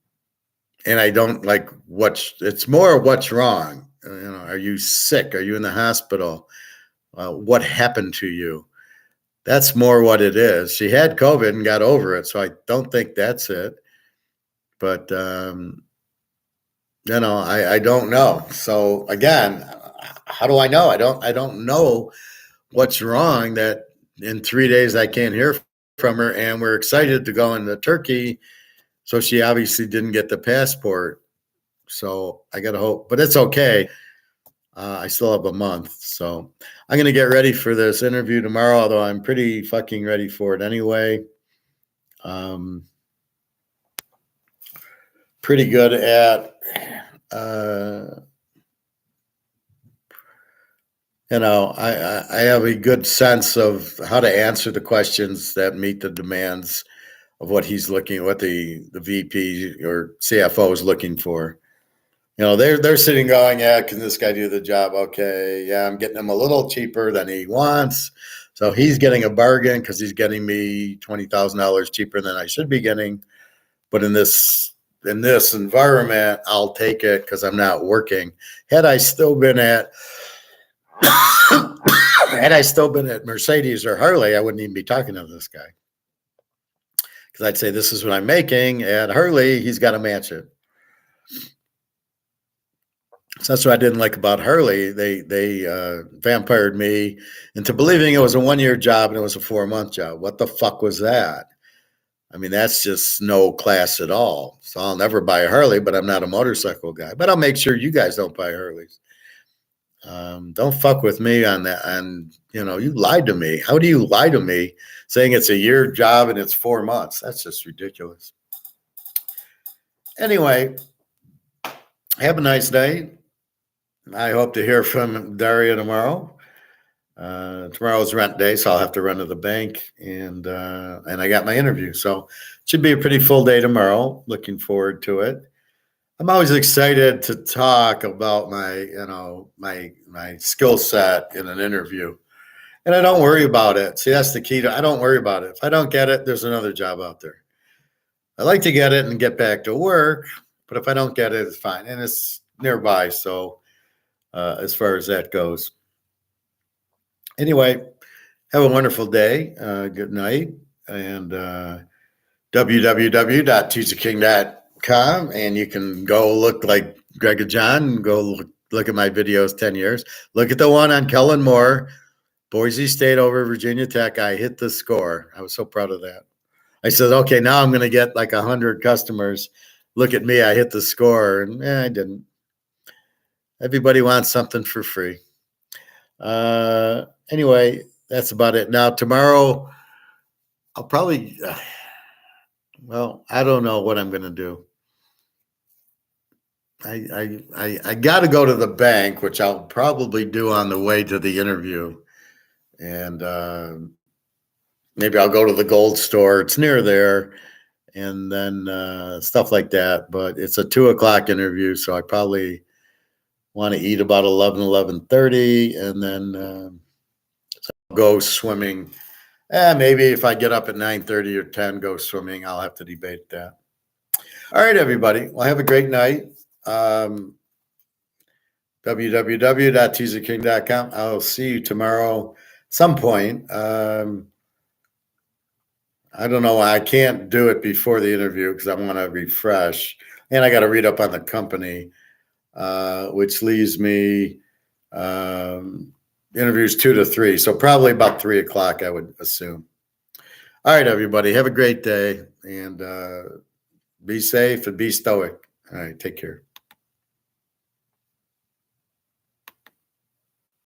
I don't like it's more what's wrong. Are you sick? Are you in the hospital? What happened to you? That's more what it is. She had COVID and got over it. So I don't think that's it. But, I don't know. So again, how do I know? I don't know what's wrong that in 3 days I can't hear from her, and we're excited to go into Turkey. So she obviously didn't get the passport. So I got to hope, but it's okay. I still have a month. So I'm going to get ready for this interview tomorrow, although I'm pretty fucking ready for it anyway. Pretty good at, I have a good sense of how to answer the questions that meet the demands of what he's looking, what the VP or CFO is looking for. They're sitting going, yeah, can this guy do the job? Okay, yeah, I'm getting him a little cheaper than he wants. So he's getting a bargain because he's getting me $20,000 cheaper than I should be getting. But in this environment, I'll take it because I'm not working. Had I still been at Mercedes or Harley, I wouldn't even be talking to this guy. Because I'd say, this is what I'm making. At Harley, he's got to match it. So that's what I didn't like about Harley. They vampired me into believing it was a 1-year job and it was a 4-month job. What the fuck was that? I mean, that's just no class at all. So I'll never buy a Harley, but I'm not a motorcycle guy. But I'll make sure you guys don't buy Harleys. Don't fuck with me on that. And, you lied to me. How do you lie to me saying it's a year job and it's 4 months? That's just ridiculous. Anyway, have a nice day. I hope to hear from Daria tomorrow. Tomorrow's rent day, so I'll have to run to the bank, and I got my interview. So it should be a pretty full day tomorrow. Looking forward to it. I'm always excited to talk about my skill set in an interview. And I don't worry about it. See, that's the key I don't worry about it. If I don't get it, there's another job out there. I like to get it and get back to work, but if I don't get it, it's fine. And it's nearby. So as far as that goes. Anyway, have a wonderful day. Good night. And www.teaserking.com. And you can go look like Greg and John and go look at my videos 10 years. Look at the one on Kellen Moore, Boise State over Virginia Tech. I hit the score. I was so proud of that. I said, okay, now I'm going to get like 100 customers. Look at me. I hit the score. And I didn't. Everybody wants something for free. Anyway, that's about it. Now, tomorrow, I'll probably, I don't know what I'm going to do. I got to go to the bank, which I'll probably do on the way to the interview. And maybe I'll go to the gold store. It's near there. And then stuff like that. But it's a 2:00 interview, so I probably want to eat about 11:30, and then go swimming. Maybe if I get up at 9:30 or 10, go swimming. I'll have to debate that. All right, everybody. Well, have a great night. www.teaserking.com. I'll see you tomorrow some point. I don't know. I can't do it before the interview because I want to refresh. And I got to read up on the company, which leaves me interviews 2 to 3. So probably about 3:00, I would assume. All right, everybody. Have a great day and be safe and be stoic. All right. Take care.